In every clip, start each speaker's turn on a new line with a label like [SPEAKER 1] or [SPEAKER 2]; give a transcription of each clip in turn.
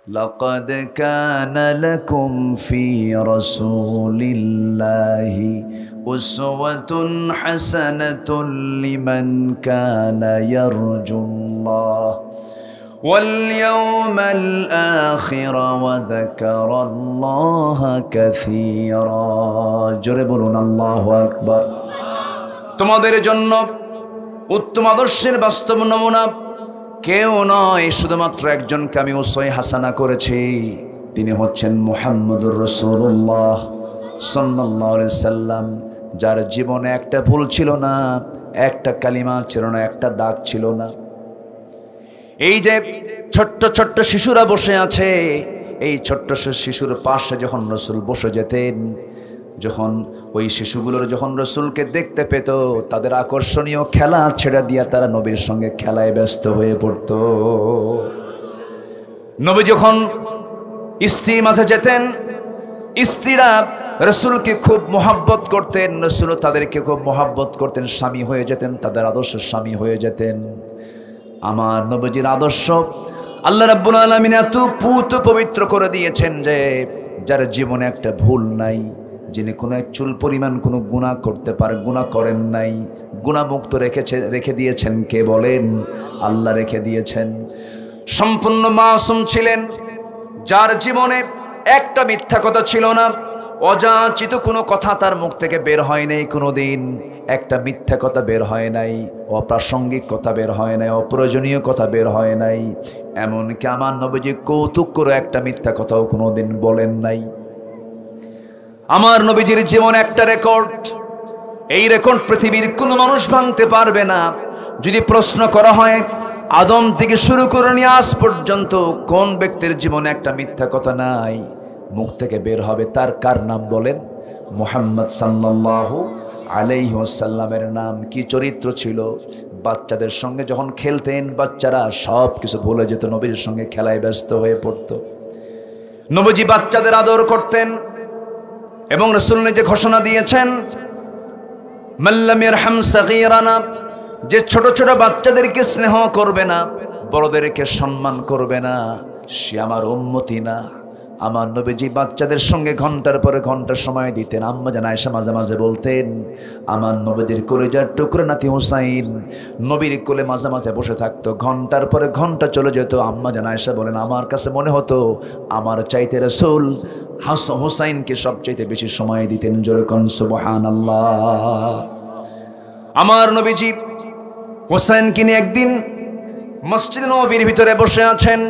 [SPEAKER 1] لقد كان لكم في رسول الله أسوة حسنة لمن كان يرجو الله واليوم الآخر وذكر الله كثيرا জোরে বলুন আল্লাহু আকবার। তোমাদের জন্য উত্তম আদর্শের বাস্তব নমুনা কেউ নয়, শুধুমাত্র একজনকে আমি উসওয়া হাসানা করেছি, তিনি হচ্ছেন মুহাম্মদুর রাসূলুল্লাহ সাল্লাল্লাহু আলাইহি সাল্লাম, যার জীবনে একটা ভুল ছিল না, একটা কালিমা ছিল না, একটা দাগ ছিল না। এই যে ছোট্ট ছোট্ট শিশুরা বসে আছে, এই ছোট্ট শিশুর পাশে যখন রাসূল বসে যেতেন, যখন ওই শিশুগুলোর যখন রাসূলকে দেখতে পেত, তাদের আকর্ষণীয় খেলা ছেড়ে দিয়ে তারা নবীর সঙ্গে খেলায় ব্যস্ত হয়ে পড়ত। নবী যখন স্ত্রীর মাঝে যেতেন, স্ত্রীরা রাসূলকে খুব মহব্বত করতেন, রাসূল তাদেরকে খুব মহব্বত করতেন, স্বামী হয়ে যেতেন, তাদের আদর্শ স্বামী হয়ে যেতেন। আমার নবীজির আদর্শ আল্লাহ রাব্বুল আলামিন এত পুত পবিত্র করে দিয়েছেন যে যার জীবনে একটা ভুল নাই, যিনি কোনো এক চুল পরিমাণ কোনো গুনাহ করতে পারে, গুনাহ করেন নাই, গুনাহমুক্ত রেখে দিয়েছেন কে বলেন? আল্লাহ রেখে দিয়েছেন। সম্পূর্ণ মাসুম ছিলেন, যার জীবনে একটা মিথ্যা কথা ছিল না, অযাচিত কোনো কথা তার মুখ থেকে বের হয় নাই, কোনো দিন একটা মিথ্যা কথা বের হয় নাই, অপ্রাসঙ্গিক কথা বের হয় নাই, অপ্রয়োজনীয় কথা বের হয় নাই। এমনকি আমার নবীজি কৌতুক করে একটা মিথ্যা কথাও কোনো দিন বলেন নাই। আমার নবীজির জীবন একটা রেকর্ড, এই রেকর্ড পৃথিবীর কোনো মানুষ ভাঙতে পারবে না। যদি প্রশ্ন করা হয় আদম থেকে শুরু করে নিয়ে আজ পর্যন্ত কোন ব্যক্তির জীবনে একটা মিথ্যা কথা নাই, মুখ থেকে বের হবে, তার কার নাম বলেন? মুহাম্মদ সাল্লাল্লাহু আলাইহি ওয়াসাল্লামের নাম। কি চরিত্র ছিল! বাচ্চাদের সঙ্গে যখন খেলতেন, বাচ্চারা সব কিছু ভুলে যেত, নবীর সঙ্গে খেলায় ব্যস্ত হয়ে পড়ত। নবীজি বাচ্চাদের আদর করতেন এবং রাসূল নিজে ঘোষণা দিয়েছেন, মাল্লাম ইয়ারহাম সাগীরানা, যে ছোট ছোট বাচ্চাদেরকে স্নেহ করবে না, বড়দেরকে সম্মান করবে না, সে আমার উম্মতি না। আমার নবীজি বাচ্চাদের সঙ্গে ঘন্টার পরে ঘন্টা সময় দিতেন। আম্মা জান আয়েশা মাঝে মাঝে বলতেন, আমার নবীজির কলিজার টুকরা নাতি হুসাইন নবীর কোলে মাঝে মাঝে বসে থাকতো, ঘন্টার পরে ঘন্টা চলে যেত। আম্মা জান আয়েশা বলেন, আমার কাছে মনে হতো আমার চাইতে রাসূল হুসাইনকে সবচাইতে বেশি সময় দিতেন। জোরে কোন সুবহানাল্লাহ। আমার নবীজি হুসাইনকে নিয়ে একদিন মসজিদ নববীর ভিতরে বসে আছেন।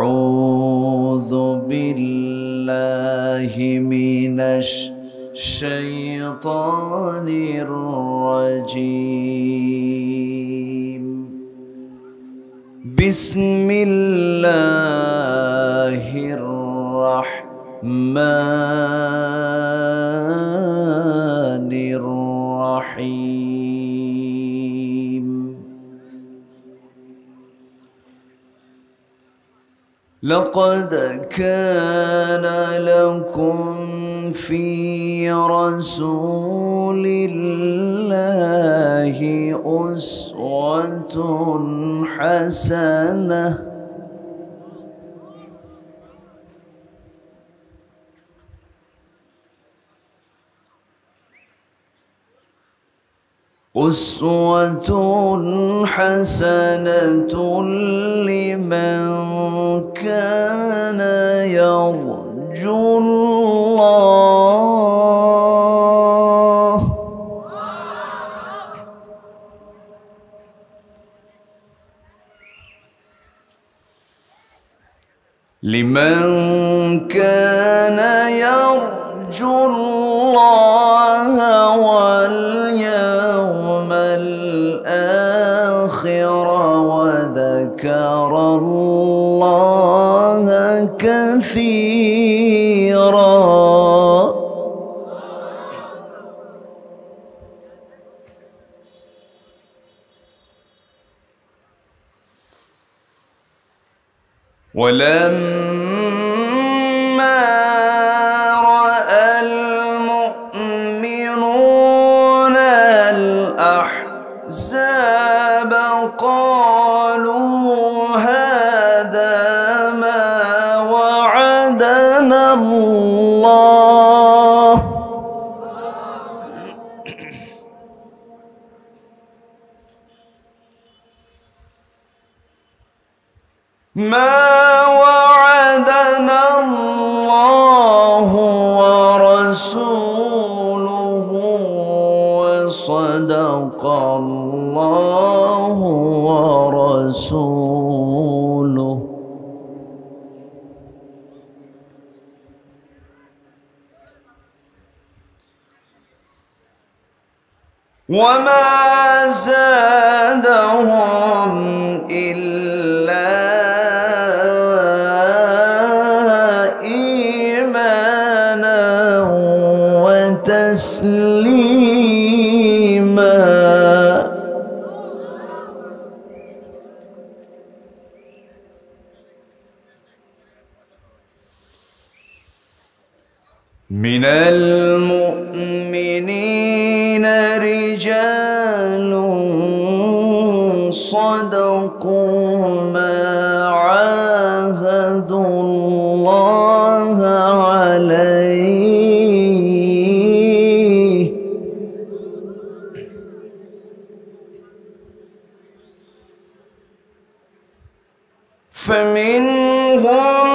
[SPEAKER 1] আউযু বিল্লাহি মিনাশ শাইতানির রাজীম। বিসমিল্লাহির রাহমানির রাহিম। لقد كان لكم في رسول الله أسوة حسنة أسوة حسنة لمن كان يرجو الله لمن كان يرجو الله واليوم الآخر وذكر الله كثيرا ولما رأى المؤمنون الأحزاب قالوا هذا ما الله ما وعدنا الله ورسوله وصدق الله ورسوله وما زادهم إلا إيمانا وتسليما من المؤمنين رجال صدقوا ما عاهدوا الله عليه فمنهم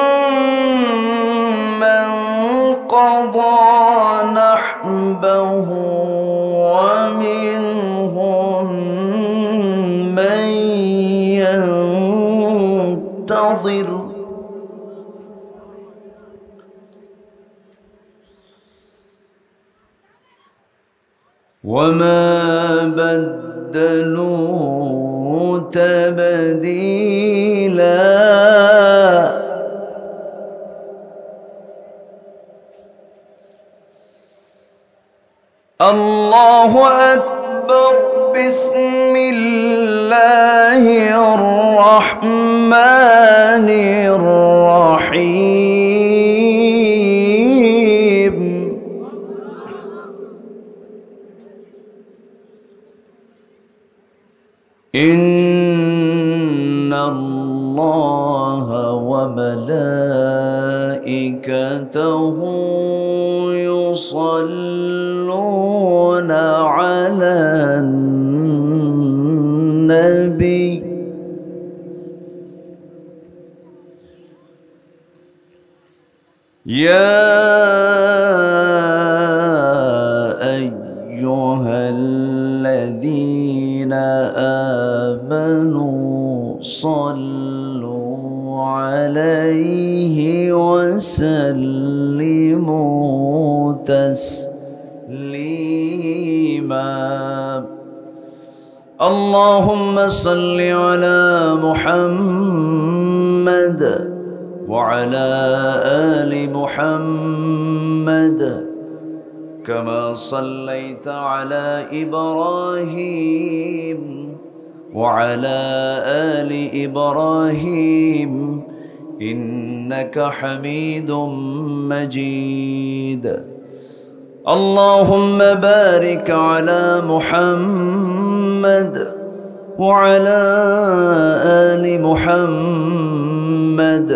[SPEAKER 1] من قضى نحبه ومنهم من ينتظر وما بدلوا تبديلا الله أكبر بسم الله الرحمن الرحيم إن الله وملائكته يصلون على النبي يا أيها الذين آمنوا صلوا عليه وسلموا تسليما اللهم صل على محمد وعلى آل محمد كما صليت على إبراهيم وعلى آل إبراهيم إنك حميد مجيد اللهم بارك على محمد وعلى آل محمد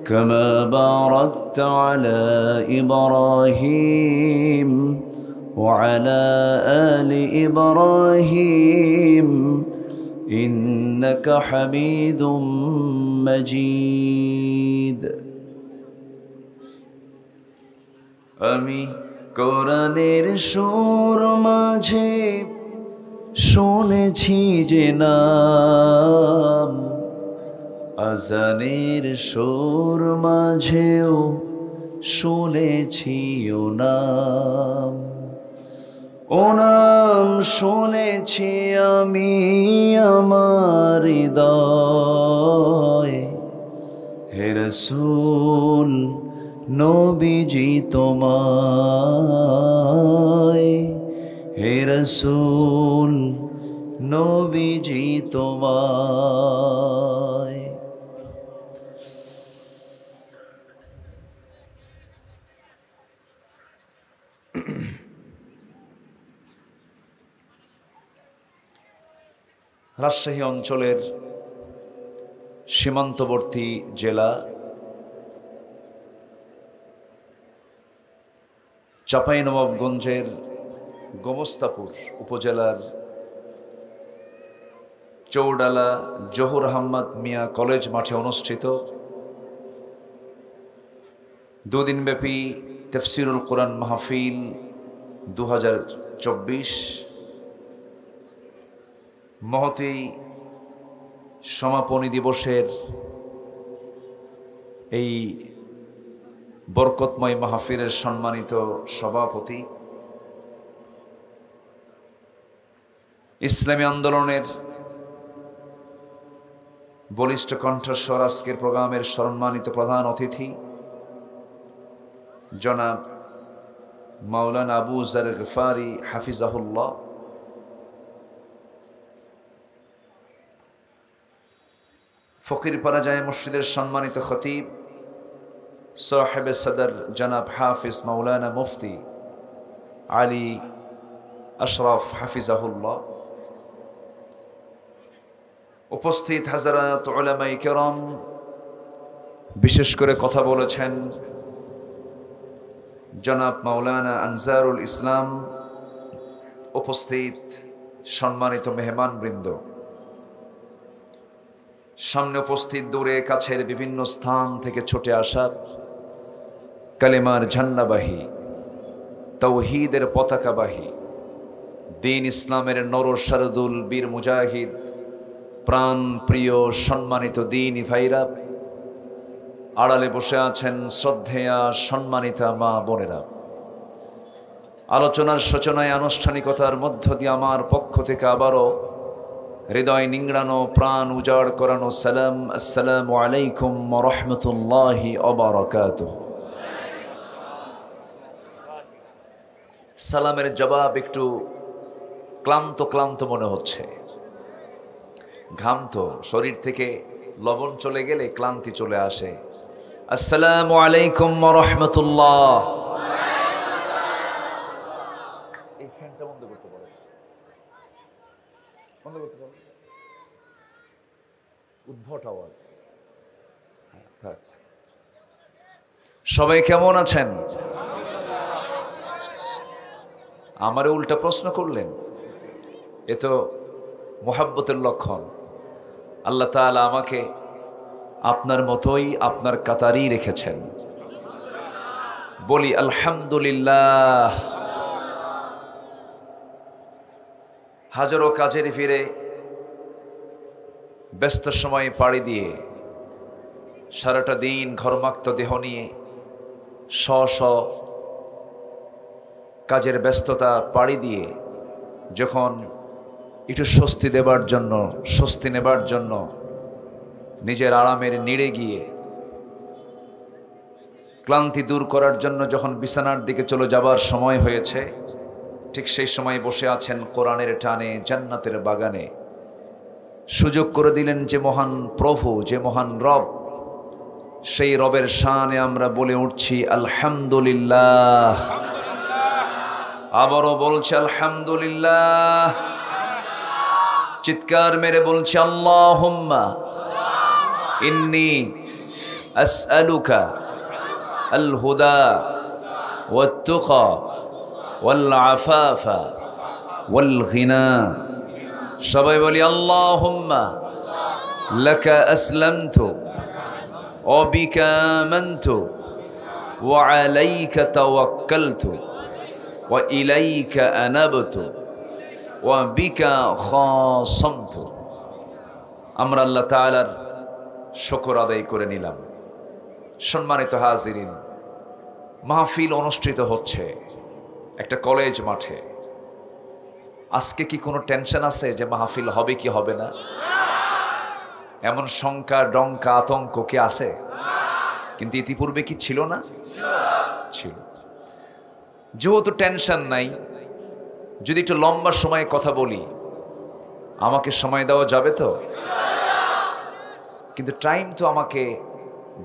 [SPEAKER 1] كما باركت على إبراهيم وعلى آل إبراهيم إنك حميد مجيد আমি কোরআনের সুর মাঝে শুনেছি যে নাম আজানের সুর মাঝেও শুনেছি ও নাম ও নাম শুনেছি আমি আমার হৃদয় হে রাসূল নবীজি তোমায় হে রাসূল নবীজি তোমায় রাজশাহী অঞ্চলের সীমান্তবর্তী জেলা চাঁপাইনবাবগঞ্জের গোমস্তাপুর উপজেলার চৌডালা জহুর আহমদ মিয়া কলেজ মাঠে অনুষ্ঠিত দুদিনব্যাপী তাফসীরুল কোরআন মাহফিল 2024 মহতী সমাপনী দিবসের এই বরকতময় মাহফিলের সম্মানিত সভাপতি, ইসলামী আন্দোলনের বলিষ্ঠ কণ্ঠস্বর, আজকের প্রোগ্রামের সম্মানিত প্রধান অতিথি জনাব মাওলানা আবু যার গফারি হাফিজাহুল্লাহ, ফকিরপাড়া জামে মসজিদের সম্মানিত খতিব সাহেবে সদর জনাব হাফিজ মাওলানা মুফতি আলী আশরাফ হাফিজাহুল্লাহ, উপস্থিত হাজারাত উলামায়ে কেরাম, বিশেষ করে কথা বলেছেন জনাব মাওলানা আনসারুল ইসলাম, উপস্থিত সম্মানিত মেহমানবৃন্দ, সামনে উপস্থিত দূরে কাছের বিভিন্ন স্থান থেকে ছুটে আসা কালেমার ঝান্ডাবাহী, তাওহীদের পতাকাবাহী, দ্বীন ইসলামের নর শারদুল বীর মুজাহিদ, প্রাণ প্রিয় সম্মানিত দ্বীনী ভাইরা, আড়ালে বসে আছেন শ্রদ্ধেয়া সম্মানিতা মা বোনেরা, আলোচনার সূচনায় আনুষ্ঠানিকতার মধ্য দিয়ে আমার পক্ষ থেকে আবারও হৃদয় নিংড়ানো, প্রাণ উজাড় করানো সালাম, আসসালামু আলাইকুম ওয়া রাহমাতুল্লাহি ওয়া বারাকাতুহু। সালামের জবাব একটু ক্লান্ত ক্লান্ত মনে হচ্ছে, ঘাম তো শরীর থেকে লবণ চলে গেলে ক্লান্তি চলে আসে। আসসালামু আলাইকুম ওয়া রাহমাতুল্লাহ। এই ফ্যানটা বন্ধ করতে পারো, বন্ধ করতে পারো, উদ্ভট আওয়াজ। সবাই কেমন আছেন? আমারে উল্টা প্রশ্ন করলেন, এ তো মুহাব্বতের লক্ষণ। আল্লাহ তাআলা আমাকে আপনার মতোই আপনার কাতারেই রেখেছেন। বলি আলহামদুলিল্লাহ। হাজারো কাজের ফিরে ব্যস্ত সময় পাড়ি দিয়ে সারাটা দিন ঘর্মাক্ত দেহ নিয়ে স্ব কাজের ব্যস্ততা পাড়ি দিয়ে যখন একটু স্বস্তি দেবার জন্য, স্বস্তি নেবার জন্য নিজের আরামের নিড়ে গিয়ে ক্লান্তি দূর করার জন্য যখন বিছানার দিকে চলে যাবার সময় হয়েছে, ঠিক সেই সময় বসে আছেন কোরআনের টানে জান্নাতের বাগানে। সুযোগ করে দিলেন যে মহান প্রভু, যে মহান রব, সেই রবের শানে আমরা বলে উঠছি আলহামদুলিল্লাহ। আবারও বলছি আলহামদুলিল্লাহ। চিৎকার মেরে বলছি আল্লাহুম্মা ইন্নী আসআলুকা আল হুদা ওয়াত তুকা ওয়াল আফাফা ওয়াল গিনা। সবাই বলি আল্লাহুম্মা লাকা আসলামতু ওয়া বিকা আমানতু ওয়া আলাইকা তাওয়াক্কালতু ওয়া ইলাইকা আনাবতু ওয়া বিকা খাসামতু। আমরা আল্লাহ তাআলার শুকর আদায় করে নিলাম। সম্মানিত হাজিরিন, মাহফিল অনুষ্ঠিত হচ্ছে একটা কলেজ মাঠে। আজকে কি কোনো টেনশন আছে যে মাহফিল হবে কি হবে না? এমন শঙ্কা, ডঙ্কা, আতঙ্ক কি আছে? কিন্তু ইতিপূর্বে কি ছিল না? ছিল। যেহেতু টেনশন নাই, যদি একটু লম্বা সময়ে কথা বলি, আমাকে সময় দেওয়া যাবে তো? কিন্তু টাইম তো আমাকে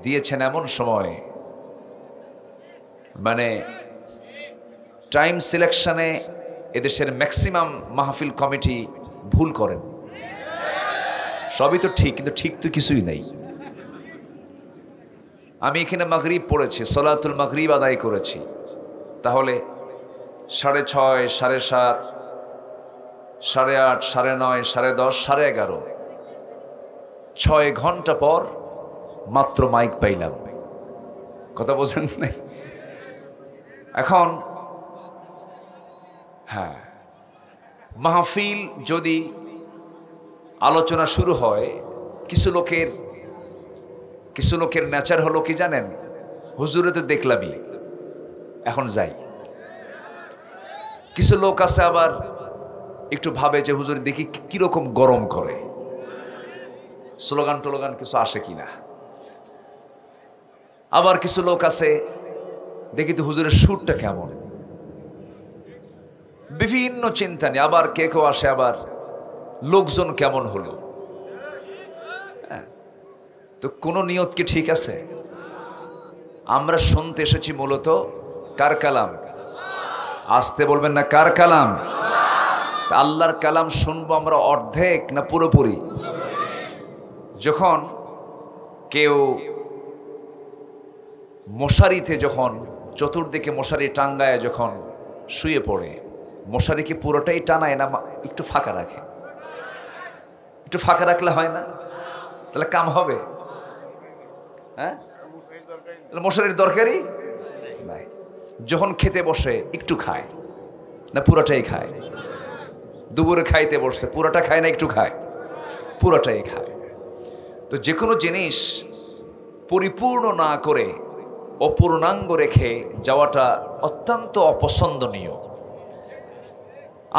[SPEAKER 1] দিয়েছেন এমন সময়, মানে টাইম সিলেকশনে এদেশের ম্যাক্সিমাম মাহফিল কমিটি ভুল করেন। সবই তো ঠিক, কিন্তু ঠিক তো কিছুই নাই। আমি এখানে মাগরিব পড়েছি, সলাতুল মাগরিব আদায় করেছি, তাহলে 6:30, 7:30, 8:30, 9:30, 10:30, 11:30, 6 ঘন্টা পর মাত্র মাইক পাইলাম। কথা বোঝেন নাই? এখন হ্যাঁ, মাহফিল যদি আলোচনা শুরু হয়, কিছু লোকের নেচার হলো কি জানেন, হুজুরে তো দেখলামই, এখন যাই। কিছু লোক আছে আবার একটু ভাবে যে হুজুর দেখি কিরকম গরম করে, স্লোগান টোলোগান কিছু আসে কিনা। আবার কিছু লোক আছে দেখি তো হুজুরের সুরটা কেমন, বিভিন্ন চিন্তা নিয়ে। আবার কেউ আসে আবার লোকজন কেমন হলো। তো কোন নিয়ত কি ঠিক আছে? আমরা শুনতে এসেছি মূলত কার কালাম? আসতে বলবেন না, কার কালাম? আল্লাহর কালাম শুনবো আমরা অর্ধেক না পুরোপুরি? যখন কেউ মশারিতে, যখন চতুর্দিকে মশারি টাঙ্গায় যখন শুয়ে পড়ে, মশারি কি পুরোটাই টানায় না একটু ফাঁকা রাখে? একটু ফাঁকা রাখলে হয় না? তাহলে কাম হবে? হ্যাঁ, মশারির দরকারই নাই। যখন খেতে বসে একটু খায় না পুরোটাই খায়? দুপুরে খাইতে বসছে পুরোটা খায় না একটু খায়? পুরোটাই খায়। তো যে কোনো জিনিস পরিপূর্ণ না করে অপূর্ণাঙ্গ রেখে যাওয়াটা অত্যন্ত অপছন্দনীয়।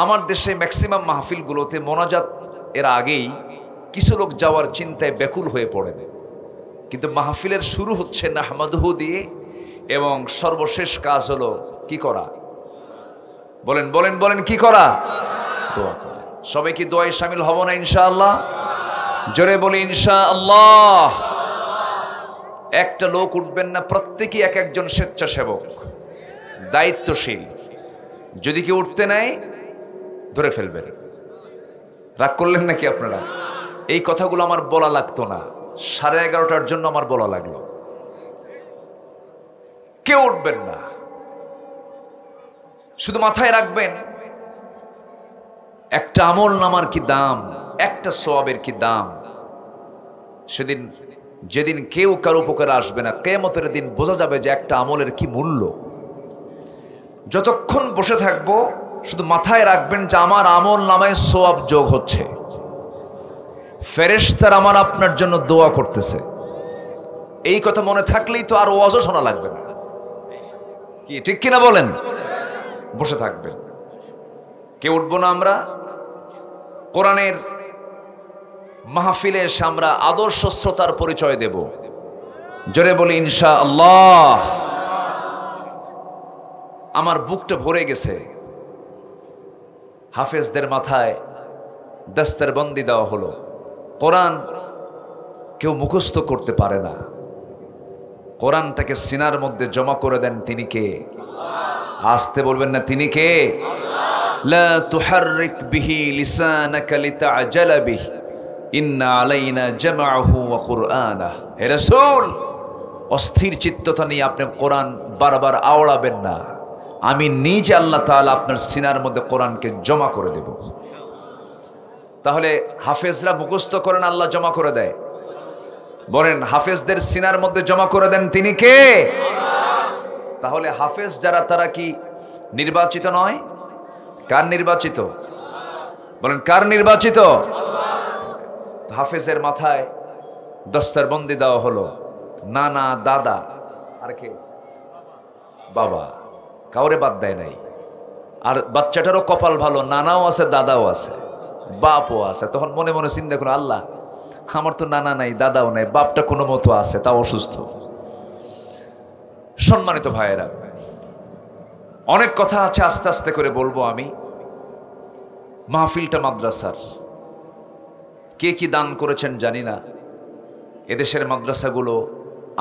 [SPEAKER 1] আমার দেশে ম্যাক্সিমাম মাহফিলগুলোতে মোনাজাত এর আগেই কিছু লোক যাওয়ার চিন্তায় ব্যাকুল হয়ে পড়েন, কিন্তু মাহফিলের শুরু হচ্ছে নাহমাদুহু দিয়ে, এবং সর্বশেষ কাজ হলো কি করা? বলেন বলেন বলেন, কি করা? দোয়া করা। সবাই কি দোয়ায় শামিল হব না ইনশাআল্লাহ? জোরে বলি ইনশাআল্লাহ। একটা লোক উঠবেন না, প্রত্যেকেই এক একজন স্বেচ্ছাসেবক, দায়িত্বশীল। যদি কেউ উঠতে নেয় ধরে ফেলবেন। রাগ করলেন নাকি আপনারা? এই কথাগুলো আমার বলা লাগতো না, 11:30টার জন্য আমার বলা লাগলো। কেউ উঠবেন না, শুধু মাথায় রাখবেন একটা আমল নামার কি দাম, একটা সওয়াবের কি দাম। সেদিন যেদিন কেউ কারো উপকারে আসবে না, কিয়ামতের দিন বোঝা যাবে যে একটা আমলের কি মূল্য। যতক্ষণ বসে থাকবো শুধু মাথায় রাখবেন যে আমার আমল নামায় সওয়াব যোগ হচ্ছে, ফেরেশতারা আমার আপনার জন্য দোয়া করতেছে। এই কথা মনে থাকলেই তো আর ওয়াজও শোনা লাগবে না, কি ঠিক কিনা বলেন? বসে থাকবেন, কেউ উঠবো না। আমরা কোরআনের মাহফিলে এসে আমরা আদর্শ শ্রোতার পরিচয় দেব। জোরে বলি ইনশাআল্লাহ। আমার বুকটা ভরে গেছে। হাফেজদের মাথায় দস্তরবন্দি দেওয়া হলো। কোরআন কেউ মুখস্থ করতে পারে না, কোরআনটাকে সিনার মধ্যে জমা করে দেন তিনি কে? আসতে বলবেন না, তিনি কে? লা তুহাররিক বিহি লিসানাকা লিতাআজালা বিহি ইন্না আলাইনা জামআহু ওয়া কুরআনাহ। হে রাসূল, অস্থির চিত্ততা নিয়ে আপনি কোরআন বারবার আওড়াবেন না। আমি নিজে আল্লাহ তাআলা আপনার সিনার মধ্যে কোরআনকে জমা করে দেব। তাহলে হাফেজরা মুখস্থ করেন, আল্লাহ জমা করে দেয়। বলেন, হাফেজদের সিনার মধ্যে জমা করে দেন তিনি কে? তাহলে হাফেজ যারা, তারা কি নির্বাচিত নয়? কার নির্বাচিত? বলেন, কার নির্বাচিত? হাফেজের মাথায় দস্তরবন্দি দেওয়া হলো। নানা, দাদা, আর কে? বাবা, কাউরে বাদ দেয় নাই। আর বাচ্চাটারও কপাল ভালো, নানাও আছে, দাদাও আছে, বাপও আছে। তখন মনে মনে চিন্তা করো, আল্লাহ আমার তো নানা নাই, দাদাও নাই, বাপটা কোনো মতো আছে, তাও অসুস্থ। সম্মানিত ভাইয়েরা, অনেক কথা আছে, আস্তে আস্তে করে বলবো আমি। মাহফিলটা মাদ্রাসার, কে কি দান করেছেন জানি না। এদেশের মাদ্রাসাগুলো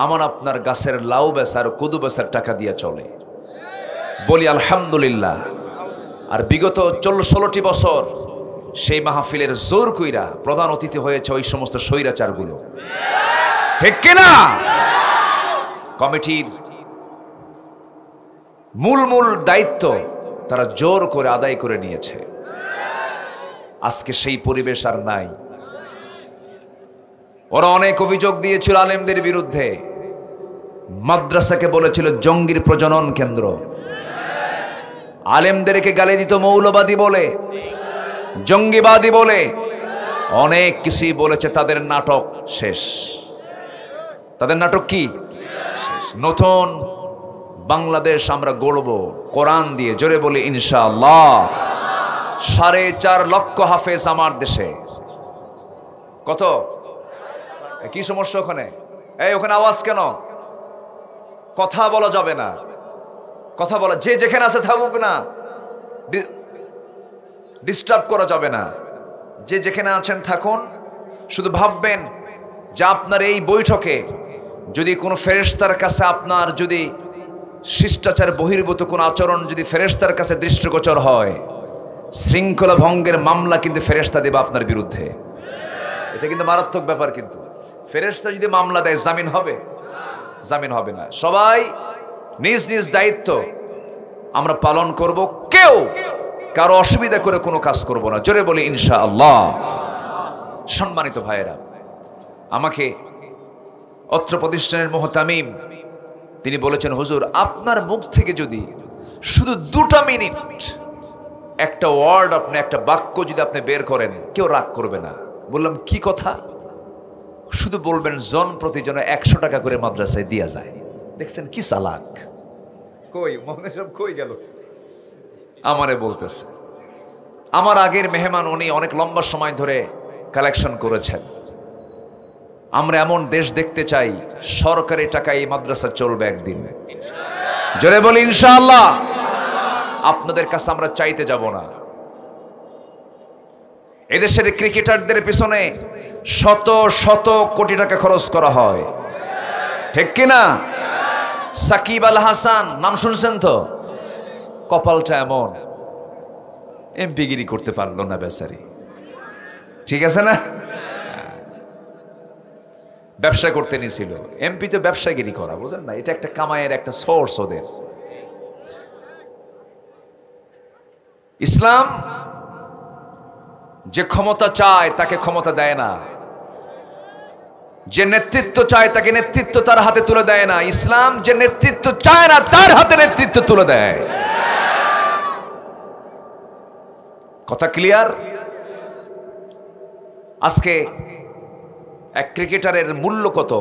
[SPEAKER 1] আমার আপনার গাছের লাউ বেচার, কদু বেচার টাকা দিয়ে চলে। বলি আলহামদুলিল্লাহ। আর বিগত 16টি বছর সেই মাহফিলের জোর কইরা প্রধান অতিথি হয়েছে ওই সমস্ত স্বৈরাচারগুলো, ঠিক কিনা? কমিটির মূল দায়িত্ব তারা জোর করে আদায় করে নিয়েছে। আজকে সেই পরিবেশ আর নাই। ওরা অনেক অভিযোগ দিয়েছিল আলেমদের বিরুদ্ধে, মাদ্রাসাকে বলেছিল জঙ্গির প্রজনন কেন্দ্র, আলেমদেরকে গালি দিত মৌলবাদী বলে, জঙ্গিবাদী বলে, অনেক কিছুই বলেছে। তাদের নাটক শেষ। তাদের নাটক কি শেষ। নতুন বাংলাদেশ আমরা গড়ব কোরআন দিয়ে, জোরে বলি ইনশাআল্লাহ। 4.5 লক্ষ হাফেজ আমার দেশে। কত? কি সমস্যা ওখানে? ওখানে আওয়াজ কেন? কথা বলা যাবে না, কথা বলা, যে যেখানে আছে থাকুক না, ডিস্টার্ব করা যাবে না। যে যেখানে আছেন থাকুন। শুধু ভাববেন যে আপনার এই বৈঠকে যদি কোনো ফেরেশতার কাছে আপনার যদি শিষ্টাচার বহির্ভূত কোনো আচরণ যদি ফেরেশতার কাছে দৃষ্টিগোচর হয়, শৃঙ্খলা ভঙ্গের মামলা কিন্তু ফেরেশতা দেবে আপনার বিরুদ্ধে। এটা কিন্তু মারাত্মক ব্যাপার। কিন্তু ফেরেশতা যদি মামলা দেয়, জামিন হবে? জামিন হবে না। সবাই নিজ নিজ দায়িত্ব আমরা পালন করব, কেউ কারো অসুবিধা করে কোনো কাজ করব না, জোরে বলি ইনশাআল্লাহ। সম্মানিত ভাইয়েরা, আমাকে অত্র প্রতিষ্ঠানের মুহতামিম তিনি বলেছেন, হুজুর আপনার মুখ থেকে যদি শুধু 2টা মিনিট একটা ওয়ার্ড, আপনি একটা বাক্য যদি আপনি বের করেন, কেউ রাগ করবে না। বললাম কি কথা? শুধু বলবেন জন প্রতি যেন 100 টাকা করে মাদ্রাসায় দিয়া যায়। দেখছেন কি চালাক। কই মোহাম্মদ সাহেব কই গেল? আমারে বলতেছে, আমার আগের মেহমান উনি অনেক লম্বা সময় ধরে কালেকশন করেছেন। আমরা এমন দেশ দেখতে চাই, সরকারি টাকায় এই মাদ্রাসা চলবে একদিন, জোরে বলি ইনশাআল্লাহ। আপনাদের কাছে আমরা চাইতে যাব না। এদেশের ক্রিকেটারদের পিছনে শত শত কোটি টাকা খরচ করা হয়, ঠিক কিনা? সাকিব আল হাসান নাম শুনছেন তো? কপালটা এমন, এমপিগিরি করতে পারলো না বেচারি, ঠিক আছে না? ব্যবসা করতে নিয়েছিল। এমপি তো ব্যবসাগিরি করা, বুঝেন না? এটা একটা কামাইয়ের একটা সোর্স ওদের। ইসলাম যে ক্ষমতা চায় তাকে ক্ষমতা দেয় না, যে নেতৃত্ব চায় তাকে নেতৃত্ব তার হাতে তুলে দেয় না। ইসলাম যে নেতৃত্ব চায় না তার হাতে নেতৃত্ব তুলে দেয়। কথা ক্লিয়ার? আজকে এক ক্রিকেটারের মূল্য কত?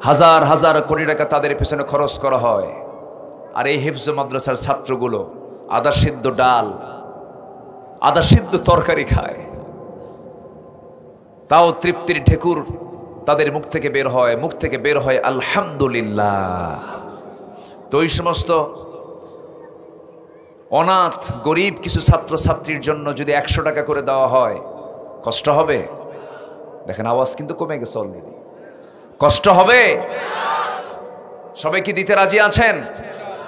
[SPEAKER 1] হাজার হাজার কোটি টাকা তাদের পেছনে খরচ করা হয়। আর এই হিফজ মাদ্রাসার ছাত্রগুলো আদা সিদ্ধ ডাল, আদা সিদ্ধ তরকারি খায়, তাও তৃপ্তির ঢেকুর তাদের মুখ থেকে বের হয়, মুখ থেকে বের হয় আলহামদুলিল্লাহ। তো ওই সমস্ত অনাথ গরিব কিছু ছাত্র ছাত্রীর জন্য যদি 100 টাকা করে দেওয়া হয়, কষ্ট হবে? দেখেন আওয়াজ কিন্তু কমে গেছে অলরেডি। কষ্ট হবে? সবাই কি দিতে রাজি আছেন?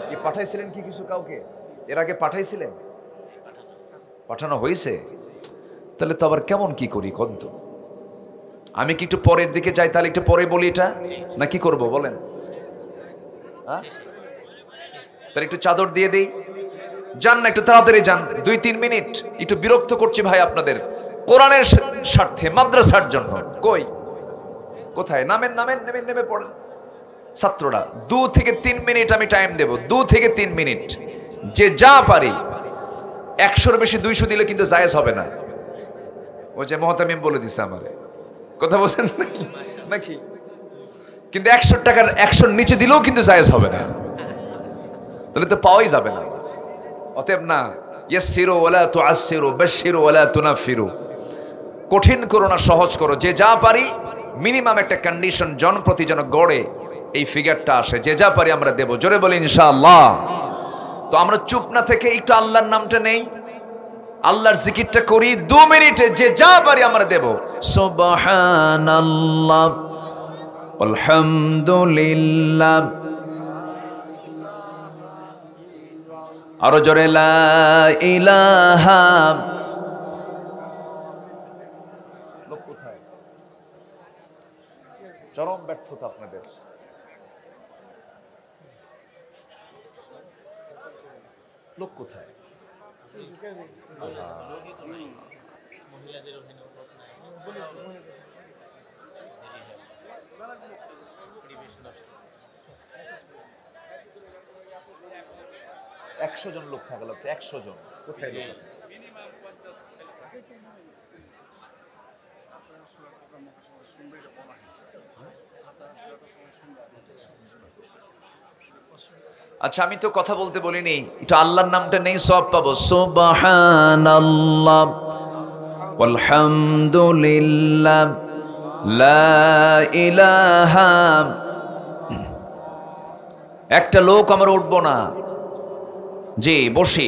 [SPEAKER 1] কি পাঠাইছিলেন কি কিছু কাউকে এর আগে? পাঠাইছিলেন? পাঠানো হয়েছে? তাহলে তো আবার কেমন কি করি কন্ত? আমি কি একটু পরের দিকে যাই? তাহলে একটু পরে বলি এটা, না কি করব বলেন? তাহলে একটু চাদর দিয়ে দেই, যান না একটু তাড়াতাড়ি যান, 2-3 মিনিট। একটু বিরক্ত করছি ভাই আপনাদের, কোরআনের স্বার্থে, মাদ্রাসার জন্য। কই কোথায়? নামেন নামেন, নেমে নেমে পড়েন ছাত্ররা। 2 থেকে 3 মিনিট আমি টাইম দেব, 2 থেকে 3 মিনিট। যে যা পারি, 100-র বেশি 200 দিলে কিন্তু জায়েজ হবে না। ও যে মুহতামিম বলে দিছে আমারে, কথা বলছেন নাকি? কিন্তু 100 টাকার 100-র নিচে দিলেও কিন্তু জায়েজ হবে না, তাহলে তো পাওয়াই যাবে না। অতএব না, ইয়াসসিরু ওয়ালা তুআসসিরু, বাশশিরু ওয়ালা তুনাফিরু। কঠিন করো না, সহজ করো। যে যা পারি, মিনিমাম একটা কন্ডিশন জনপ্রতি যেন গড়ে এই ফিগারটা আসে। যে যা পারি আমরা দেব, জোরে বলি ইনশাআল্লাহ। তো আমরা চুপ না থেকে একটু আল্লাহর নামটা নেই, আল্লাহর জিকিরটা করি 2 মিনিটে। যে যা পারি আমরা দেব। সুবহানাল্লাহ, আলহামদুলিল্লাহ, আরো জোরে লা ইলাহা। লোক কোথায়? চরম ব্যর্থতা আপনাদের। লোক কোথায়? একশো জন লোক থাকা লাগতো, 100 জন কোথায় লোক? আচ্ছা, আমি তো কথা বলতে বলিনি, এটা আল্লাহর নামটা নেই সওয়াব পাবো। সুবহানাল্লাহ ওয়ালহামদুলিল্লাহ লা ইলাহা। একটা লোক আমরা উঠবো না, জি বসি,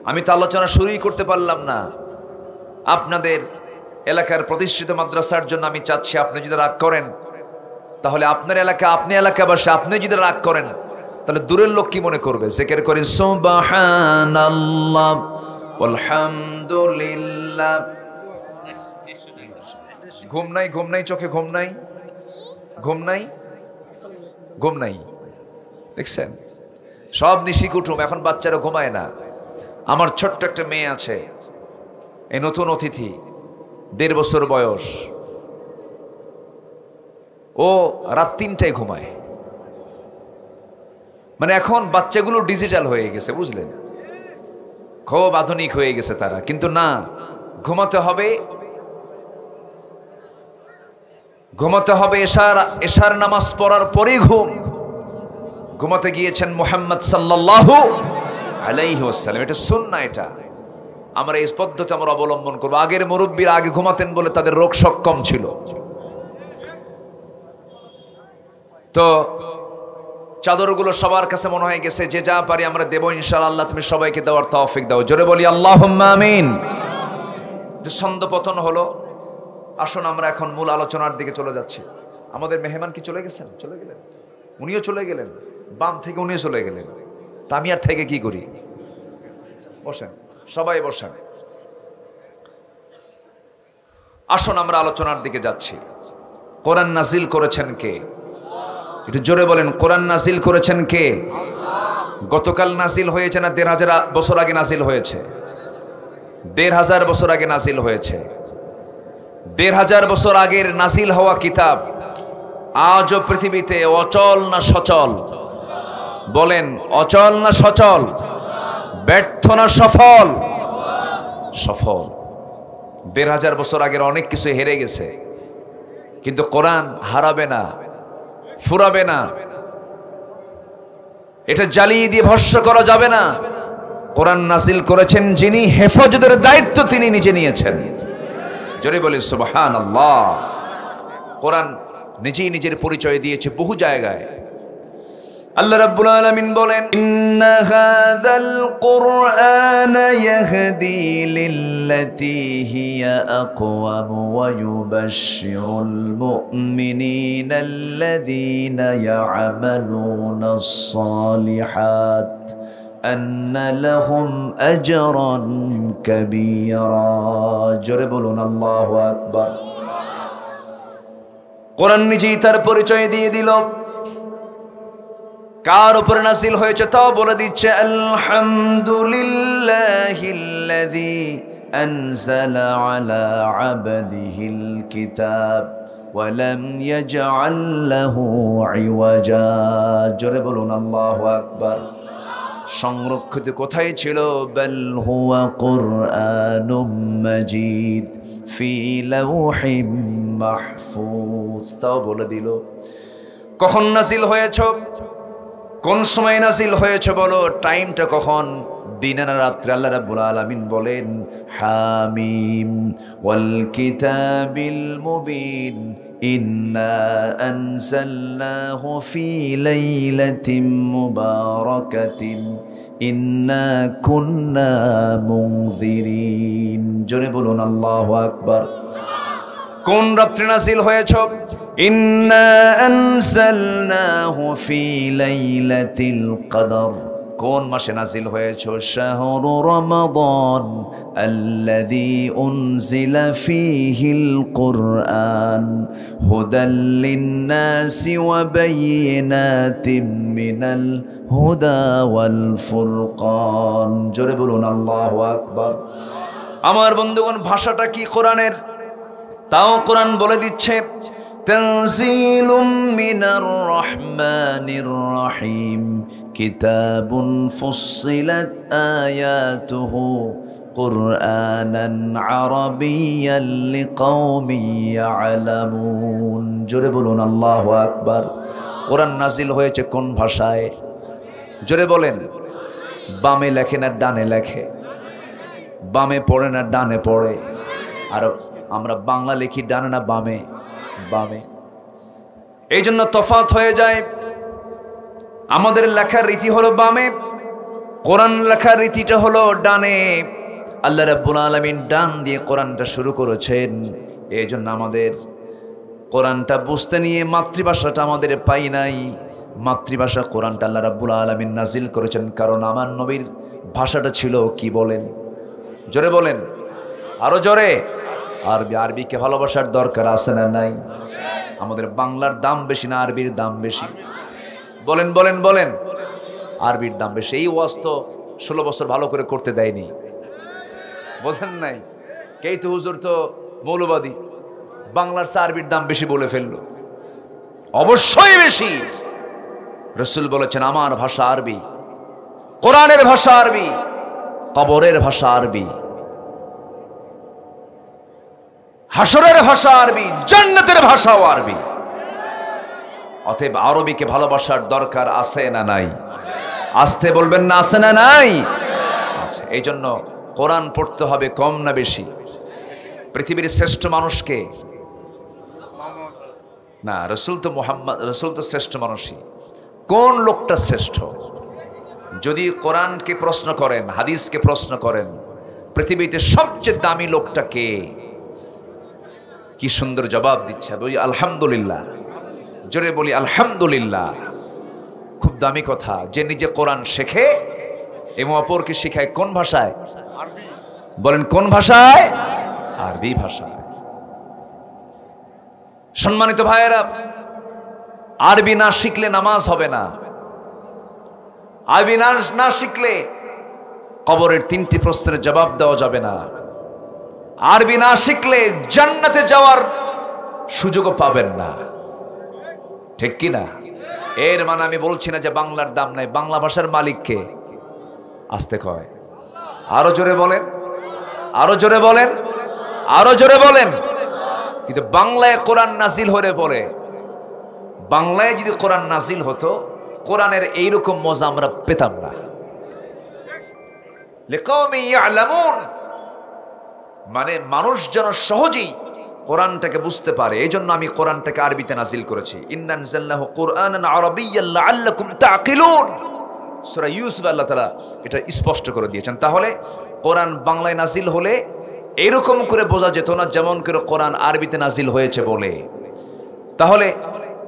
[SPEAKER 1] আমি তো আলোচনা শুরুই করতে পারলাম না। আপনাদের এলাকার প্রতিষ্ঠিত মাদ্রাসার জন্য আমি চাচ্ছি, আপনি যদি রাগ করেন তাহলে আপনার এলাকা, আপনি এলাকাবাসী, আপনি যদি রাগ করেন তাহলে দূরের লোক কি মনে করবে? জিকির করেন সুবহানাল্লাহ আলহামদুলিল্লাহ। ঘুম নাই, ঘুম নাই, চোখে ঘুম নাই, ঘুম নাই, ঘুম নাই, দেখছেন? সব নিশি কুটুম, এখন বাচ্চারা ঘুমায় না। আমার ছোট্ট একটা মেয়ে আছে, এই নতুন অতিথি, 1.5 বছর বয়স, ও রাত 3টায় ঘুমায়। মানে এখন বাচ্চাগুলো ডিজিটাল হয়ে গেছে, বুঝলেন, খুব আধুনিক হয়ে গেছে তারা। কিন্তু না, ঘুমাতে হবে, ঘুমাতে হবে। এশার নামাজ পড়ার পরেই ঘুমাতে গিয়েছেন মুহাম্মদ সাল্লাল্লাহু আলাইহি ওয়াসাল্লাম। এটা সুন্নাহ, এটা আমরা এই পদ্ধতি আমরা অবলম্বন করবো। আগের মুরব্বীরা আগে ঘুমাতেন বলে তাদের রোগ শোক কম ছিল। তো চাদরগুলো সবার কাছে মনে হয়ে গেছে, যে যা পারি আমরা দেবো ইনশাআল্লাহ। আল্লাহ তুমি সবাইকে দেওয়ার তৌফিক দাও, জোরে বলি আল্লাহুম্মা আমিন। ছন্দপতন হলো, আসুন আমরা এখন মূল আলোচনার দিকে চলে যাচ্ছি। আমাদের মেহমান কি চলে গেছেন? চলে গেলেন, উনিও চলে গেলেন, বাম থেকে উনিও চলে গেলেন। তা আমি আর থেকে কি করি? বসেন, সবাই বসেন। আসুন আমরা আলোচনার দিকে যাচ্ছি। কোরআন নাজিল করেছেন কে? একটু জোরে বলেন, কোরআন নাজিল করেছেন কে? গতকাল নাজিল হয়েছে না 1,500 বছর আগে নাজিল হয়েছে? 1,500 বছর আগে নাজিল হয়েছে। 1,500 বছর আগের নাজিল হওয়া কিতাব আজও পৃথিবীতে অচল না সচল? বলেন, অচল না সচল? ব্যর্থ না সফল? সফল। 1,500 বছর আগের অনেক কিছু হেরে গেছে, কিন্তু কোরআন হারাবে না, ফুরাবে না। এটা জ্বালিয়ে দিয়ে ভস্ম করা যাবে না। কোরআন নাজিল করেছেন যিনি, হেফাজতের দায়িত্ব তিনি নিজে নিয়েছেন। জোরে বলি সুবহানাল্লাহ। কোরআন নিজেই নিজের পরিচয় দিয়েছে বহু জায়গায়। আল্লাহ রাব্বুল আলামিন বলেন, ইন্না হাযাল কুরআনা ইয়াহদি লিল্লাতী হিয়া আকওয়াম ওয়া ইউবাশশিরুল মুমিনিনা আল্লাযীনা ইয়া'মালুনাস সালিহাত আন্না লাহুম আজরান কাবীরা। জোরে বলুন আল্লাহু আকবার। কোরআন নিজেই তার পরিচয় দিয়ে দিল। কার উপর নাজিল হয়েছে তাও বলে দিচ্ছে, আলহামদুলিল্লাহিল্লাযী আনজালা আলা আবদিহিল কিতাব ওয়া লাম ইয়াজআল লাহু ইওয়াজা। জোরে বলুন আল্লাহু আকবার। সংরক্ষিত কোথায় ছিল? বাল হুয়া কুরআনুম মাজিদ ফি লাওহিম মাহফুজ। তাও বলে দিল। কখন নাজিল হয়েছে, কোন সময় নাজিল হয়েছে বলো, টাইমটা কখন, দিনে না রাত্রে? আল্লাহ রাব্বুল আলামিন বলেন, হামিম ওয়াল কিতাবিল মুবিন ইন্না আনজালনাহু ফি লাইলাতিন মুবারাকাতিন ইন্না কুন্না মুনজিরিন। জোরে বলুন আল্লাহু আকবার। কোন রাত্রে নাজিল হয়েছে? ইন্না আনজালনাহু ফি লাইলাতিল কদর। কোন মাসে নাজিল হয়েছে? শাহরু রমাদান আল্লাযী উনজিলা ফীহিল কুরআন হুদাল লিন-নাসি ওয়া বায়িনাতিম মিনাল হুদা ওয়াল ফুরকান। জোরে বলুন আল্লাহু আকবার। আমার বন্ধুগণ, ভাষাটা কি কোরআনের? তাও কোরআন বলে দিচ্ছে, তানজিলুম মিনার রহমানির রহিম কিতাবুন ফুসসিলাত আয়াতুহু কুরআনান আরাবিয়্যান লিকাওমিন ইয়ালামুন। জোরে বলুন আল্লাহু আকবার। কোরআন নাজিল হয়েছে কোন ভাষায়? জোরে বলেন। বামে লেখে না ডানে লেখে? বামে পড়ে না ডানে পড়ে? আর আমরা বাংলা লিখি ডানে না বামে? বামে। এই জন্য তফাৎ হয়ে যায়। আমাদের লেখার রীতি হলো বামে, কোরআন লেখার রীতিটা হলো ডানে। আল্লাহ রাব্বুল আলামিন ডান দিয়ে কোরআনটা শুরু করেছেন। এই জন্য আমাদের কোরআনটা বুঝতে নিয়ে মাতৃভাষাটা আমাদের পাই নাই। মাতৃভাষা কোরআনটা আল্লাহ রাব্বুল আলামিন নাজিল করেছেন, কারণ আমার নবীর ভাষাটা ছিল কি বলেন? জোরে বলেন, আরো জোরে। আরবি। আরবিকে ভালোবাসার দরকার আছে না নাই? আমাদের বাংলার দাম বেশি না আরবির দাম বেশি? বলেন বলেন বলেন। আরবির দাম বেশি। এই ওয়াজ তো 16 বছর ভালো করে করতে দেয়নি, বোঝেন নাই? কেই তো হুজুর তো মৌলবাদী, বাংলার চেয়ে আরবির দাম বেশি বলে ফেললো। অবশ্যই বেশি। রাসূল বলেছেন, আমার ভাষা আরবি, কোরআনের ভাষা আরবি, কবরের ভাষা আরবি, হাসরের ভাষা আরবি, জান্নাতের ভাষাও আরবি। অতএব আরবিকে ভালোবাসার দরকার আছে না নাই? আসতে বলবেন না, আছে না নাই? আচ্ছা, এই জন্য কোরআন পড়তে হবে কম না বেশি? পৃথিবীর শ্রেষ্ঠ মানুষকে না, রাসূল তো মুহাম্মদ, রাসূল তো শ্রেষ্ঠ মানুষই। কোন লোকটা শ্রেষ্ঠ? যদি কোরআনকে প্রশ্ন করেন, হাদিসকে প্রশ্ন করেন, পৃথিবীতে সবচেয়ে দামি লোকটা কে? কি সুন্দর জবাব দিচ্ছে। বলি আলহামদুলিল্লাহ। জোরে বলি আলহামদুলিল্লাহ। খুব দামি কথা। যে নিজে কোরআন শেখে এবং অপরকে শেখায় কোন ভাষায়? বলেন কোন ভাষায়? আরবি ভাষায়। সম্মানিত ভাইয়েরা, আরবি না শিখলে নামাজ হবে না। আরবি না শিখলে কবরের 3টি প্রশ্নের জবাব দেওয়া যাবে না। আরবি না শিখলে জান্নাতে যাওয়ার সুযোগও পাবেন না। ঠিক কি না? এর মানে আমি বলছি না যে বাংলার দাম নাই। বাংলা ভাষার মালিককে আসতে কয়। আরো জোরে বলেন, আরো জোরে বলেন, আরো জোরে বলেন। কিন্তু বাংলায় কোরআন নাজিল হলে পরে, বাংলায় যদি কোরআন নাজিল হতো, কোরআনের এইরকম মজা আমরা পেতাম না। লিকাওমিন ইয়ালামুন, মানে মানুষ যেন সহজেই কোরআনটাকে বুঝতে পারে। এই জন্য আমি কোরআনটাকে আরবিতে নাজিল করেছি। ইন্না আনজালনাহু কুরআনান আরাবিয়্যান লাআল্লাকুম তাআকিলুন। সূরা ইউসুফ আল্লাহ তাআলা এটা স্পষ্ট করে দিয়েছেন। তাহলে কোরআন বাংলায় নাজিল হলে এরকম করে বোঝা যেত না যেমন করে কোরআন আরবিতে নাজিল হয়েছে বলে। তাহলে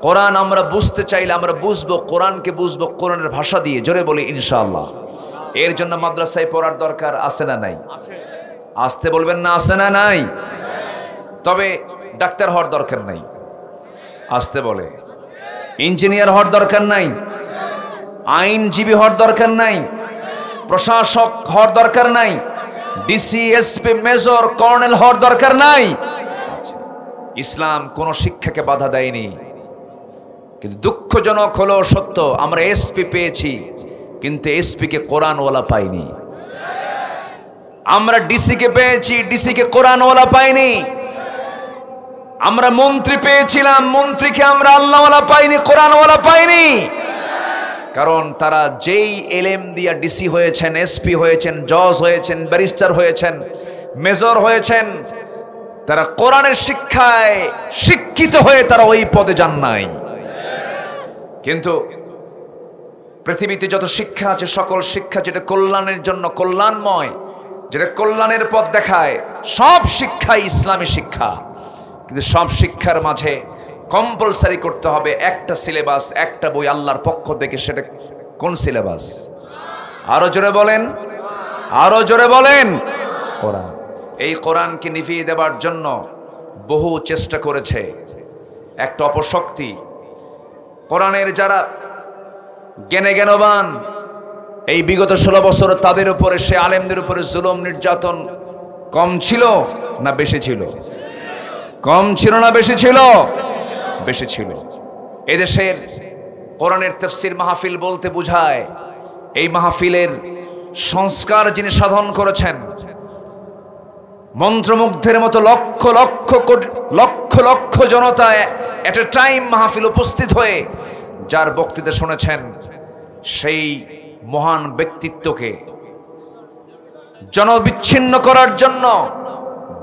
[SPEAKER 1] কোরআন আমরা বুঝতে চাইলে আমরা বুঝবো, কোরআনকে বুঝবো কোরআনের ভাষা দিয়ে। জোরে বলি ইনশাআল্লাহ। এর জন্য মাদ্রাসায় পড়ার দরকার আছে না নাই? আসতে বলবেন না, আছে না নাই? তবে ডাক্তার হওয়ার দরকার নাই, আসতে বলে। ইঞ্জিনিয়ার হওয়ার দরকার নাই, আইনজীবী হওয়ার দরকার নাই, প্রশাসক হওয়ার দরকার নাই, ডিসি, এসপি, মেজর, কর্নেল হওয়ার দরকার নাই। ইসলাম কোন শিক্ষাকে বাধা দেয়নি। কিন্তু দুঃখজনক হলো সত্য, আমরা এসপি পেয়েছি কিন্তু এসপি কে কোরআনওয়ালা পাইনি। আমরা ডিসি কে পেয়েছি, ডিসি কে কোরআনওয়ালা পাইনি। আমরা মন্ত্রী পেয়েছিলাম, মন্ত্রীকে আমরা আল্লাহওয়ালা পাইনি, কোরআনওয়ালা পাইনি। কারণ তারা যেই এলএম দিয়া ডিসি হয়েছেন, এসপি হয়েছেন, জজ হয়েছেন, ব্যারিস্টার হয়েছেন, মেজর হয়েছেন, তারা কোরআনের শিক্ষায় শিক্ষিত হয়ে তারা ওই পদে যান নাই। কিন্তু পৃথিবীতে যত শিক্ষা আছে, সকল শিক্ষা যেটা কল্যাণের জন্য কল্যাণময়, যেটা কল্যাণের পথ দেখায়, সব শিক্ষাই ইসলামী শিক্ষা। কিন্তু সব শিক্ষার মাঝে কম্পালসারি করতে হবে একটা সিলেবাস, একটা বই আল্লাহর পক্ষ থেকে। সেটা কোন সিলেবাস? আরো জোরে বলেন, আরো জোরে বলেন। কোরআন। এই কোরআনকে নিভিয়ে দেবার জন্য বহু চেষ্টা করেছে একটা অপশক্তি। কোরআনের যারা জ্ঞানে জ্ঞানবান, এই বিগত 16 বছর তাদের উপরে, সে আলেমদের উপরে জুলুম নির্যাতন কম ছিল না বেশি ছিল? কম ছিল না বেশি ছিল? বেশি ছিল। এদেশের কোরআনের তাফসীর মাহফিল বলতে বোঝায় এই মাহফিলের সংস্কার যিনি সাধন করেছেন, মন্ত্রমুগ্ধের মতো লক্ষ লক্ষ লক্ষ লক্ষ জনতা এট এ টাইম মাহফিল উপস্থিত হয়ে যার বক্তৃতা শুনেছেন, সেই মহান ব্যক্তিত্বকে জনবিচ্ছিন্ন করার জন্য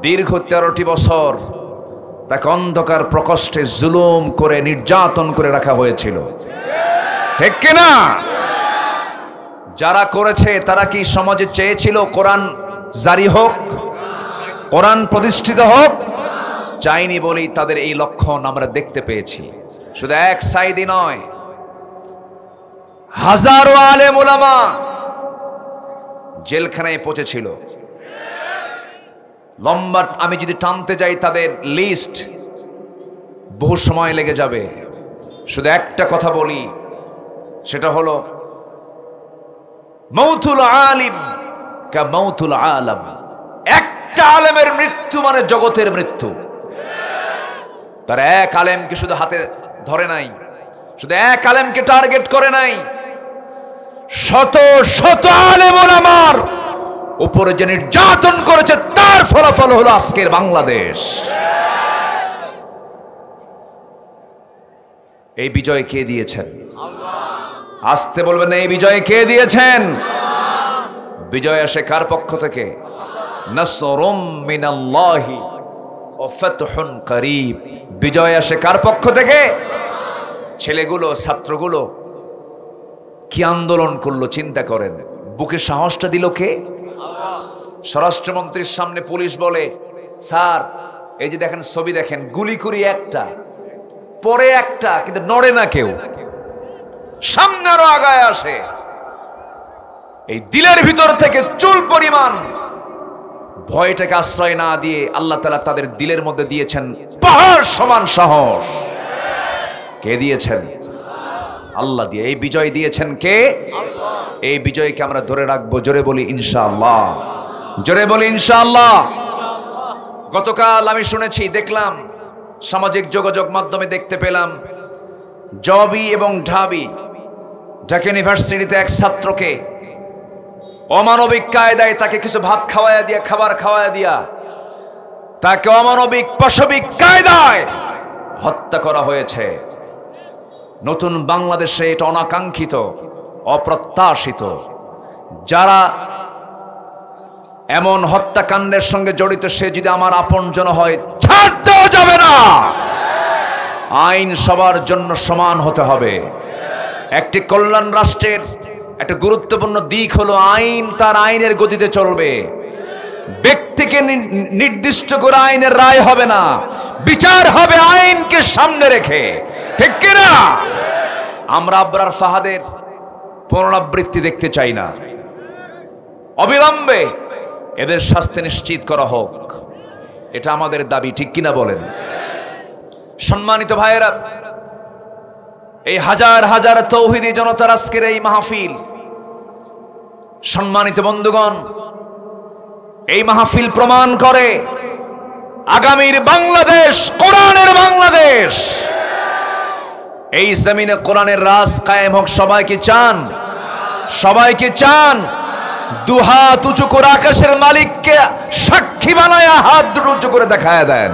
[SPEAKER 1] দীর্ঘ 13টি বছর তাকে অন্ধকার প্রকোষ্ঠে জুলুম করে নির্যাতন করে রাখা হয়েছিল, ঠিক কিনা? যারা করেছে তারা কি সমাজে চেয়েছিল কোরআন জারি হোক, কোরআন প্রতিষ্ঠিত হোক? চাইনি বলেই তাদের এই লক্ষণ আমরা দেখতে পেয়েছি। শুধু এক সাইডই নয়, হাজারো আলেম ওলামা জেলখানায় পৌঁছেছিল। লম্বা আমি যদি টানতে যাই তাদের লিস্ট, বহু সময় লেগে যাবে। শুধু একটা কথা বলি, সেটা হলো মাউতুল আলিম কা মাউতুল আলাম। একটা আলেমের মৃত্যু মানে জগতের মৃত্যু। তার এক আলেমকে শুধু হাতে ধরে নাই, শুধু এক আলেমকে টার্গেট করে নাই, শত শত আলেম ওলামার উপরে যে নির্যাতন করেছে তার ফলাফল হলো আজকের বাংলাদেশ। এই বিজয় কে দিয়েছেন? আসতে বলবেন না, এই বিজয় কে দিয়েছেন? বিজয় আসে কার পক্ষ থেকে? নাসরুম মিনাল্লাহি ওয়া ফাতহুন করিব। বিজয় আসে কার পক্ষ থেকে? ছেলেগুলো, ছাত্রগুলো কি আন্দোলন করলো চিন্তা করেন। বুকে সাহসটা দিল কে? স্বরাষ্ট্রমন্ত্রীর সামনে পুলিশ বলে, স্যার এই যে দেখেন ছবি দেখেন, গুলি করি একটা পরে একটা, কিন্তু নড়ে না কেউ, সামনে আরো আগায় আসে। এই দিলের ভিতর থেকে চুল পরিমাণ ভয়টাকে আশ্রয় না দিয়ে আল্লাহ তাআলা তাদের দিলের মধ্যে দিয়েছেন পাহাড় সমান সাহস। কে দিয়েছেন? আল্লাহ দিয়ে। এই বিজয় দিয়েছেন কে? এই বিজয়কে আমরা ধরে রাখবো। জোরে বলি ইনশাআল্লাহ, জোরে বলি ইনশাআল্লাহ। গতকাল আমি শুনেছি, দেখলাম সামাজিক যোগাযোগ মাধ্যমে দেখতে পেলাম, জবি এবং ঢাবি ঢাকা ইউনিভার্সিটিতে এক ছাত্রকে অমানবিক কায়দায় তাকে কিছু ভাত খাওয়ায়া দিয়া, খাবার খাওয়ায়া দিয়া তাকে অমানবিক পাশবিক কায়দায় হত্যা করা হয়েছে। নতুন বাংলাদেশে এটা অনাকাঙ্ক্ষিত, অপ্রত্যাশিত। যারা এমন হত্যাকাণ্ডের সঙ্গে জড়িত, সে যদি আমার আপনজন হয়, ছাড় দেওয়া যাবে না। আইন সবার জন্য সমান হতে হবে। একটি কল্যাণ রাষ্ট্রের একটা গুরুত্বপূর্ণ দিক হলো আইন তার আইনের গতিতে চলবে। ব্যক্তিকে নির্দিষ্ট করে আইনের রায় হবে না, বিচার হবে আইনকে সামনে রেখে, ঠিক কিনা? আমরা আবরার ফাহাদের পুনরাবৃত্তি দেখতে চাই না। অবিলম্বে এদের শাস্তি নিশ্চিত করা হোক, এটা আমাদের দাবি, ঠিক কিনা বলেন? সম্মানিত ভাইয়েরা, এই হাজার হাজার তৌহিদি জনতার আজকের এই মাহফিল, সম্মানিত বন্ধুগণ, এই মাহফিল প্রমাণ করে আগামীর বাংলাদেশ কোরআনের বাংলাদেশ। এই জমিনে কোরআনের রাজ কায়েম হোক। সবাই কি চান? সবাই কি চান? দুহাত উঁচু করে আকাশের মালিককে সাক্ষী বানায়া হাত দুটো উঁচু করে দেখায় দেন।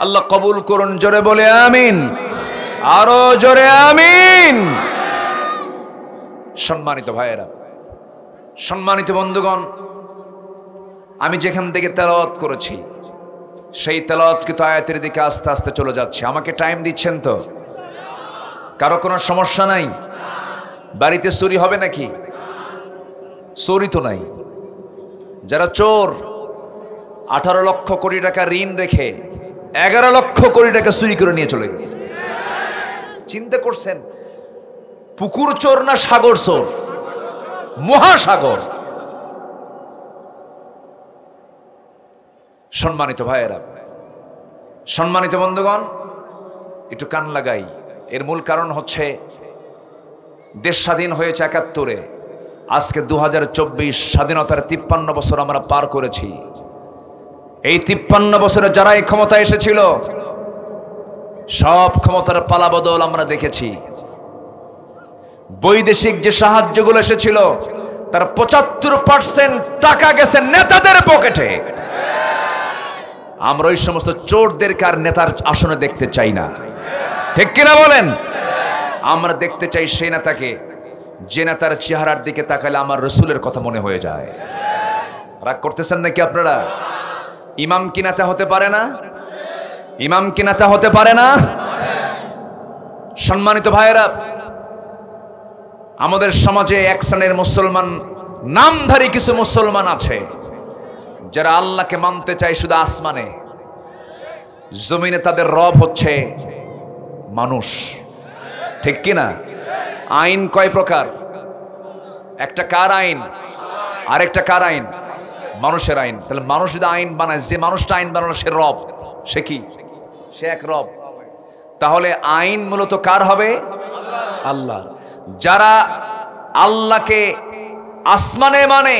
[SPEAKER 1] আল্লাহ কবুল করুন। জোরে বলে আমিন, আরো জোরে আমিন। সম্মানিত ভাইয়েরা, সম্মানিত বন্ধুগণ, আমি যেখান থেকে তেলাওয়াত করেছি সেই তেলাওয়াতকৃত আয়াতের দিকে আস্তে আস্তে চলে যাচ্ছে। আমাকে টাইম দিচ্ছেন তো? কারো কোনো সমস্যা নাই? বাড়িতে চুরি হবে নাকি? চুরি তো নাই। যারা চোর 18 লক্ষ কোটি টাকা ঋণ রেখে 11 লক্ষ কোটি টাকা চুরি করে নিয়ে চলে গেছে। চিন্তা করছেন পুকুর চোর না সাগর চোর? মহাসাগর। সম্মানিত ভাইয়েরা, সম্মানিত বন্ধুগণ, একটু কান লাগাই। এর মূল কারণ হচ্ছে দেশ স্বাধীন হয়েছে 71-এ, আজকে 2024, স্বাধীনতার 53 বছর আমরা পার করেছি। এই 53 বছরে যারা এই ক্ষমতা এসেছিল সব ক্ষমতার পালাবদল আমরা দেখেছি। বৈদেশিক যে সাহায্যগুলো এসেছিল তার 75% টাকা গেছে নেতাদের পকেটে। আমরা ওই সমস্ত চোরদেরকে আর নেতার আসনে দেখতে চাই না, ঠিক কিনা বলেন? আমরা দেখতে চাই সেই নেতাকে যে নেতার চেহারার দিকে তাকালে আমার রসুলের কথা মনে হয়ে যায়। রাগ করতেছেন নাকি আপনারা? ইমাম কি নেতা হতে পারে না? ইমাম কি নেতা হতে পারে না? সম্মানিত ভাইয়েরা, আমাদের সমাজে এক শ্রেণীর মুসলমান, নামধারী কিছু মুসলমান আছে যারা আল্লাহকে মানতে চায় শুধু আসমানে, জমিনে তাদের রব হচ্ছে মানুষ, ঠিক কিনা? আইন কয় প্রকার? একটা কার আইন, আরেকটা কার আইন? মানুষের আইন। তাহলে মানুষ যদি আইন বানায়, যে মানুষটা আইন বানালো সে রব, সে কি? সে এক রব। তাহলে আইন মূলত কার হবে? আল্লাহ। যারা আল্লাহকে আসমানে মানে,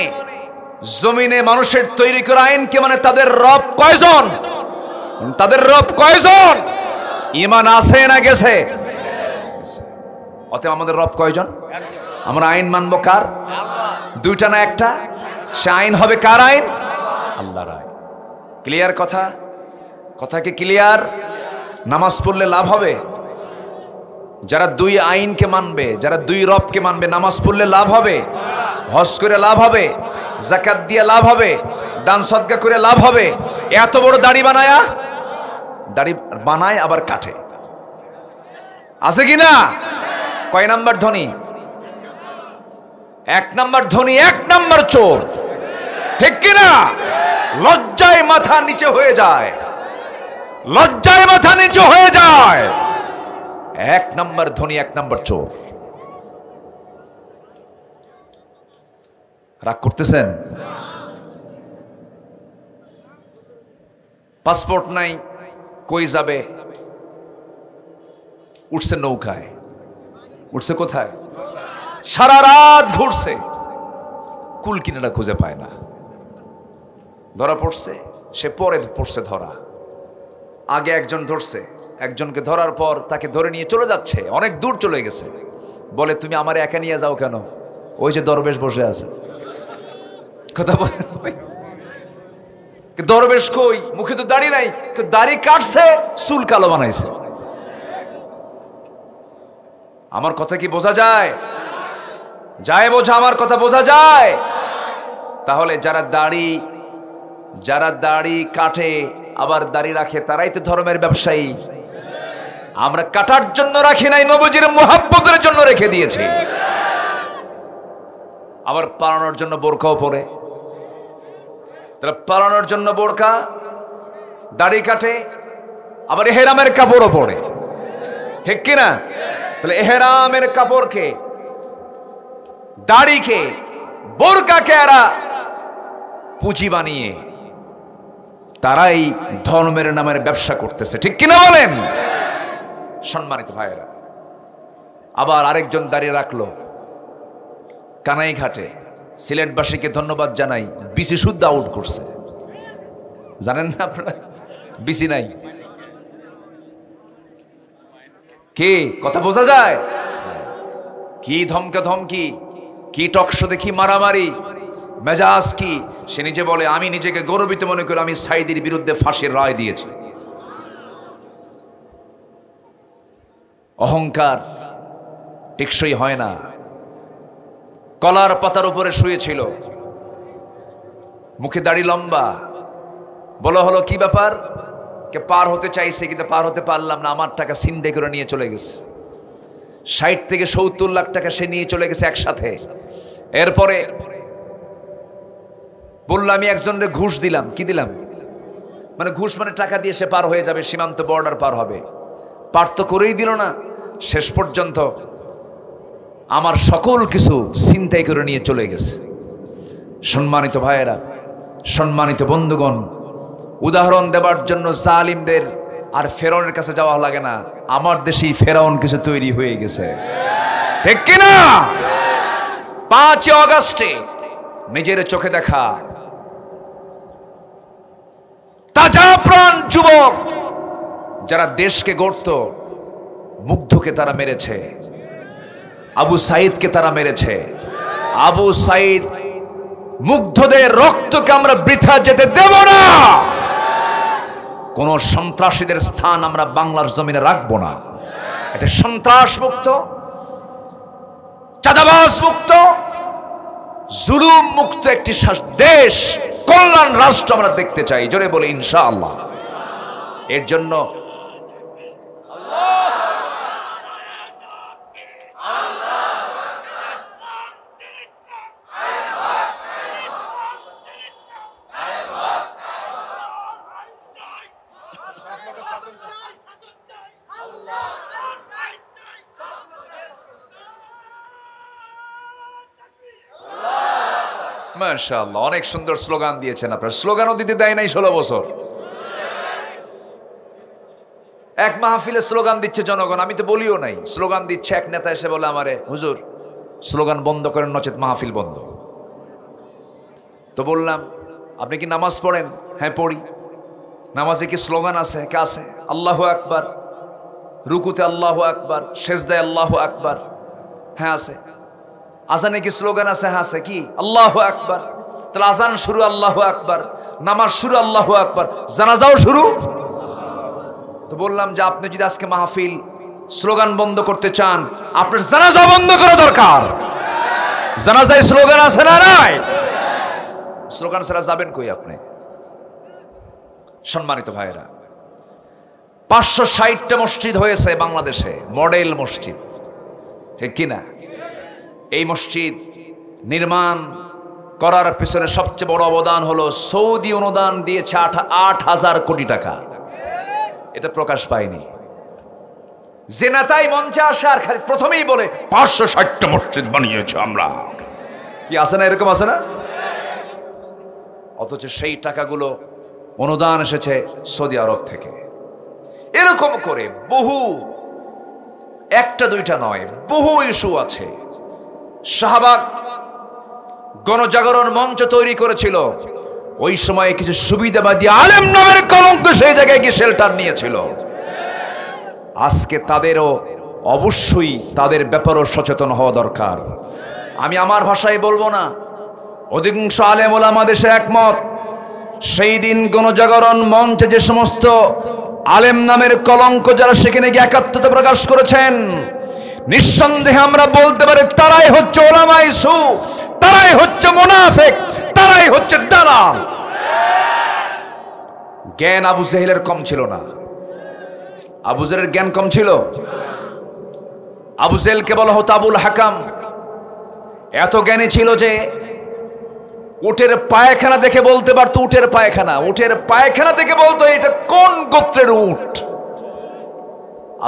[SPEAKER 1] জমিনে মানুষের তৈরি করা আইনকে মানে, তাদের রব কয়জন? তাদের রব কয়জন? ঈমান আছে না গেছে? অতএব আমাদের রব কয়জন? আমরা আইন মানবো কার? দুইটা না একটা? সে আইন হবে কার আইন? আল্লাহর আইন। ক্লিয়ার কথা? কথা কি ক্লিয়ার? নামাজ পড়লে লাভ হবে? যারা দুই আইনকে মানবে, যারা দুই রবকে মানবে, নামাজ পড়লে লাভ হবে, হজ করে লাভ হবে, যাকাত দিয়ে লাভ হবে, দান সদকা করে লাভ হবে। এত বড় দাড়ি বানায় আবার কাটে, আছে কি না? কয় নাম্বার ধনী? 1 নাম্বার ধনী, 1 নাম্বার চোর, ঠিক কিনা? লজ্জায় মাথা নিচে হয়ে যায়, লজ্জায় মাথা নিচে হয়ে যায়। 1 নাম্বার ধনী, 1 নাম্বার চোর। রাগ করতেছেন? পাসপোর্ট নাই, কই যাবে? উঠছে নৌকায়। উঠছে কোথায়? সারা রাত ঘুরছে, কুল কিনারা খুঁজে পায় না। ধরা পড়ছে, সে পরে পড়ছে ধরা। আগে একজন ধরছে, একজনকে ধরার পর তাকে ধরে নিয়ে চলে যাচ্ছে, অনেক দূর চলে গেছে। বলে, তুমি আমার একা নিয়ে যাও কেন? ওই যে দরবেশ বসে আছে। কথা বলে, দরবেশ কই? মুখে তো দাড়ি নাই, দাড়ি কাটছে, চুল কালো বানাইছে। আমার কথা কি বোঝা যায়? যায় বোঝা? আমার কথা বোঝা যায়? তাহলে যারা দাড়ি কাটে আবার দাড়ি রাখে, তারাই তো ধর্মের ব্যবসায়ী। আমরা কাটার জন্য রাখি নাই, নবীজির মুহাব্বতের জন্য রেখে দিয়েছি। আবার পালানোর জন্য বোরকাও পরে। তারা পালানোর জন্য বোরকা, দাড়ি কাটে, আবার এহরামের কাপড়ও পরে, ঠিক কিনা? তাহলে এহরামের কাপড়কে, দাড়িকে, বোরকাকে এরা পুঁজি বানিয়ে তারাই ধর্মের নামের ব্যবসা করতেছে, ঠিক কিনা বলেন? সম্মানিত ভাইয়েরা, আবার আরেকজন দাঁড়িয়ে রাখলো কানাইঘাটে। সিলেটবাসীকে ধন্যবাদ জানাই, বিসি শুদ্ধ আউট করছে। জানেন না আপনারা? বিসি নাই। কি কথা বোঝা যায়? কি ধমকি, কি টকশো দেখি, মারামারি, মেজাজ কি? সে নিজে বলে, আমি নিজেকে গর্বিত মনে করি আমি সাইদির বিরুদ্ধে ফাঁসির রায় দিয়েছি। অহংকার টেকসই হয় না। কলার পাতার উপরে শুয়েছিল, মুখে দাড়ি লম্বা, বলা হলো কি ব্যাপার, কে পার হতে চাইছে কিন্তু পার হতে পারলাম না, আমার টাকা ছিনতাই করে নিয়ে চলে গেছে। 60 থেকে 70 লাখ টাকা সে নিয়ে চলে গেছে একসাথে। এরপরে বললো আমি একজনের ঘুষ দিলাম। কি দিলাম মানে ঘুষ মানে টাকা দিয়ে সে পার হয়ে যাবে, সীমান্ত বর্ডার পার হবে। পার তো করেই দিল না, শেষ পর্যন্ত আমার সকল কিছু ছিনতাই করে নিয়ে চলে গেছে। সম্মানিত ভাইয়েরা, সম্মানিত বন্ধুগণ, উদাহরণ দেবার জন্য জালিমদের আর ফেরাউনের কাছে যাওয়া লাগে না, আমার দেশেই ফেরাউন কিছু তৈরি হয়ে গেছে, ঠিক কিনা? 5 আগস্টে নিজের চোখে দেখা তাজা প্রাণ যুবক যারা দেশকে গড়ত, মুগ্ধকে তারা মেরেছে, আবু সাইদকে তারা মেরেছে। আবু সাইদ মুগ্ধদের রক্তকে আমরা বৃথা যেতে দেব না। কোন সন্ত্রাসীদের স্থান আমরা বাংলার জমিনে রাখবো না। এটা সন্ত্রাস মুক্ত, চাঁদাবাজ মুক্ত, জুলুম মুক্ত একটি দেশ, কল্যাণ রাষ্ট্র আমরা দেখতে চাই। জোরে বলে ইনশাআল্লাহ। এর জন্য মাশাআল্লাহ অনেক সুন্দর স্লোগান দিয়েছেন আপনারা। স্লোগানও দিতে দেয় নাই 16 বছর। এক মাহফিলে স্লোগান দিচ্ছে জনগণ, আমি তো বলিও নাই, স্লোগান দিচ্ছে। এক নেতা এসে বলে আমারে, হুজুর স্লোগান বন্ধ করেন নচেত মাহফিল বন্ধ। তো বললাম আপনি কি নামাজ পড়েন? হ্যাঁ পড়ি। নামাজে কি স্লোগান আছে? কে আছে? আল্লাহু আকবার, রুকুতে আল্লাহু আকবার, সেজদায় আল্লাহু আকবার। হ্যাঁ আছে। আজানে কি স্লোগান আছে? হ্যাঁ আছে। কি? আল্লাহু আকবার। তাহলে আজান শুরু আল্লাহু আকবার, নামাজ শুরু আল্লাহু আকবার, জানাজাও শুরু। তো বললাম যে আপনি যদি আজকে মাহফিল স্লোগান বন্ধ করতে চান, আপনার জানাজা বন্ধ করা দরকার। জানাজায় স্লোগান আছে না নাই? স্লোগান ছাড়া যাবেন কই আপনি? সম্মানিত ভাইয়েরা, 560টা মসজিদ হয়েছে বাংলাদেশে, মডেল মসজিদ, ঠিক কিনা? এই মসজিদ নির্মাণ করার পিছনে সবচেয়ে বড় অবদান হলো সৌদি অনুদান দিয়েছে 8,000 কোটি টাকা। এটা প্রকাশ পায়নি। যে নেতাই মঞ্চে আসে আর খালি প্রথমেই বলে 560টা মসজিদ বানিয়েছে আমরা, কি আছে না? এরকম আছে না? অথচ সেই টাকাগুলো অনুদান এসেছে সৌদি আরব থেকে। এরকম করে বহু, একটা দুইটা নয়, বহু ইস্যু আছে। শাহবাগ গণজাগরণ মঞ্চ তৈরি করেছিল, ওই সময়ে কিছু সুবিধাবাদী আলেম নামের কলঙ্ক সেই জায়গায় গিয়ে শেল্টার নিয়েছিল। আজকে তাদেরও অবশ্যই তাদের ব্যাপারেও সচেতন হওয়া দরকার। আমি আমার ভাষায় বলবো না, অধিকাংশ আলেম ওলামা দেশে একমত। সেই দিন গণজাগরণ মঞ্চে যে সমস্ত আলেম নামের কলঙ্ক যারা সেখানে গিয়ে একাত্মতা প্রকাশ করেছেন, নিঃসন্দেহে আমরা বলতে পারি তারাই হচ্ছে ওলামায়ে সু, তারাই হচ্ছে মুনাফিক, তারাই হচ্ছে দালাল। জ্ঞান আবু জেহেলের কম ছিল না। আবু জেহেলের জ্ঞান কম ছিল? আবু জেহেলকে বলা হতো আবুল হাকাম। এত জ্ঞানী ছিল যে উটের পায়খানা দেখে বলতে পারতো উটের পায়খানা, উটের পায়খানা দেখে বলতো এটা কোন গোত্রের উট।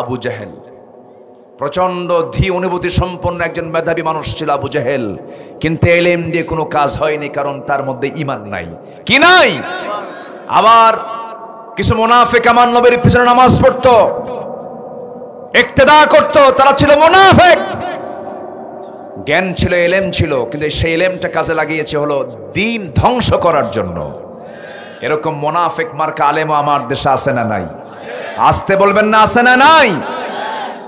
[SPEAKER 1] আবু জেহেল প্রচন্ড ধী অনুভূতি সম্পন্ন একজন মেধাবী মানুষ ছিল আবু জেহেল, কিন্তু ইলম দিয়ে কোনো কাজ হয়নি, কারণ তার মধ্যে ঈমান নাই। কি নাই? আবার কিছু মুনাফিক আমার নবীর পিছনে নামাজ পড়তো, ইক্তেদা করতো, তারা ছিল মুনাফিক। জ্ঞান ছিল, ইলম ছিল, কিন্তু সেই ইলমটা কাজে লাগিয়েছে হলো দ্বীন ধ্বংস করার জন্য। এরকম মুনাফিক মার্কা আলেমও আমার দেশে আছে না নাই? আসতে বলবেন না, আছে না নাই?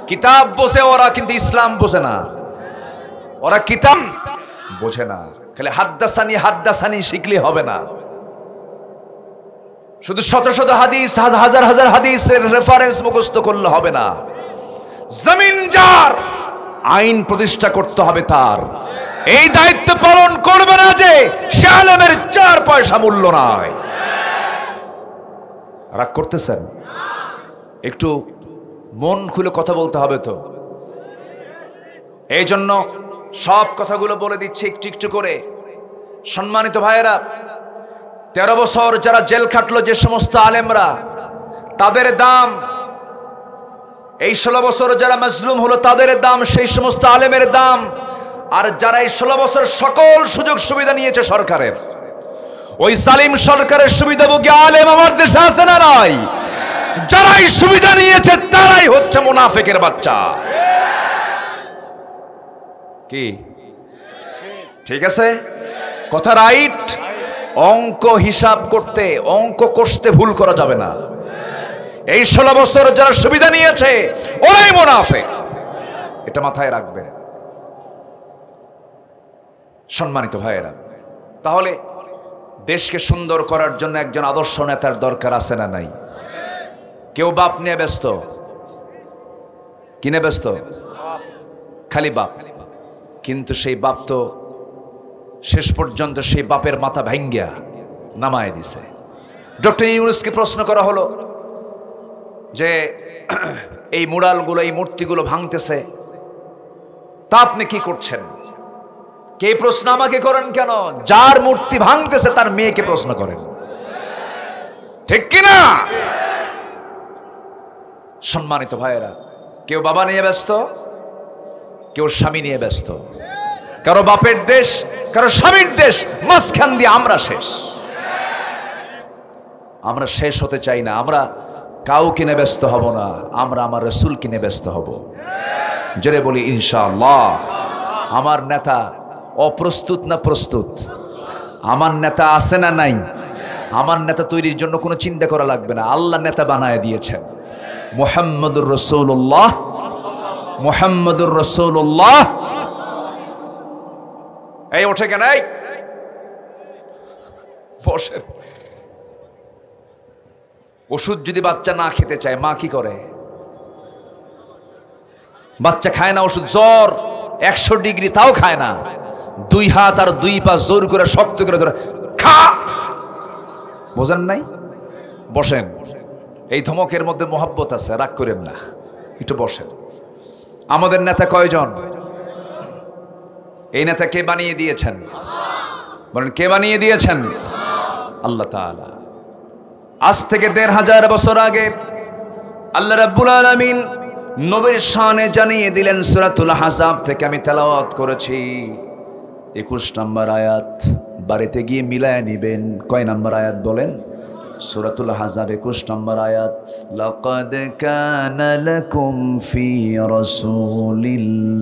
[SPEAKER 1] কিতাব বোঝে ওরা, কিন্তু ইসলাম বোঝে না। ওরা কিতাব বোঝে না, খালি হাদ্দাসানি হাদ্দাসানি শিখলে হবে না। শুধু শত শত হাদিস, হাজার হাজার হাদিসের রেফারেন্স মুখস্থ করলে হবে না। জমিন যার, আইন প্রতিষ্ঠা করতে হবে তার। এই দায়িত্ব পালন করবে না যে সে আলেমের 4 পয়সা মূল্য নয়। রাগ করতেছেন? একটু মন খুলে কথা বলতে হবে তো। এই জন্য সব কথাগুলো বলে দিচ্ছি একটু একটু করে। সম্মানিত ভাইয়েরা, 13 বছর যারা জেল খাটলো যে সমস্ত আলেমরা, তাদের দাম, এই 16 বছর যারা মাজলুম হলো তাদের দাম সেই সমস্ত আলেমের দাম, আর যারা এই 16 বছর সকল সুযোগ সুবিধা নিয়েছে সরকারের, ওই জালিম সরকারের সুবিধাভোগী আলেম আমার দেশে আছে না নাই? যারাই সুবিধা নিয়েছে তারাই হচ্ছে মুনাফিকের বাচ্চা। কি ঠিক আছে? কথা রাইট? অঙ্ক হিসাব করতে, অঙ্ক কষতে ভুল করা যাবে না। এই 16 বছর যারা সুবিধা নিয়েছে ওরাই মুনাফিক, এটা মাথায় রাখবেন। সম্মানিত ভাইয়েরা, তাহলে দেশকে সুন্দর করার জন্য একজন আদর্শ নেতার দরকার আছে না নাই? কেউ বাপ নিয়ে ব্যস্ত, কিনে ব্যস্ত, খালি বাপ। কিন্তু সেই বাপ তো শেষ পর্যন্ত সেই বাপের মাথা ভাঙ্গিয়া নামায় দিছে। ডক্টর ইউনূসকে প্রশ্ন করা হলো যে এই মুরালগুলো, এই মূর্তিগুলো ভাঙতেছে, তা আপনি কি করছেন? কে প্রশ্ন আমাকে করেন কেন? যার মূর্তি ভাঙতেছে তার মেয়েকে প্রশ্ন করেন, ঠিক কিনা? সম্মানিত ভাইয়েরা, কেউ বাবা নিয়ে ব্যস্ত, কেউ স্বামী নিয়ে ব্যস্ত, কারো বাপের দেশ, কারো স্বামীর দেশ, মাঝখান দিয়ে আমরা শেষ। আমরা শেষ হতে চাই না। আমরা কাউ কিনে ব্যস্ত হব না, আমরা আমার রাসূল কিনে ব্যস্ত হব। জোরে বলি ইনশাআল্লাহ। আমার নেতা অপ্রস্তুত না প্রস্তুত? আমার নেতা আছে না নাই? আমার নেতা তৈরির জন্য কোনো চিন্তা করা লাগবে না, আল্লাহ নেতা বানায় দিয়েছেন। মুহাম্মদুর রাসূলুল্লাহ, মুহাম্মদুর রাসূলুল্লাহ। এই ওঠে কেন? এই বসেন। ওষুধ যদি বাচ্চা না খেতে চায়, মা কি করে? বাচ্চা খায় না ওষুধ, জ্বর 100 ডিগ্রি তাও খায় না, 2 হাত আর 2 পা জোর করে শক্ত করে ধরে খা। বোঝেন নাই? বসেন। এই ধমকের মধ্যে মহব্বত আছে, রাগ করেন না, একটু বসেন। আমাদের নেতা কয়জন? এই নেতা কে বানিয়ে দিয়েছেন? বলেন, কে বানিয়ে দিয়েছেন? আল্লাহ তাআলা। আজ থেকে 1500 বছর আগে আল্লাহ রাব্বুল আলামিন নবীর শানে জানিয়ে দিলেন সূরাতুল আহজাব থেকে। আমি তেলাওয়াত করেছি 21 নম্বর আয়াত, বাড়িতে গিয়ে মিলায় নেবেন। কয় নম্বর আয়াত বলেন? সূরাতুল আহজাব 21 নম্বর আয়াত। লাকাদ কানা লাকুম ফি রাসূলিল্লাহি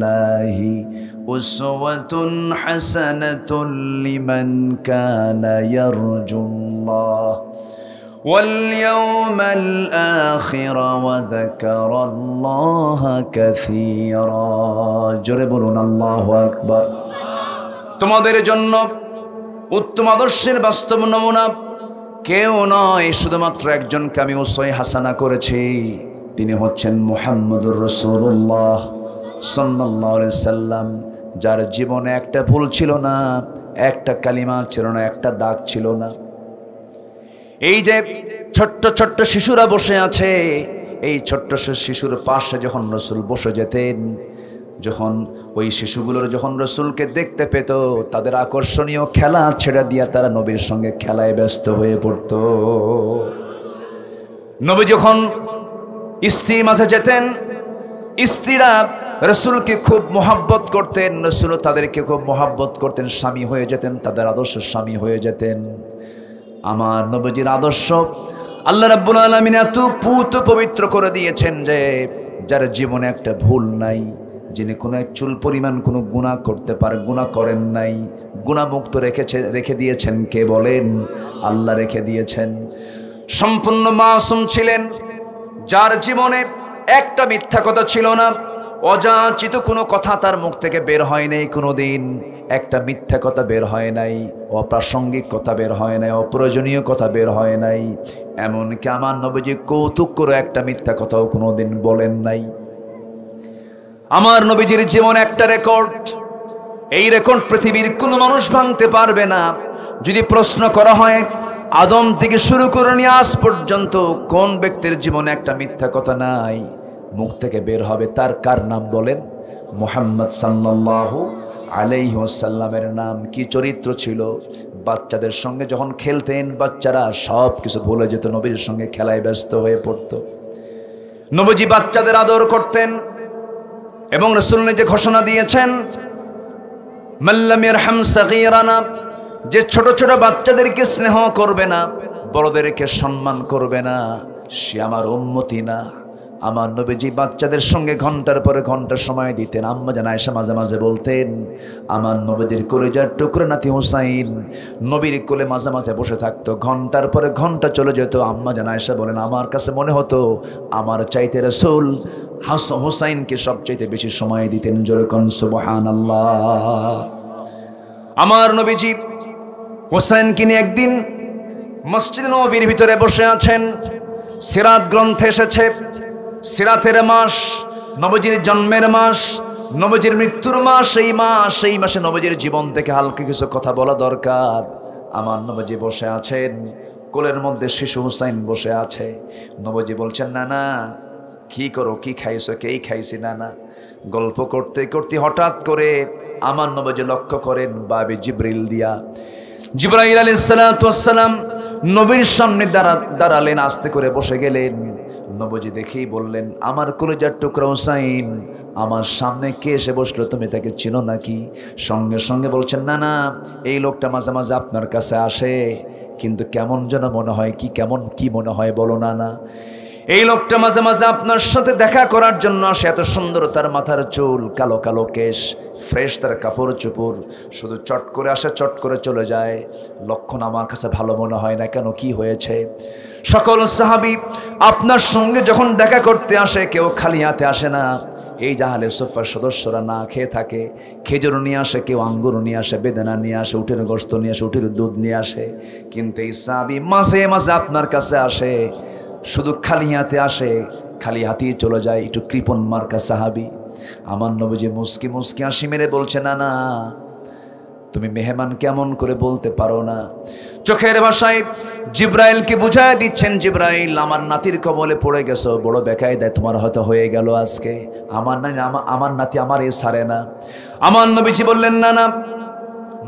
[SPEAKER 1] উসওয়াতুন হাসানাতুন লিমান কানা ইয়ারজুল্লাহ ওয়াল ইয়াওমাল আখির ওয়া যাকারাল্লাহা কাসীরা। জোরে বলুন আল্লাহু আকবার। তোমাদের জন্য উত্তম আদর্শের বাস্তব নমুনা কেউ নয়, শুধুমাত্র একজনকে আমি উসওয়া হাসানা করেছি, তিনি হচ্ছেন মুহাম্মদুর রাসূলুল্লাহ সাল্লাল্লাহু আলাইহি সাল্লাম, যার জীবনে একটা ভুল ছিল না, একটা কালিমা ছিল না, একটা দাগ ছিল না। এই যে ছোট্ট ছোট্ট শিশুরা বসে আছে, এই ছোট্ট শিশুর পাশে যখন রাসূল বসে যেতেন, যখন ওই শিশুগুলোর যখন রাসূলকে দেখতে পেত, তাদের আকর্ষণীয় খেলা ছেড়ে দিয়া তারা নবীর সঙ্গে খেলায় ব্যস্ত হয়ে পড়ত। নবী যখন স্ত্রীর মাঝে যেতেন, স্ত্রীরা রাসূলকে খুব মহব্বত করতেন, রাসূল তাদেরকে খুব মহব্বত করতেন, স্বামী হয়ে যেতেন, তাদের আদর্শ স্বামী হয়ে যেতেন। আমার নবীজির আদর্শ আল্লাহ রাব্বুল আলামিন এত পুত পবিত্র করে দিয়েছেন যে যার জীবনে একটা ভুল নাই, যিনি কোনো এক চুল পরিমাণ কোনো গুনাহ করতে পারে, গুনাহ করেন নাই, গুনাহমুক্ত রেখে দিয়েছেন কে বলেন? আল্লাহ রেখে দিয়েছেন। সম্পূর্ণ মাসুম ছিলেন, যার জীবনে একটা মিথ্যা কথা ছিল না, অযাচিত কোনো কথা তার মুখ থেকে বের হয় নাই কোনোদিন, একটা মিথ্যা কথা বের হয় নাই, অপ্রাসঙ্গিক কথা বের হয় নাই, অপ্রয়োজনীয় কথা বের হয় নাই। এমনকি আমার নবীজি কৌতুক করে একটা মিথ্যা কথাও কোনোদিন বলেন নাই। আমার নবীজির জীবন একটা রেকর্ড, এই রেকর্ড পৃথিবীর কোনো মানুষ ভাঙতে পারবে না। যদি প্রশ্ন করা হয় আদম থেকে শুরু করে নিয়ে আজ পর্যন্ত কোন ব্যক্তির জীবনে একটা মিথ্যা কথা নাই মুখ থেকে বের হবে, তার কার নাম বলেন? মুহাম্মদ সাল্লাল্লাহু আলাইহি ওয়াসাল্লামের নাম। কি চরিত্র ছিল! বাচ্চাদের সঙ্গে যখন খেলতেন বাচ্চারা সব কিছু ভুলে যেত, নবীর সঙ্গে খেলায় ব্যস্ত হয়ে পড়ত। নবীজি বাচ্চাদের আদর করতেন এবং রাসূল নিজে ঘোষণা দিয়েছেন, মাল্লাম ইয়ারহাম সাগীরানা, যে ছোট ছোট বাচ্চাদেরকে স্নেহ করবে না, বড়দেরকে সম্মান করবে না, সে আমার উম্মতি না। আমার নবীজি বাচ্চাদের সঙ্গে ঘন্টার পরে ঘন্টা সময় দিতেন। আম্মা জান আয়েশা মাঝে মাঝে বলতেন, আমার নবীজির কলিজার টুকরো নাতি হুসাইন নবীর কোলে মাঝে মাঝে বসে থাকতো, ঘন্টার পরে ঘন্টা চলে যেত। আম্মা জান আয়েশা বলেন, আমার কাছে মনে হতো আমার চাইতে রাসূল হুসাইনকে সবচাইতে বেশি সময় দিতেন। জোরে কোন সুবহানাল্লাহ। আমার নবীজি হুসাইনকে নিয়ে একদিন মসজিদ নববীর ভিতরে বসে আছেন। সিরাত গ্রন্থে এসেছে, সিরাতের মাস, নবীজির জন্মের মাস, নবীজির মৃত্যুর মাস, এই মাসে নবীজির জীবন থেকে হালকা কিছু কথা বলা দরকার। আমার নবীজি বসে আছেন, কোলের মধ্যে শিশু হুসাইন বসে আছে। নবীজি বলছেন, না না কি করো, কি খাইছো? কেই খাইছি না না। গল্প করতে করতে হঠাৎ করে আমার নবীজি লক্ষ্য করেন বাবে জিবরিল দিয়া। জিবরাইল আলাইহিস সালাতু ওয়াস সালাম নবীর সামনে দাঁড়ালেন, আস্তে করে বসে গেলেন। নবীজি দেখেই বললেন, আমার কলিজার টুকরা হুসাইন আমার সামনে কে এসে বসলো, তুমি তাকে চিনো নাকি? সঙ্গে সঙ্গে বলছেন, না না, এই লোকটা মাঝে মাঝে আপনার কাছে আসে, কিন্তু কেমন যেন মনে হয়। কি মনে হয় বলো না না? এই লোকটা মাঝে মাঝে আপনার সাথে দেখা করার জন্য আসে। এত সুন্দর তার মাথার চুল, কালো কালো কেশ, ফ্রেশ তার কাপড় চোপড়, শুধু চট করে আসে, চট করে চলে যায়। লক্ষণ আমার কাছে ভালো মনে হয় না। কেন, কি হয়েছে? সকল সাহাবী আপনার সঙ্গে যখন দেখা করতে আসে কেউ খালি হাতে আসে না। এই জাহালে সোফার সদস্যরা না খেয়ে থাকে, খেজুর নিয়ে আসে, কেউ আঙ্গুর নিয়ে আসে, বেদানা নিয়ে আসে, উটের গোশত নিয়ে আসে, উটের দুধ নিয়ে আসে। কিন্তু এই সাহাবী মাঝে মাঝে আপনার কাছে আসে, শুধু খালি হাতে আসে, খালি হাতেই চলে যায়। একটু কৃপণ মার্কা সাহাবী। আমার নবীজি মুস্কি মুস্কি হাসি মেরে বলছে, না না, তুমি মেহমান কেমন করে বলতে পারো না? চোখের ভাষায় জিব্রাইলকে বুঝায় দিচ্ছেন, জিব্রাইল আমার নাতির কবলে পড়ে গেছো, বড় বেকায়দায় তোমার হয়তো হয়ে গেল আজকে। আমার নাতি আমার এ ছাড়ে না। আমার নবীজি বললেন, না না,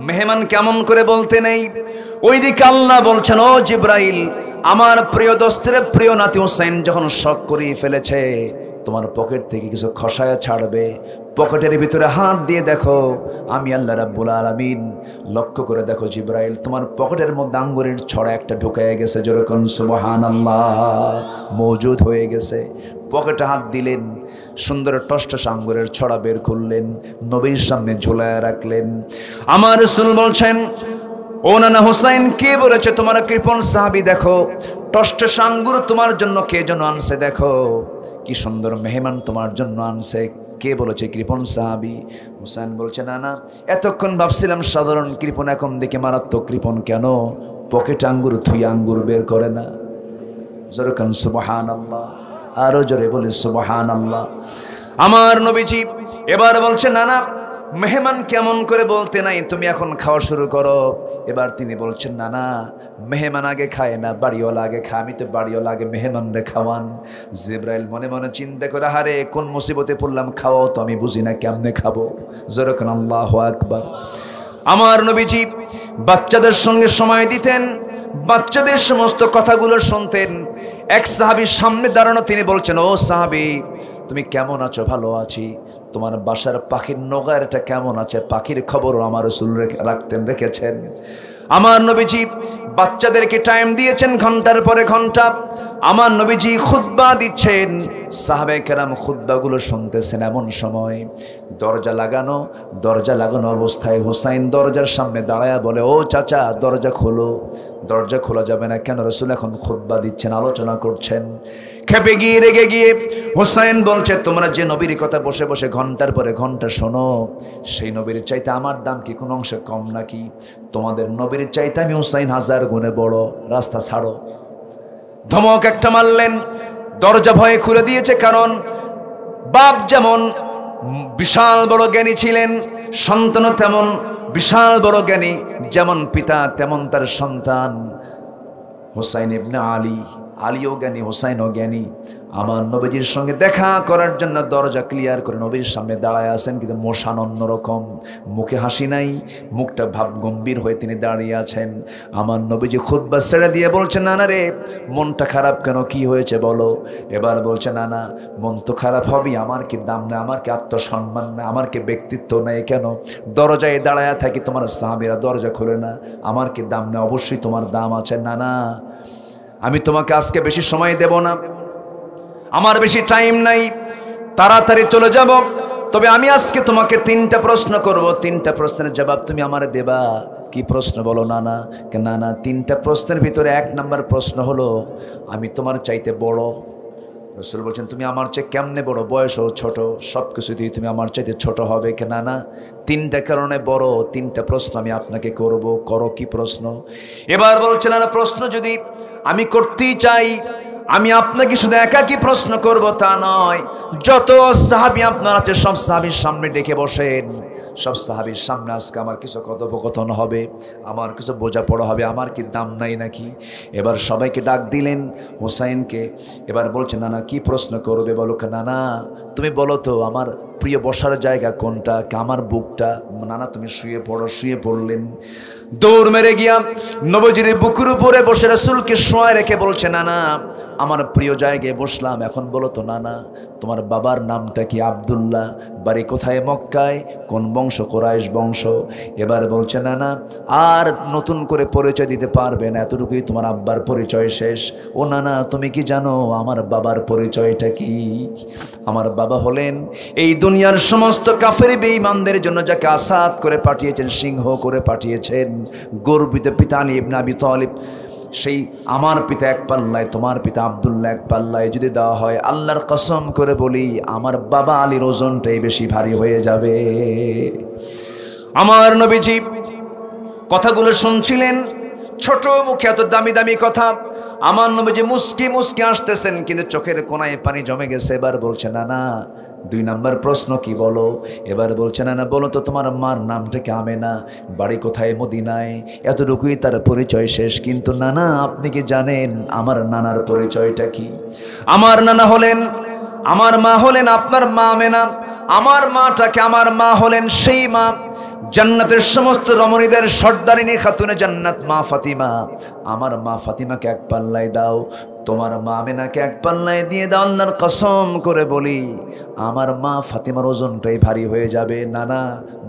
[SPEAKER 1] মেহমান কেমন করে বলতে নেই। ওইদিকে আল্লাহ বলছেন, ও জিব্রাইল, আমার প্রিয় দোস্তের প্রিয় নাতি হুসাইন যখন শক করিয়ে ফেলেছে, তোমার পকেট থেকে কিছু খসায়া ছাড়বে, পকেটের ভিতরে হাত দিয়ে দেখো, আমি আল্লাহ রাব্বুল আলামিন। লক্ষ্য করে দেখো জিব্রাইল, তোমার পকেটের মধ্যে আঙ্গুরের ছড়া একটা ঢুকায় গেছে। যেরকম সুবহানাল্লাহ, মওজুদ হয়ে গেছে। পকেটে হাত দিলেন, সুন্দর টসটস আঙ্গুরের ছড়া বের করলেন, নবীর সামনে ঝুলায় রাখলেন। আমার রাসূল বলছেন, ও নানা হুসাইন, কে বলেছে তোমার কৃপণ সাহাবী দেখো, টসটস আঙ্গুর তোমার জন্য কে যেন আনছে, দেখো কি সুন্দর মেহমান তোমার জন্য আনছে। কে বলেছে? কৃপণ সাহাবী। হুসাইন বলছে, না না, এতক্ষণ ভাবছিলাম সাধারণ কৃপণ, এখন দেখে মারাত্মক কৃপণ। কেন? পকেট আঙ্গুর থুই আঙ্গুর বের করে না। জোরে কান সুবহানাল্লাহ, আরো জোরে বলি সুবহানাল্লাহ। আমার নবীজি এবার বলছে, না না, মেহমান কেমন করে বলতে নাই, তুমি এখন খাওয়া শুরু করো। এবার তিনি বলছেন, না না, মেহমান আগে খায় না, বাড়িওয়ালা আগে খায়, আমি তো বাড়িওয়ালা আগে মেহমান রে খাওয়ান। জিব্রাইল মনে মনে চিন্তা করে, হারে কোন মুসিবতে পড়লাম, খাওয়াও তো আমি বুঝি না, কেমনে খাবো? যেরকম আল্লাহু আকবার। আমার নবীজি বাচ্চাদের সঙ্গে সময় দিতেন, বাচ্চাদের সমস্ত কথাগুলো শুনতেন। এক সাহাবীর সামনে দাঁড়ানো, তিনি বলছেন, ও সাহাবী, তুমি কেমন আছো? ভালো আছি। তোমার বাসার পাখির নোগারটা কেমন আছে? পাখির খবরও আমার রাসূল রেখেছেন। আমার নবীজি বাচ্চাদেরকে টাইম দিয়েছেন ঘন্টার পরে ঘন্টা। আমার নবীজি খুতবা দিচ্ছেন, সাহাবায়ে কেরাম খুতবাগুলো শুনতেছেন। এমন সময় দরজা লাগানো অবস্থায় হুসাইন দরজার সামনে দাঁড়ায়া বলে, ও চাচা, দরজা খোলো। দরজা খোলা যাবে না কেন? রাসূল এখন খুতবা দিচ্ছেন, আলোচনা করছেন। খেপে গিয়ে রেগে গিয়ে হুসাইন বলছে, তোমরা যে নবীর কথা বসে বসে ঘন্টার পরে ঘন্টা শোনো, সেই নবীর চাইতে আমার দাম কি কোনো অংশে কম নাকি? তোমাদের নবীর চাইতে আমি হুসাইন 1000 গুণে বড়। রাস্তা ছাড়ো। ধমক একটা মারলেন, দরজা ভয়ে খুলে দিয়েছে। কারণ বাপ যেমন বিশাল বড় জ্ঞানী ছিলেন, সন্তানও তেমন বিশাল বড় জ্ঞানী। যেমন পিতা তেমন তার সন্তান। হুসাইন ইবনে আলী, আলীও জ্ঞানী, হুসাইনও জ্ঞানী। আমার নবীজির সঙ্গে দেখা করার জন্য দরজা ক্লিয়ার করে নবীর সামনে দাঁড়ায় আছেন, কিন্তু মোশান অন্যরকম, মুখে হাসি নাই, মুখটা ভাব গম্ভীর হয়ে তিনি দাঁড়িয়ে আছেন। আমার নবীজি খুতবা ছেড়ে দিয়ে বলছেন, নানা রে মনটা খারাপ কেন, কি হয়েছে বলো? এবার বলছে, নানা মন তো খারাপ হবেই, আমার কি দাম নেই, আমার কি আত্মসম্মান নেই, আমার কি ব্যক্তিত্ব নেই, কেন দরজায় দাঁড়ায় থাকি তোমার সাহাবীরা দরজা খুলে না, আমার কি দাম নেই? অবশ্যই তোমার দাম আছে। নানা আমি তোমাকে আজকে বেশি সময় দেব না, আমার বেশি টাইম নাই, তাড়াতাড়ি চলে যাব। তবে আমি আজকে তোমাকে 3টা প্রশ্ন করব, 3টা প্রশ্নের জবাব তুমি আমারে দেবা। কি প্রশ্ন বলো? নানা নানা 3টা প্রশ্নের ভিতরে 1 নম্বর প্রশ্ন হলো, আমি তোমার চাইতে বড়। রাসূল বলছেন, তুমি আমার চেয়ে কেমনে বড়? বয়সও ছোট, সব কিছুতেই তুমি আমার চাইতে ছোট হবে। নানা 3টা কারণে বড়, 3টা প্রশ্ন আমি আপনাকে করব, করো। কি প্রশ্ন? এবার বলছেন, নানা প্রশ্ন যদি আমি করতেই চাই, আমি আপনাকে শুধু একাকি প্রশ্ন করব তা নয়, যত সাহাবী আপনার আছে সব সাহাবীর সামনে ডেকে বসেন, সব সাহাবীর সামনে আজকে আমার কিছু কথোপকথন হবে, আমার কিছু বোঝাপড়া হবে, আমার কি দাম নাই নাকি? এবার সবাইকে ডাক দিলেন, হুসাইনকে। এবার বলছে, নানা কি প্রশ্ন করবে বলো? নানা তুমি বলো তো আমার প্রিয় বসার জায়গা কোনটা? আমার বুকটা। নানা তুমি শুয়ে পড়ো। শুয়ে পড়লেন। দৌড় মেরে গিয়া নবীজির বুকের উপরে বসে রাসূলকে শোয়ায় রেখে বলছে, নানা আমার প্রিয় জায়গায় বসলাম, এখন বলো তো নানা তোমার বাবার নামটা কি? আব্দুল্লাহ। বাড়ি কোথায়? মক্কায়। কোন বংশ? কুরাইশ বংশ। এবার বলছে, নানা আর নতুন করে পরিচয় দিতে পারবে না, এতটুকুই তোমার আব্বার পরিচয় শেষ। ও নানা তুমি কি জানো আমার বাবার পরিচয়টা কি? আমার বাবা হলেন এই দুনিয়ার সমস্ত কাফের বেঈমানদের জন্য যাকে আসাদ করে পাঠিয়েছেন, সিংহ করে পাঠিয়েছেন, গর্বিত পিতা আলী ইবনে আবি তালিব। সেই আমার পিতা এক পাল্লায়, তোমার পিতা আব্দুল্লাহ এক পাল্লায় যদি দেওয়া হয়, আল্লাহর কসম করে বলি আমার বাবা আলীর ওজনটাই বেশি ভারী হয়ে যাবে। আমার নবীজি কথাগুলো শুনছিলেন, ছোট মুখে এত দামি দামি কথা। আমার নবীজি মুস্কি মুস্কি আসতেছেন, কিন্তু চোখের কোনায় পানি জমে গেছে। এবার বলছে, নানা 2 নম্বর প্রশ্ন কি বলো? এবার বলছে, নানা বলো তো তোমার মার নামটা কি? আমেনা। বাড়ি কোথায়? মদিনায়। এতটুকুই তার পরিচয় শেষ। কিন্তু নানা আপনি কি জানেন আমার নানার পরিচয়টা কি? আমার নানা হলেন, আমার মা হলেন আপনার মা আমেনা। আমার মাটাকে, আমার মা হলেন সেই মা জান্নাতের সমস্ত রমণীদের সর্দারিনী খাতুনে জান্নাত মা ফাতিমা। আমার মা ফাতিমাকে এক পাল্লায় দাও, তোমার মা আমেনাকে এক পাল্লায় দিয়ে দাও। আল্লাহর কসম করে বলি আমার মা ফাতিমার ওজনটাই ভারী হয়ে যাবে। নানা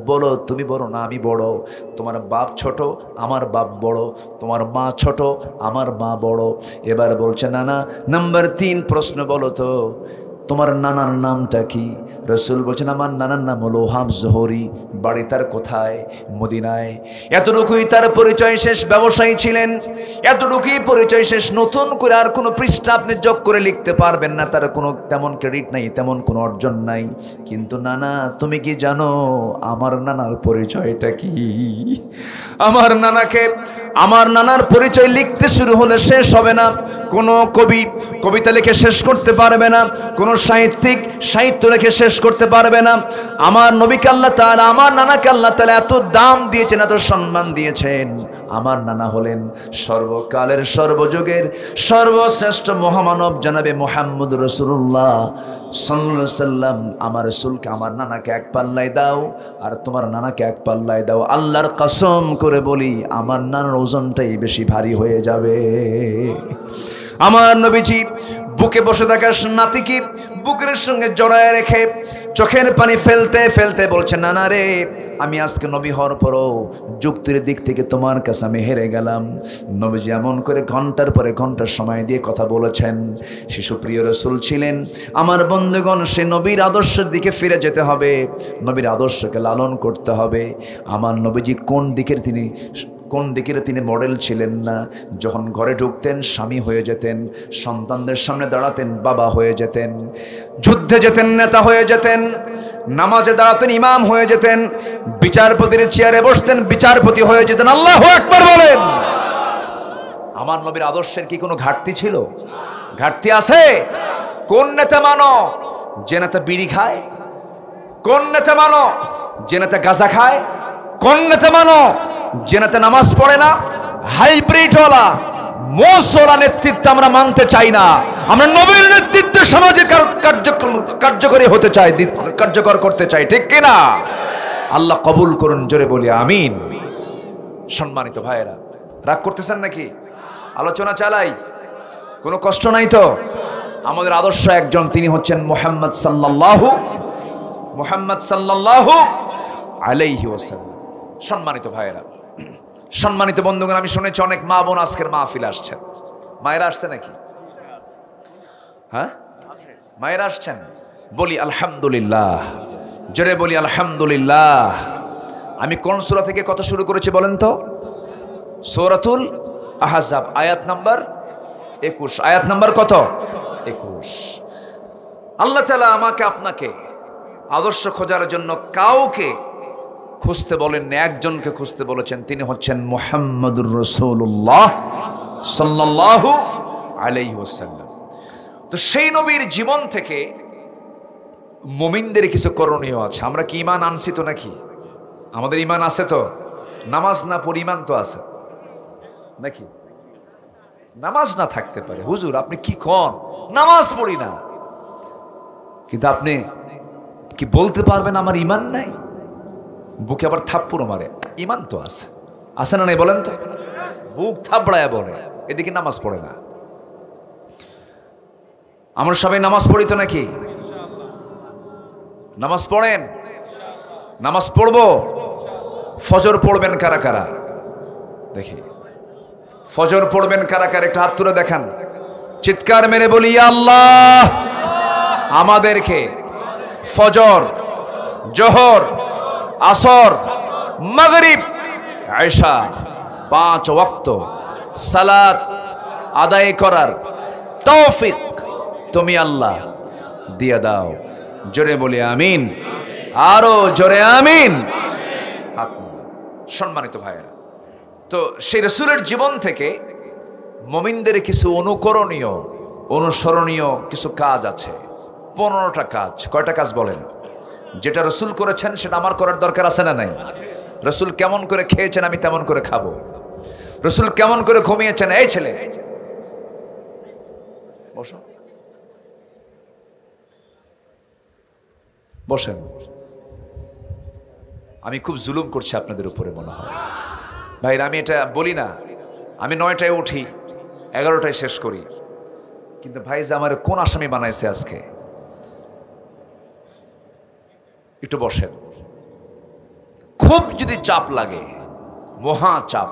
[SPEAKER 1] বলো তুমি বড় না আমি বড়? তোমার বাপ ছোট, আমার বাপ বড়। তোমার মা ছোট, আমার মা বড়। এবার বলছে, নানা নাম্বার 3 প্রশ্ন বলো তো তোমার নানার নামটা কি? রাসূল বলছেন, আমার নানার নাম হলো ওহাব জোহরি। বাড়ি তার কোথায়? মদিনায়। এতটুকুই তার পরিচয় শেষ। ব্যবসায়ী ছিলেন, এতটুকুই পরিচয় শেষ। নতুন করে আর কোনো পৃষ্ঠা আপনি যোগ করে লিখতে পারবেন না, তার কোনো তেমন ক্রেডিট নাই, তেমন কোনো অর্জন নাই। কিন্তু নানা তুমি কি জানো আমার নানার পরিচয়টা কি? আমার নানাকে, আমার নানার পরিচয় লিখতে শুরু হলে শেষ হবে না। কোনো কবি কবিতা লিখে শেষ করতে পারবে না, কোনো সাহিত্যিক সাহিত্য লিখে শেষ করতে পারবে না। আমার নবীকে আল্লাহ তাআলা, আমার নানাকে আল্লাহ তাআলা এত দাম দিয়েছেন, এত সম্মান দিয়েছেন। আমার নানা হলেন সর্বকালের সর্বযুগের সর্বশ্রেষ্ঠ মহামানব জনাবে মুহাম্মদ রাসূলুল্লাহ সাল্লাল্লাহু আলাইহি সাল্লাম। আমার রাসূলকে, আমার নানাকে এক পাল্লায় দাও, আর তোমার নানাকে এক পাল্লায় দাও। আল্লাহর কসম করে বলি আমার নানার ওজনটাই বেশি ভারী হয়ে যাবে। আমার নবীজি বুকে বসে থাকা নাতিকে বুকের সঙ্গে জড়ায় রেখে চোখের পানি ফেলতে ফেলতে বলছে, নানা রে আমি আজকে নবী হওয়ার পরও যুক্তির দিক থেকে তোমার কাছে আমি হেরে গেলাম। নবীজি এমন করে ঘন্টার পরে ঘন্টার সময় দিয়ে কথা বলেছেন। শিশুপ্রিয় রাসূল ছিলেন। আমার বন্ধুগণ, সে নবীর আদর্শের দিকে ফিরে যেতে হবে, নবীর আদর্শকে লালন করতে হবে। আমার নবীজি কোন দিকের তিনি মডেল ছিলেন না। যখন ঘরে ঢুকতেন স্বামী হয়ে যেতেন, সন্তানদের সামনে দাঁড়াতেন বাবা হয়ে যেতেন, যুদ্ধে যেতেন নেতা হয়ে যেতেন, নামাজে দাঁড়াতেন ইমাম হয়ে যেতেন, বিচারপতির চেয়ারে বসতেন বিচারপতি হয়ে যেতেন। আল্লাহু আকবার বলেন। আমার নবীর আদর্শের কি কোনো ঘাটতি ছিল? ঘাটতি আছে? কোন নেতা মানো যে নেতা বিড়ি খায়? কোন নেতা মানো যে নেতা গাঁজা খায়? কোন নেতা মানো যে নেতা নামাজ পড়ে না? হাইব্রিড ওয়ালা মোসরা নেতৃত্ব আমরা মানতে চাই না। আমরা নবীর নেতৃত্বে সমাজে কার্যকরী হতে চাই, কার্যকর করতে চাই, ঠিক কিনা? আল্লাহ কবুল করুন, জোরে বলি আমিন। সম্মানিত ভাইয়েরা, রাগ করতেছেন নাকি? আলোচনা চালাই, কোনো কষ্ট নাই তো? আমাদের আদর্শ একজন, তিনি হচ্ছেন মুহাম্মদ সাল্লাল্লাহু আলাইহি ওয়াসাল্লাম। সম্মানিত ভাইয়েরা, সম্মানিত বন্ধুগণ, আমি শুনেছি অনেক মা বোন আজকের মাহফিলে আসছেন। মায়েরা আসছে নাকি? হ্যাঁ, মায়েরা আসছেন। বলি আলহামদুলিল্লাহ, জোরে বলি আলহামদুলিল্লাহ। আমি কোন সূরা থেকে কথা শুরু করেছি বলেন তো? সূরাতুল আহজাব, আয়াত নাম্বার 21। আয়াত নাম্বার কত? 21। আল্লাহ তাআলা আমাকে আপনাকে আদর্শ খোঁজার জন্য কাউকে খুঁজতে বলেননি, একজনকে খুঁজতে বলেছেন, তিনি হচ্ছেন মুহাম্মদুর রাসূলুল্লাহ সাল্লাল্লাহু আলাইহি ওয়াসাল্লাম। তো সেই নবীর জীবন থেকে মুমিনদের কিছু করণীয় আছে। আমরা কি ঈমান আনছি তো নাকি? আমাদের ঈমান আছে তো? নামাজ না পড়ি ঈমান তো আছে নাকি? নামাজ না থাকতে পারে, হুজুর আপনি কি কোন? নামাজ পড়ি না, কিন্তু আপনি কি বলতে পারবেন আমার ঈমান নাই? বুকে আবার থাপ্পড় মারে, ঈমান তো আছে, আছে না নাই বলেন তো? বুক থাপড়ায় বলে, এদিকে নামাজ পড়ে না। আমরা সবাই নামাজ পড়ি তো নাকি? নামাজ পড়েন? নামাজ পড়বো। ফজর পড়বেন কারা কারা? দেখি, ফজর পড়বেন কারা কারা? একটা হাত তুলে দেখান, চিৎকার মেরে বলি ইয়া আল্লাহ, আমাদেরকে ফজর, জোহর, আসর, মাগরিব, ইশা 5 ওয়াক্ত সালাত আদায় করার তৌফিক তুমি আল্লাহ দিয়ে দাও। জোরে বলি আমিন, আরো জোরে আমিন। সম্মানিত ভাইয়েরা, তো সেই রাসূলের জীবন থেকে মুমিনদের কিছু অনুকরণীয়, অনুসরণীয় কিছু কাজ আছে। 15টা কাজ। কয়টা কাজ বলেন? যেটা রাসূল করেছেন সেটা আমার করার দরকার আছে না নাই? রাসূল কেমন করে খেয়েছেন আমি তেমন করে খাবো। রাসূল কেমন করে ঘুমিয়েছেন, এই ছেলে বসো, বসেন। আমি খুব জুলুম করছি আপনাদের উপরে মনে হয় ভাইরা। আমি এটা বলি না, আমি 9টায় উঠি, 11টায় শেষ করি, কিন্তু ভাই যে আমার কোন আসামি বানাইছে আজকে। একটু বসেন। খুব যদি চাপ লাগে, মহা চাপ,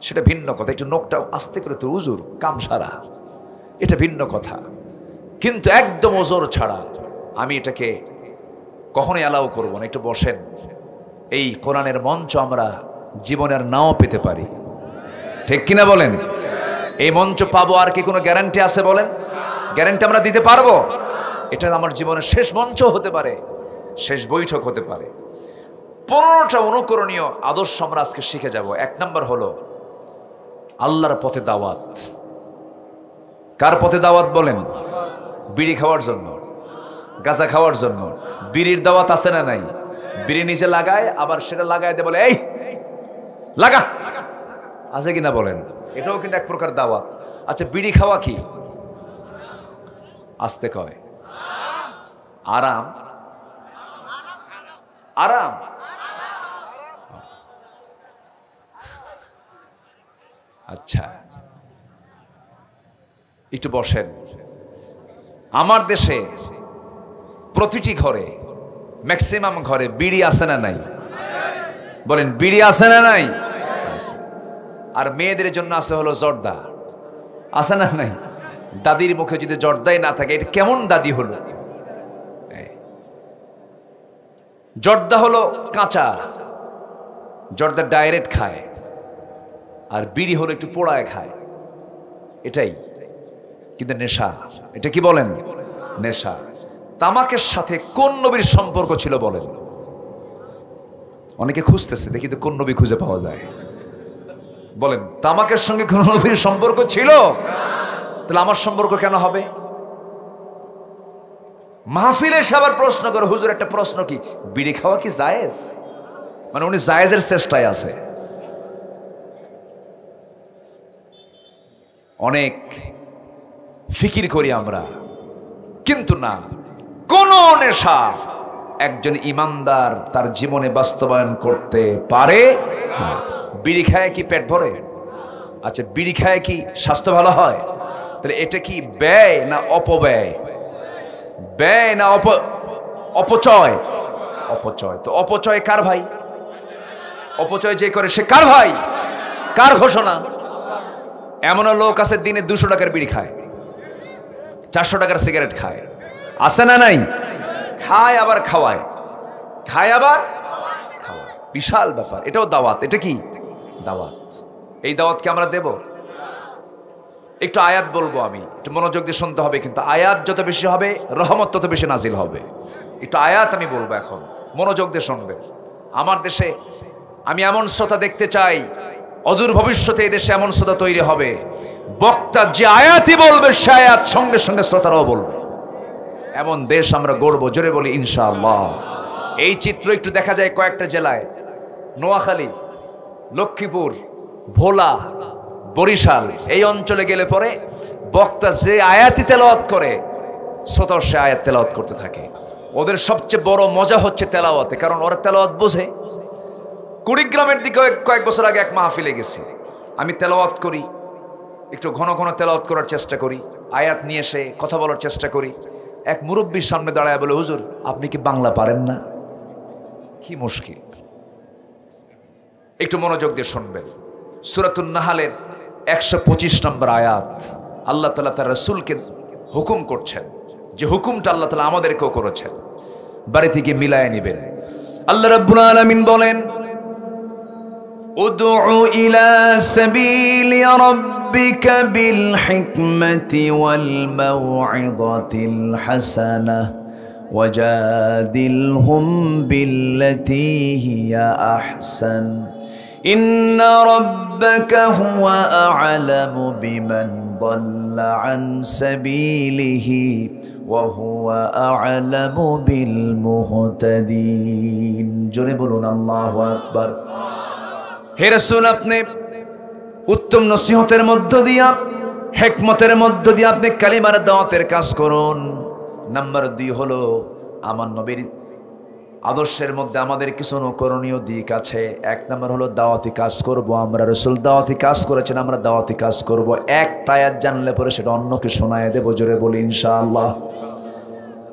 [SPEAKER 1] সেটা ভিন্ন কথা। একটু নোকটা আস্তে করে তো হুজুর কাম সারা, এটা ভিন্ন কথা। কিন্তু একদম ওজোর ছাড়া আমি এটাকে কখনোই অ্যালাউ করব না। একটু বসেন। এই কোরআনের মঞ্চ আমরা জীবনের নাও পেতে পারি, ঠিক কিনা বলেন? এই মঞ্চ পাবো আর কি কোনো গ্যারান্টি আছে বলেন? গ্যারান্টি আমরা দিতে পারবো? এটা আমার জীবনের শেষ মঞ্চ হতে পারে, শেষ বৈঠক হতে পারে। 15টা অনুকরণীয় আদর্শ আমরা আজকে শিখে যাব। 1 নম্বর হলো আল্লাহর পথে দাওয়াত। কার পথে দাওয়াত বলেন? বিড়ি খাওয়ার জন্য, গাঁজা খাওয়ার জন্য। বিড়ির দাওয়াত আছে না নাই? বিড়ি নিচে লাগায়, আবার সেটা লাগায় দিয়ে বলে এই লাগা, আছে কিনা বলেন? এটাও কিন্তু এক প্রকার দাওয়াত। আচ্ছা, বিড়ি খাওয়া কি? আস্তে কয় আরাম, আরাম। আচ্ছা, একটু বসেন। আমার দেশে প্রতিটি ঘরে, ম্যাক্সিমাম ঘরে বিড়ি আছে না নাই? বলেন, বিড়ি আছে না নাই? আর মেয়েদের জন্য আছে হলো জর্দা, আছে না নাই? দাদির মুখে যদি জর্দাই না থাকে, এটা কেমন দাদি হলো? জর্দা হলো কাঁচা, জর্দা ডাইরেক্ট খায়, আর বিড়ি হলো একটু পোড়ায় খায়, এটাই কিন্তু নেশা। এটা কি বলেন? নেশা। তামাকের সাথে কোন নবীর সম্পর্ক ছিল বলেন? অনেকে খুঁজতেছে, দেখি তো কোন নবী খুঁজে পাওয়া যায়। বলেন, তামাকের সঙ্গে কোন নবীর সম্পর্ক ছিল? তাহলে আমার সম্পর্ক কেন হবে? মাহফিলে এসে আবার প্রশ্ন করে, হুজুর একটা প্রশ্ন, কি বিড়ি খাওয়া কি জায়েজ? মানে উনি জায়েজের চেষ্টায় আছে। অনেক ফিকির করি আমরা, কিন্তু না, কোন নেশা একজন ইমানদার তার জীবনে বাস্তবায়ন করতে পারে না। বিড়ি খায় কি পেট ভরে? আচ্ছা, বিড়ি খায় কি স্বাস্থ্য ভালো হয়? তাহলে এটা কি ব্যয় না অপব্যয়? ব্যয় না অপচয়? অপচয়। তো অপচয় কার ভাই? অপচয় যে করে সে কার ভাই? কার ঘোষণা? এমন লোক আছে দিনে 200 টাকার বিড়ি খায়, 400 টাকার সিগারেট খায়, আছে না নাই? খায় আবার খাওয়ায়, খায় আবার খাওয়ায়। বিশাল ব্যাপার। এটাও দাওয়াত। এটা কি দাওয়াত? এই দাওয়াতকে আমরা দেব? একটু আয়াত বলবো, আমি একটু মনোযোগ দিয়ে শুনতে হবে, কিন্তু আয়াত যত বেশি হবে রহমত তত বেশি নাজিল হবে। একটু আয়াত আমি বলবো, এখন মনোযোগ দিয়ে শুনবে। আমার দেশে আমি এমন শ্রোতা দেখতে চাই, অদূর ভবিষ্যতে এই দেশে এমন শ্রোতা তৈরি হবে, বক্তা যে আয়াতই বলবে সে আয়াত সঙ্গে সঙ্গে শ্রোতারাও বলবে। এমন দেশ আমরা গড়বো, জোরে বলি ইনশাআল্লাহ। এই চিত্র একটু দেখা যায় কয়েকটা জেলায়, নোয়াখালী, লক্ষ্মীপুর, ভোলা, বরিশাল, এই অঞ্চলে গেলে পরে বক্তা যে আয়াতি তেলাওয়াত করে শ্রোতা সে আয়াত তেলাওয়াত করতে থাকে। ওদের সবচেয়ে বড় মজা হচ্ছে তেলাওয়াতে, কারণ ওরা তেলাওয়াত বোঝে। কুড়িগ্রামের দিকে কয়েক বছর আগে এক মাহফিলে গেছি, আমি তেলাওয়াত করি, একটু ঘন ঘন তেলাওয়াত করার চেষ্টা করি, আয়াত নিয়ে এসে কথা বলার চেষ্টা করি। এক মুরব্বীর সামনে দাঁড়ায় বলে, হুজুর আপনি কি বাংলা পারেন না? কি মুশকিল। একটু মনোযোগ দিয়ে শুনবেন। সূরাতুন নাহলের 125 নম্বর আয়াত, আল্লাহ তাআলা তার রাসূলকে হুকুম করছেন, যে হুকুমটা আল্লাহ তাআলা আমাদেরকেও করেছেন, বাড়ি থেকে মিলায় নেবেন। আল্লাহ রাব্বুল আলামিন বলেন, উদউ ইলা সাবিলি রাব্বিকা বিল হিকমাতি ওয়াল মাউইযাতিল হাসানাহ ওয়াজাদিলহুম বিল্লাতী হিয়া আহসান ইন্না রাব্বাকা হুয়া আ'লামু বিমান দাল্লা আন সাবিলিহি ওয়া হুয়া আ'লামু বিল মুহতাদিন। জোরে বলুন আল্লাহু আকবার। হে রাসূল, আপনি উত্তম নসিহতের মধ্য দিয়া, হিকমতের মধ্য দিয়ে আপনি কালিমার দাওয়াতের কাজ করুন। নাম্বার 2 হলো, আমার নবীর আদর্শের মধ্যে আমাদের কিছু অনুকরণীয় দিক আছে। 1 নম্বর হলো দাওয়াতি কাজ করব আমরা। রাসূল দাওয়াতি কাজ করেছেন, আমরা দাওয়াতি কাজ করব। একটা আয়াত জানলে পরে সেটা অন্যকে শোনায় দেব, জোরে বলি ইনশাআল্লাহ।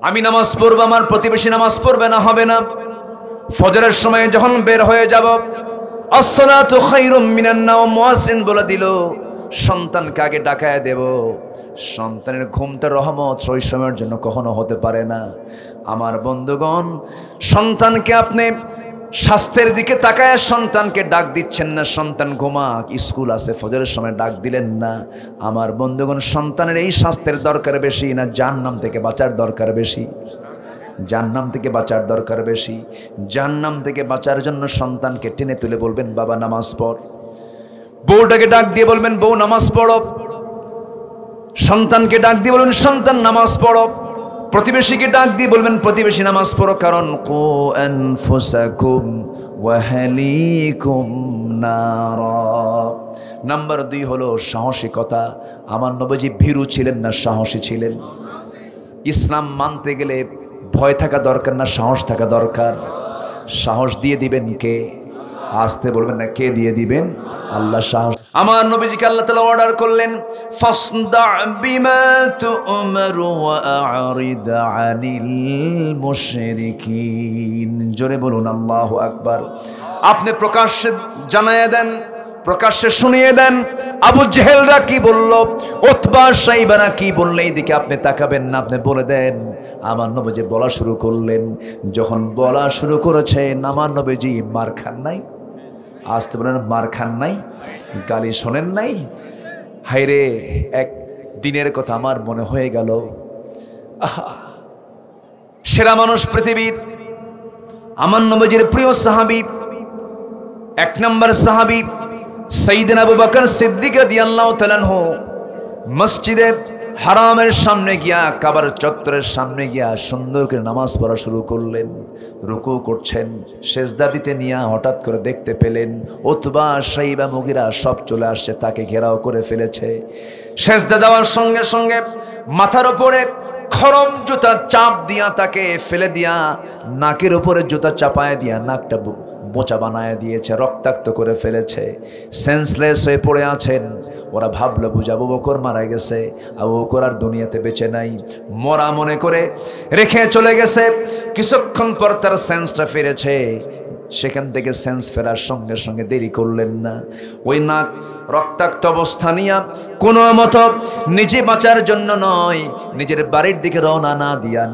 [SPEAKER 1] আমি নামাজ পড়ব, আমার প্রতিবেশী নামাজ পড়বে না, হবে না। ফজরের সময় যখন বের হয়ে যাব, আসসালাতু খায়রুম মিনান নাওম, মুয়াজ্জিন বলে দিল, সন্তানকে আগে ডাকায় দেব। সন্তানের ঘুমটা রহমত শৈশবের জন্য কখনো হতে পারে না। আমার বন্ধুগণ, সন্তানকে আপনি স্বাস্থ্যের দিকে তাকায় সন্তানকে ডাক দিচ্ছেন না, সন্তান ঘুমাক, স্কুল আছে, ফজরের সময় ডাক দিলেন না। আমার বন্ধুগণ, সন্তানের এই স্বাস্থ্যের দরকার বেশি না জাহান্নাম থেকে বাঁচার দরকার বেশি? জাহান্নাম থেকে বাঁচার দরকার বেশি। জাহান্নাম থেকে বাঁচার জন্য সন্তানকে টেনে তুলে বলবেন, বাবা নামাজ পড়। বউটাকে ডাক দিয়ে বলবেন, বউ নামাজ পড়ো। সন্তানকে ডাক দিয়ে বলবেন, সন্তান নামাজ পড়ো। প্রতিবেশীকে ডাক দিয়ে বলবেন, প্রতিবেশী নামাজ পড়ো। কারণ কু আনফুসাকুম ওয়া আহলিকুম নারা। নাম্বার 2 হলো সাহসিকতা। আমার নবীজি ভীরু ছিলেন না সাহসী ছিলেন? ইসলাম মানতে গেলে ভয় থাকা দরকার না সাহস থাকা দরকার? সাহস দিয়ে দিবেন কে? আসতে বলবেন না, কে দিয়ে দিবেন? আল্লাহ সাহস। আমার নবীজিকে আল্লাহ তাআলা অর্ডার করলেন, ফাসদা বিমা তু'মারু ওয়া আ'রিদ আনিল মুশরিকিন। জোরে বলুন আল্লাহু আকবার। আপনি প্রকাশ্যে জানায়ে দেন, প্রকাশ্যে শুনিয়ে দেন, আবু জেহেলরা কি বলল, উতবা শাইবারা কি বলল, এইদিকে আপনি তাকাবেন না, আপনি বলে দেন। আমার নবীজি বলা শুরু করলেন। যখন বলা শুরু করেছেন, আমার নবীজি মার খান নাই? আসতে বলেন, মার খান নাই? গালি শোনেন নাই? হায়রে, এক দিনের কথা আমার মনে হয়ে গেল। সেরা মানুষ পৃথিবীর, আমার নবীজির প্রিয় সাহাবী, 1 নম্বর সাহাবী সাইয়েদনা আবু বকর সিদ্দিক রাদিয়াল্লাহু তাআলা আনহু মসজিদে হারামের সামনে গিয়া, কাবার চত্বরের সামনে গিয়া সুন্দর করে নামাজ পড়া শুরু করলেন। রুকু করছেন, সেজদা দিতে নিয়ে হঠাৎ করে দেখতে পেলেন উতবা, শাইবা, মুগিরা সব চলে আসছে, তাকে ঘেরাও করে ফেলেছে। সেজদা দেওয়ার সঙ্গে সঙ্গে মাথার উপরে খরম জুতা চাপ দিয়া তাকে ফেলে দিয়া নাকের উপরে জুতা চাপায় দিয়া নাকটা বোচা বানায় দিয়েছে, রক্তাক্ত করে ফেলেছে। সেন্সলেস হয়ে পড়ে আছেন। ওরা ভাবলো বুঝি আবু বকর মারা গেছে, আবু বকর আর দুনিয়াতে বেঁচে নাই, মরা মনে করে রেখে চলে গেছে। কিছুক্ষণ পর তার সেন্সটা ফিরেছে। সেখান থেকে সেন্স ফেরার সঙ্গে সঙ্গে দেরি করলেন না। ওই নাক রক্তাক্ত অবস্থা নিয়ে কোনো মতো নিজে বাঁচার জন্য নয়, নিজের বাড়ির দিকে রওনা না দিয়া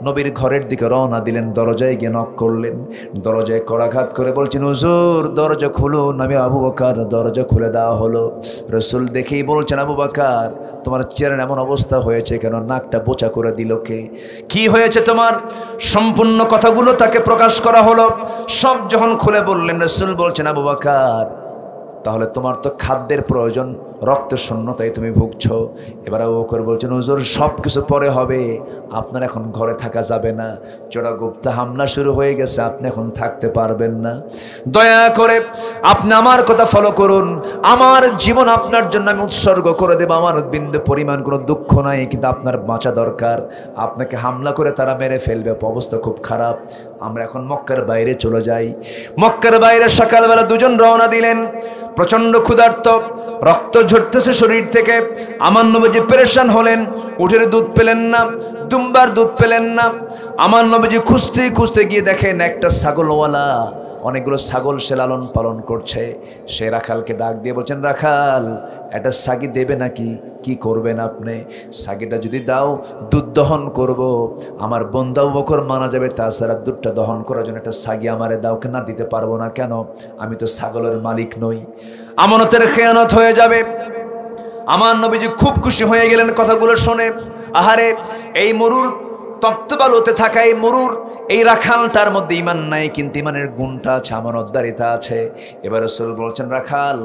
[SPEAKER 1] নবীর ঘরের দিকে রওনা দিলেন। দরজায় গিয়ে নক করলেন। দরজায় কড়াঘাত করে বলছেন, হুজুর দরজা খুলুন। আমি আবু বকর। দরজা খুলে দেওয়া হলো। রসুল দেখেই বলছেন, আবু বকর তোমার চেহারার এমন অবস্থা হয়েছে কেন? নাকটা বোচা করে দিল কে? কি হয়েছে তোমার? সম্পূর্ণ কথাগুলো তাকে প্রকাশ করা হলো। সব যখন খুলে বললেন, রসুল বলছেন, আবু বকর তাহলে তোমার তো খাদ্যের প্রয়োজন, রক্ত শূন্যতায় তুমি ভুগছো। এবার আবু বকর বলছেন, হুজুর সব কিছু পরে হবে, আপনার এখন ঘরে থাকা যাবে না, চোরাগুপ্তা হামলা শুরু হয়ে গেছে, আপনি এখন থাকতে পারবেন না। দয়া করে আপনি আমার কথা ফলো করুন, আমার জীবন আপনার জন্য আমি উৎসর্গ করে দেব, আমার বিন্দু পরিমাণ কোনো দুঃখ নাই, কিন্তু আপনার বাঁচা দরকার। আপনাকে হামলা করে তারা মেরে ফেলবে, অবস্থা খুব খারাপ। আমরা এখন মক্কার বাইরে চলে যাই। মক্কার বাইরে সকালবেলা দুজন রওনা দিলেন। প্রচন্ড ক্ষুধার্ত, রক্ত ঝরতেছে শরীর থেকে। আমার নবীজি পেরেশান হলেন। উটের দুধ পেলেন না, দুম্বার দুধ পেলেন না। আমার নবীজি খুঁজতে খুঁজতে গিয়ে দেখেন একটা ছাগলওয়ালা অনেকগুলো ছাগল সে লালন পালন করছে। সে রাখালকে ডাক দিয়ে বলছেন, রাখাল একটা সাগি দেবে নাকি? কি করবেন আপনি? সাগিটা যদি দাও দুধ দহন করব, আমার বন্ধু আবু বকর মারা যাবে, তাছাড়া দুধটা দহন করার জন্য একটা সাগি আমারে দাও। কেন দিতে পারবো না? কেন? আমি তো ছাগলের মালিক নই, আমানতের খেয়ানত হয়ে যাবে। আমার নবীজি খুব খুশি হয়ে গেলেন কথাগুলো শুনে। আহারে, এই মরুর তপ্ত বালুতে থাকা এই মরুর এই রাখালটার মধ্যে ইমান নাই, কিন্তু ইমানের গুণটা আছে, আমানতদারিতা আছে। এবার রাসূল বলছেন, রাখাল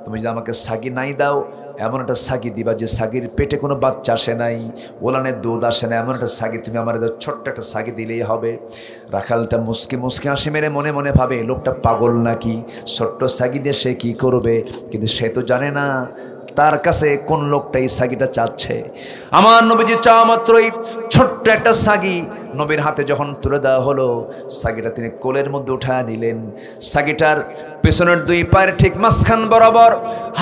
[SPEAKER 1] তুমি যদি আমাকে সাগি নাই দাও, এমন একটা সাগি দিবা যে সাগির পেটে কোনো বাচ্চা আসে নাই, ওলানের দুধ আসে না, এমন একটা সাগি তুমি আমার ছোট্ট একটা সাগি দিলেই হবে। রাখালটা মুসকে মুসকে হাসি মেরে মনে মনে ভাবে, লোকটা পাগল নাকি, ছোট্ট সাগি দিয়ে সে কী করবে? কিন্তু সে তো জানে না তার কাছে কোন লোকটা এই সাগিটা চাচ্ছে। আমার নবীজি চাওয়া মাত্রই ছোট্ট একটা সাগি নবীর হাতে যখন তুলে দেওয়া হলো, সাগিটা তিনি কোলের মধ্যে উঠায় নিলেন। সাগিটার পেছনের দুই পায়ের ঠিক মাঝখান বরাবর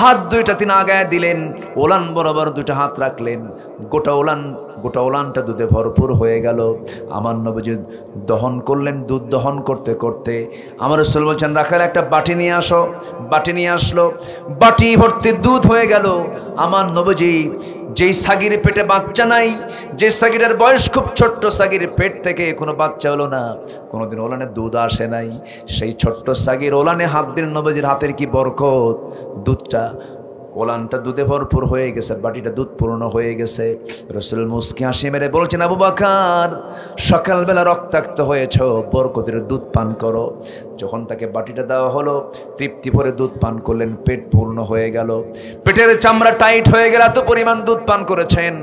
[SPEAKER 1] হাত দুইটা তিনি আগায় দিলেন, ওলান বরাবর দুইটা হাত রাখলেন। গোটা ওলানটা দুধে ভরপুর হয়ে গেল। আমার নবীজি দহন করলেন। দুধ দহন করতে করতে আমার রাসূল বলছেন, রাখাল একটা বাটি নিয়ে আসো। বাটি নিয়ে আসলো, বাটি ভর্তি দুধ হয়ে গেল। আমার নবীজি যেই সাগির পেটে বাচ্চা নাই, যে সাগিটার বয়স খুব ছোট্ট, সাগির পেট থেকে কোনো বাচ্চা হলো না, কোনোদিন ওলানে দুধ আসে নাই, সেই ছোট্ট সাগির ওলানে হাত দিন নবীজির হাতের কি বরকত! দুধটা ওলানটা দুধে ভরপুর হয়ে গেছে, বাটিটা দুধ পূর্ণ হয়ে গেছে। রাসূল মুস্কি হাসি মেরে বলছেন, আবু বকর সকালবেলা রক্তাক্ত হয়েছ, বরকতের দুধ পান করো। যখন তাকে বাটিটা দেওয়া হলো, তৃপ্তি ভরে দুধ পান করলেন, পেট পূর্ণ হয়ে গেল, পেটের চামড়া টাইট হয়ে গেল, এত পরিমাণ দুধ পান করেছেন।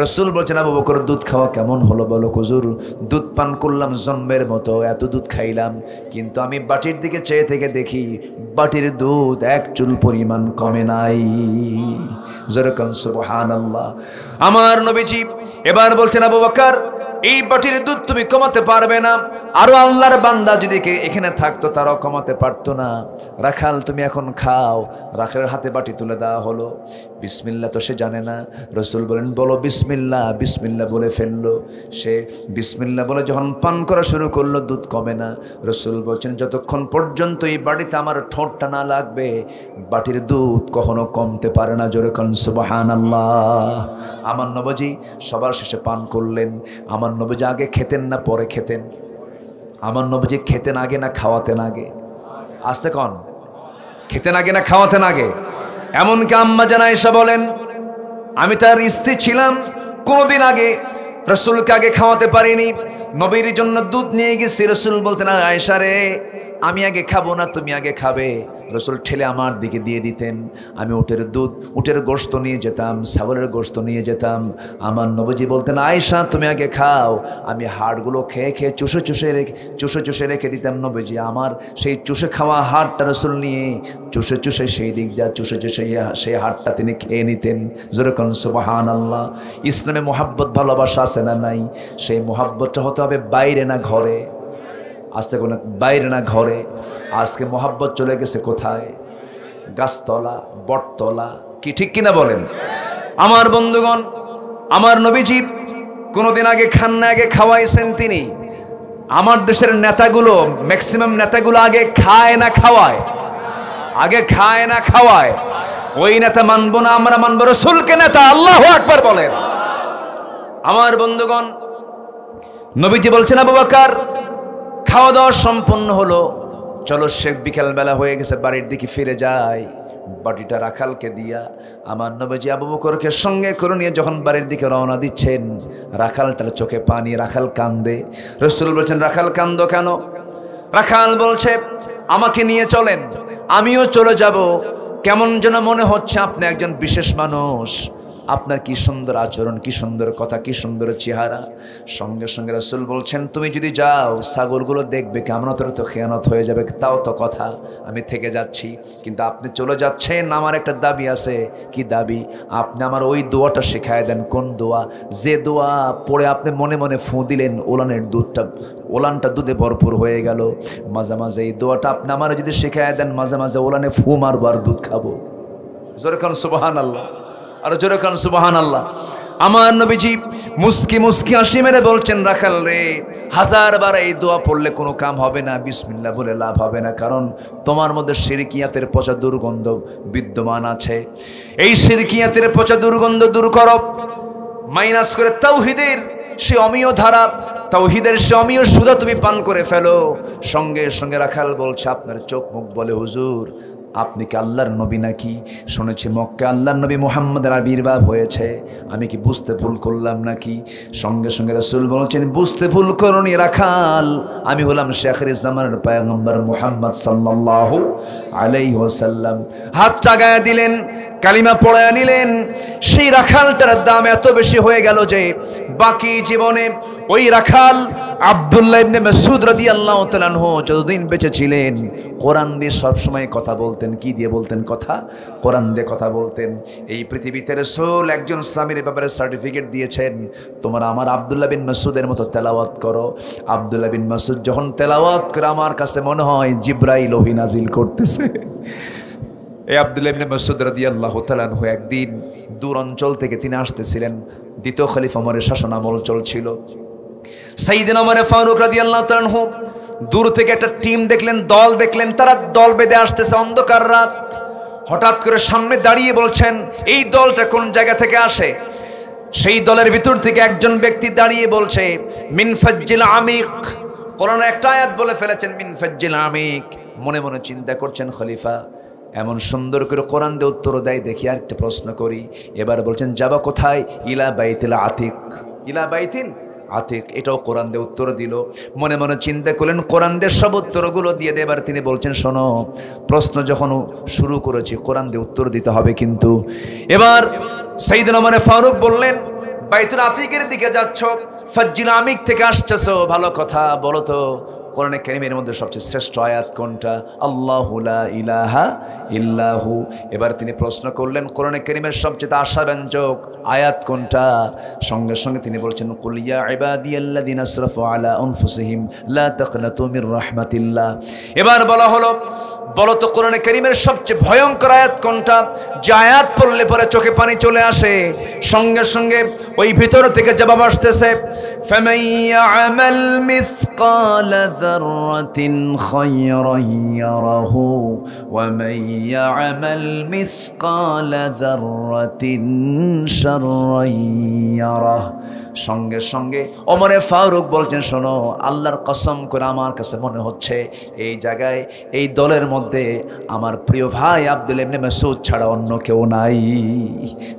[SPEAKER 1] রাসূল বলছেন, আবু বকর দুধ খাওয়া কেমন হলো বলো? হুজুর দুধ পান করলাম জন্মের মতো, এত দুধ খাইলাম, কিন্তু আমি বাটির দিকে চেয়ে থেকে দেখি বাটির দুধ এক চুল পরিমাণ কমে নাই। যেরকম সুবহানাল্লাহ। আমার নবীজি এবার বলছেন, আবু বকর এই বাটির দুধ তুমি কমাতে পারবে না, আরো আল্লাহর বান্দা যদি এখানে থাকতো তারাও কমাতে পারতো না। রাখাল তুমি এখন খাও। রাখালের হাতে বাটি তুলে দেওয়া হলো। বিসমিল্লাহ তো সে জানে না। রাসূল বলেন, বলো বিসমিল্লাহ। বিসমিল্লাহ বলে ফেললো। সে বিসমিল্লাহ বলে যখন পান করা শুরু করলো, দুধ কমে না। রাসূল বলছেন, যতক্ষণ পর্যন্ত এই বাটিতে আমার ঠোঁটটা না লাগবে, বাটির দুধ কখনো কমতে পারে না। জোরে কোন সুবহানাল্লাহ। আমার নবীজি সবার শেষে পান করলেন। আমার নবীজি আগে খেতেন না পরে খেতেন? আমার নবীজি খেতেন আগে না খাওয়াতেন আগে? আস্তে কন, খেতেন আগে না খাওয়াতেন আগে? এমনকি আম্মা জান আয়েশা বলেন, আমি তার স্ত্রী ছিলাম, কোনদিন আগে রাসূলকে আগে খাওয়াতে পারিনি। নবীর জন্য দুধ নিয়ে গেছি, রাসূল বলতেন, আয়েশা রে আমি আগে খাবো না, তুমি আগে খাবে। রসুল ঠেলে আমার দিকে দিয়ে দিতেন। আমি উটের দুধ, উটের গোশত নিয়ে যেতাম, ছাগলের গোশত নিয়ে যেতাম। আমার নবীজি বলতেন, আয়েশা তুমি আগে খাও। আমি হাড়গুলো খেয়ে খেয়ে চুষে রেখে দিতাম নবীজি। আমার সেই চুষে খাওয়া হাড়টা রসুল নিয়ে চুষে সেই দিক যা চুষে সেই হাড়টা তিনি খেয়ে নিতেন। যেরকম সুবহানাল্লাহ। ইসলামে মোহাব্বত ভালোবাসা আছে না নাই? সেই মোহাব্বতটা হতে হবে বাইরে না ঘরে। আজকে কোনো বাইরে না ঘরে। আজকে মোহাব্বত চলে গেছে কোথায়? গাছতলা, বটতলা। কি ঠিক কিনা বলেন? আমার বন্ধুগণ, আমার নবীজি কোনোদিন আগে খান না, আগে খাওয়াইছেন তিনি। আমার দেশের নেতাগুলো, ম্যাক্সিমাম নেতাগুলো আগে খায় না খাওয়ায়? আগে খায় না খাওয়ায়। ওই নেতা মানবো না, আমরা মানবো রাসূলকে নেতা। আল্লাহু আকবার বলেন। আমার বন্ধুগণ, নবীজি বলছেন, আবু বকর খাওয়া দাওয়া সম্পন্ন হলো, চলো শেখ বিকেল বেলা হয়ে গেছে, বাড়ির দিকে ফিরে যায়। বাটিটা রাখালকে দিয়া আমার নবীজি আবু বকরকে সঙ্গে করে নিয়ে যখন বাড়ির দিকে রওনা দিচ্ছেন, রাখালটার চোখে পানি, রাখাল কান্দে। রাসূল বলছেন, রাখাল কান্দো কেন? রাখাল বলছে, আমাকে নিয়ে চলেন, আমিও চলে যাব। কেমন যেন মনে হচ্ছে আপনি একজন বিশেষ মানুষ, আপনার কি সুন্দর আচরণ, কি সুন্দর কথা, কি সুন্দর চেহারা। সঙ্গে সঙ্গে রাসূল বলছেন, তুমি যদি যাও ছাগলগুলো দেখবে কেমন, তো খেয়ানত হয়ে যাবে। তাও তো কথা, আমি থেকে যাচ্ছি, কিন্তু আপনি চলে যাচ্ছেন, আমার একটা দাবি আছে। কি দাবি? আপনি আমার ওই দোয়াটা শেখায় দেন। কোন দোয়া? যে দোয়া পড়ে আপনি মনে মনে ফুঁ দিলেন, ওলানটা দুধে ভরপুর হয়ে গেল। মাঝে মাঝে এই দোয়াটা আপনি আমার যদি শেখায় দেন, মাঝে মাঝে ওলানে ফু মারবো আর দুধ খাবো। জোরে কান সুবহানাল্লাহ, আর জোরে কান সুবহানাল্লাহ। আমার নবীজি মুস্কি মুস্কি হাসি মেরে বলছেন, রাখাল রে, 1000 বার এই দোয়া পড়লে কোনো কাম হবে না, বিসমিল্লাহ বলে লাভ হবে না, কারণ তোমার মধ্যে শিরকিয়াতের পচা দুর্গন্ধ বিদ্যমান আছে। এই শিরকিয়াতের পচা দুর্গন্ধ দূর করো, মাইনাস করে তাওহীদের সে অমীয় ধারা, তাওহীদের সে অমীয় সুধা তুমি পান করে ফেলো। সঙ্গে সঙ্গে রাখাল বলছে, আপনার চোখ মুখ বলে, হুজুর আপনি কি আল্লাহর নবী নাকি? শুনেছি মক্কা আল্লাহর নবী মুহাম্মদের আবির্ভাব হয়েছে, আমি কি বুঝতে ভুল করলাম নাকি? সঙ্গে সঙ্গে রাসূল বলছেন, বুঝতে ভুল করনি রাখাল, আমি হলাম শেখের ইসলামের পয়গম্বর মুহাম্মদ সাল্লাল্লাহু আলাইহি ওয়াসাল্লাম। হাত চাগায়া দিলেন, কালিমা পড়ায়া নিলেন। সেই রাখালটার দাম এত বেশি হয়ে গেল যে বাকি জীবনে ওই রাখাল আব্দুল্লাহ ইবনে মাসউদ রাদিয়াল্লাহু তাআলা আনহু যতদিন বেঁচে ছিলেন, কোরআন দিয়ে সবসময় কথা বলতেন। কি দিয়ে বলতেন কথা? কোরআন দিয়ে কথা বলতেন। এই পৃথিবীতে রাসূল একজন ইসলামের ব্যাপারে সার্টিফিকেট দিয়েছেন, তোমরা আমার আব্দুল্লাহ বিন মাসউদের মতো তেলাওয়াত করো। আব্দুল্লাহ বিন মাসউদ যখন তেলাওয়াত করে, আমার কাছে মনে হয় জিবরাইল ওহী নাজিল করতেছে। এই আব্দুল্লাহ ইবনে মাসউদ রাদিয়াল্লাহু তাআলা আনহু একদিন দূর অঞ্চল থেকে তিনি আসতেছিলেন। দ্বিতীয় খলিফা ওমরের শাসনামল চলছিল। সাইয়েদনা ওমর ফারুক রাদিয়াল্লাহু তাআলা আনহু দূর থেকে একটা টিম দেখলেন, দল দেখলেন, তারা দল বেঁধে আসতেছে, অন্ধকার রাত। হঠাৎ করে সামনে দাঁড়িয়ে বলছেন, এই দলটা কোন জায়গা থেকে আসে? সেই দলের ভিতর থেকে একজন ব্যক্তি দাঁড়িয়ে বলছে, মিন ফাজ্জিল আমিক। কোরআনে একটা আয়াত বলে ফেলেছেন, মিন ফাজ্জিল আমিক। মনে মনে চিন্তা করছেন, খলিফা এমন সুন্দর করে কোরআন দিয়ে উত্তর দেয়, দেখি আর একটা প্রশ্ন করি। এবার বলছেন, যাবা কোথায়? ইলা বাইতিল আতিক। ইলা বাইতিল আতিক, এটাও কোরআন দিয়ে উত্তর দিল। মনে মনে চিন্তা করলেন, কোরআন দিয়ে সব উত্তরগুলো দিয়ে দেবার। তিনি বলছেন, শোনো, প্রশ্ন যখন শুরু করেছি কোরআন দিয়ে উত্তর দিতে হবে কিন্তু। এবার সাইয়েদনা ওমর ফারুক বললেন, বাইতুল আতিকের দিকে যাচ্ছ, ফাজ্জিল আমিক থেকে আসছো, ভালো কথা, বলো তো কোরআনে কারীমের মধ্যে সবচেয়ে শ্রেষ্ঠ আয়াত কোনটা? আল্লাহু লা ইলাহা ইল্লাহু। এবার তিনি প্রশ্ন করলেন, কোরআনে কারীমের সবচেয়ে আশাব্যঞ্জক আয়াত কোনটা? সঙ্গে সঙ্গে তিনি বলছেন, কুল ইয়া ইবাদিয়াল্লাযিনা আসরাফু আলা আনফুসিহিম লা তাকনাতু মির রাহমাতিল্লাহ। এবার বলা হলো, বলো তো কোরআনে কারীমের সবচেয়ে ভয়ঙ্কর আয়াত কোনটা? যে আয়াত পড়লে পরে চোখে পানি চলে আসে। সঙ্গে সঙ্গে ওই ভিতর থেকে জবাব আসতেছে, ফামান ইয়ামাল মিসকালা যাররাতিন খায়রান ইয়ারাহু ওয়া মান ইয়ামাল মিসকালা যাররাতিন শাররান ইয়ারাহু। সঙ্গে সঙ্গে ওমরে ফারুক বলছেন, শোনো, আল্লাহর কসম করে আমার কাছে মনে হচ্ছে এই জায়গায় এই দলের মধ্যে মধ্যে আমার প্রিয় ভাই আব্দুল ইবনে মাসউদ ছাড়া অন্য কেউ নাই।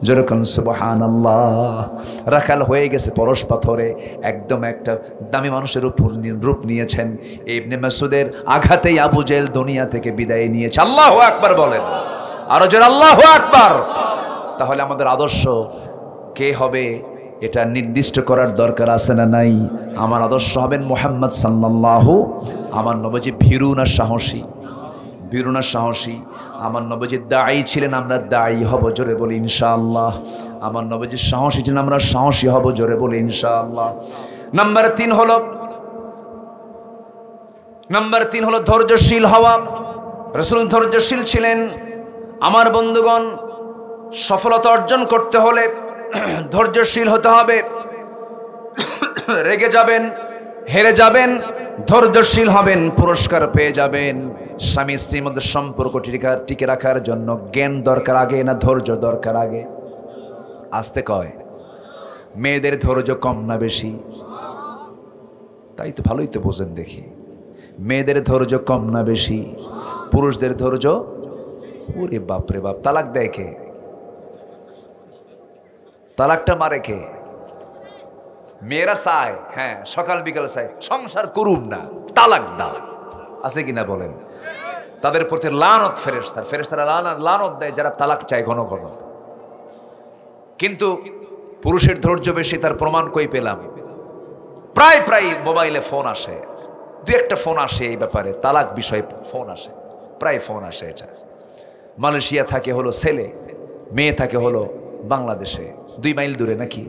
[SPEAKER 1] যেরকম সুবহানাল্লাহ। রাখাল হয়ে গেছে পরশ পাথরে, একদম একটা দামি মানুষের রূপ নিয়েছেন। ইবনে মাসউদের আঘাতেই আবু জেহেল দুনিয়া থেকে বিদায় নিয়েছে। আল্লাহু আকবার বলেন, আরো জোরে আল্লাহু আকবার। তাহলে আমাদের আদর্শ কে হবে এটা নির্দিষ্ট করার দরকার আছে না নাই? আমার আদর্শ হবেন মুহাম্মদ সাল্লাল্লাহু। আমার নবীজি ভীরু না সাহসী? ভীরু না সাহসী? আমার নবীজি দায়ী ছিলেন, আমরা দায়ী হব, জোরে বলি ইনশাআল্লাহ। আমার নবীজি সাহসী ছিলেন, আমরা সাহসী হব, জোরে বলি ইনশাআল্লাহ। নাম্বার 3 হলো ধৈর্যশীল হওয়া। রাসূল ধৈর্যশীল ছিলেন। আমার বন্ধুগণ, সফলতা অর্জন করতে হলে ধৈর্যশীল হতে হবে। রেগে যাবেন, হেরে যাবেন, ধৈর্যশীল হবেন, পুরস্কার পেয়ে যাবেন। স্বামী স্ত্রীর মধ্যে সম্পর্ক টিকে রাখার জন্য জ্ঞান দরকার আগে না ধৈর্য দরকার আগে? আসতে কয় মেয়েদের ধৈর্য কম না বেশি? তাই তো, ভালোই তো বোঝেন দেখি। মেয়েদের ধৈর্য কম না বেশি? পুরুষদের ধৈর্য, ওরে বাপরে বাপ। তালাক দেয় কে? তালাকটা মারে কে? মেয়েরা চায়, হ্যাঁ, সকাল বিকাল চায় সংসার করুম না, তালাক দাও। আছে কিনা বলেন? তাদের প্রতি লানত ফেরেশতারা লানত দেয় যারা তালাক চায় ঘন ঘন। কিন্তু পুরুষের ধৈর্য বেশি, তার প্রমাণ কই পেলাম? প্রায় মোবাইলে ফোন আসে, দু একটা ফোন আসে এই ব্যাপারে, তালাক বিষয়ে ফোন আসে, প্রায় ফোন আসে। এটা মালয়েশিয়া থাকে হলো ছেলে, মেয়ে থাকে হলো বাংলাদেশে, 2 মাইল দূরে, নাকি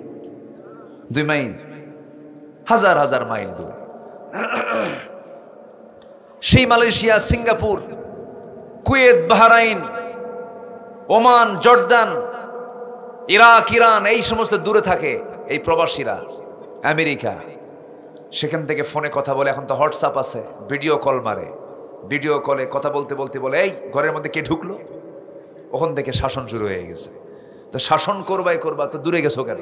[SPEAKER 1] 2 মাইল, হাজার মাইল দূরে। সেই Malaysia, Singapore, Kuwait, Bahrain, Oman, Jordan, Iraq, Iran, এই সমস্ত দূরে থাকে এই প্রবাসীরা। আমেরিকা, সেখান থেকে ফোনে কথা বলে। এখন তো হোয়াটসঅ্যাপ আছে, ভিডিও কল মারে। ভিডিও কলে কথা বলতে বলে, এই ঘরের মধ্যে কে ঢুকলো? ওখান থেকে শাসন শুরু হয়ে গেছে। তো শাসন করবা তো দূরে গেছো কেন?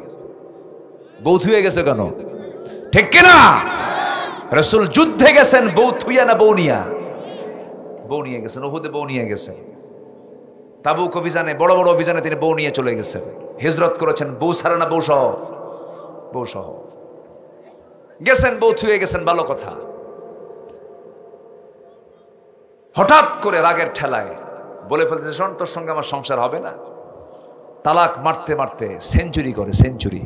[SPEAKER 1] বউ থুয়ে গেছো কেন? ঠিক কিনা? রাসূল যুদ্ধে গেছেন বউ থুইয়া না বউ নিয়া? বউ নিয়ে গেছেন। উহুদে বউ নিয়ে গেছেন। তাবুক অভিযানে, বড় অভিযানে তিনি বউ নিয়ে চলে গেছেন। হিজরত করেছেন বউ ছাড়া না বউ সহ? বউ সহ গেছেন, বউ থুয়ে গেছেন, ভালো কথা। হঠাৎ করে রাগের ঠেলায় বলে ফেলতে, শোন, তোর সঙ্গে আমার সংসার হবে না। তালাক মারতে সেঞ্চুরি করে, সেঞ্চুরি।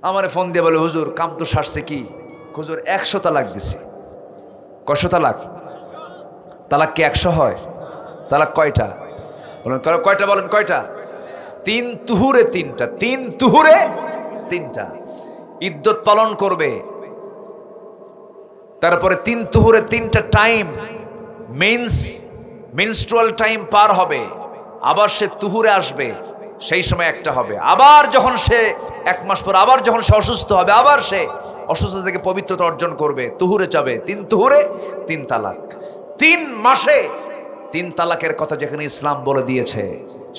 [SPEAKER 1] আমারে ফোন দিয়ে বলে, হুজুর কাম তো সারছে কি? হুজুর 100 তালাক দিছি। কয়শো তালাক? তালাক কি 100 হয়? তালাক কয়টা বলেন? কয়টা বলেন? কয়টা? 3 তুহুরে 3টা। 3 তুহুরে 3টা ইদ্যত পালন করবে। তারপরে 3 তুহুরে 3টা টাইম, মেনস্ট্রুয়াল টাইম পার হবে। আবার সে তুহুরে আসবে, সেই সময় একটা হবে। আবার যখন সে 1 মাস পর আবার যখন সে অসুস্থ হবে, আবার সে অসুস্থতা থেকে পবিত্রতা অর্জন করবে, তুহুরে যাবে। 3 তুহুরে 3 তালাক। 3 মাসে 3 তালাকের কথা যেখানে ইসলাম বলে দিয়েছে,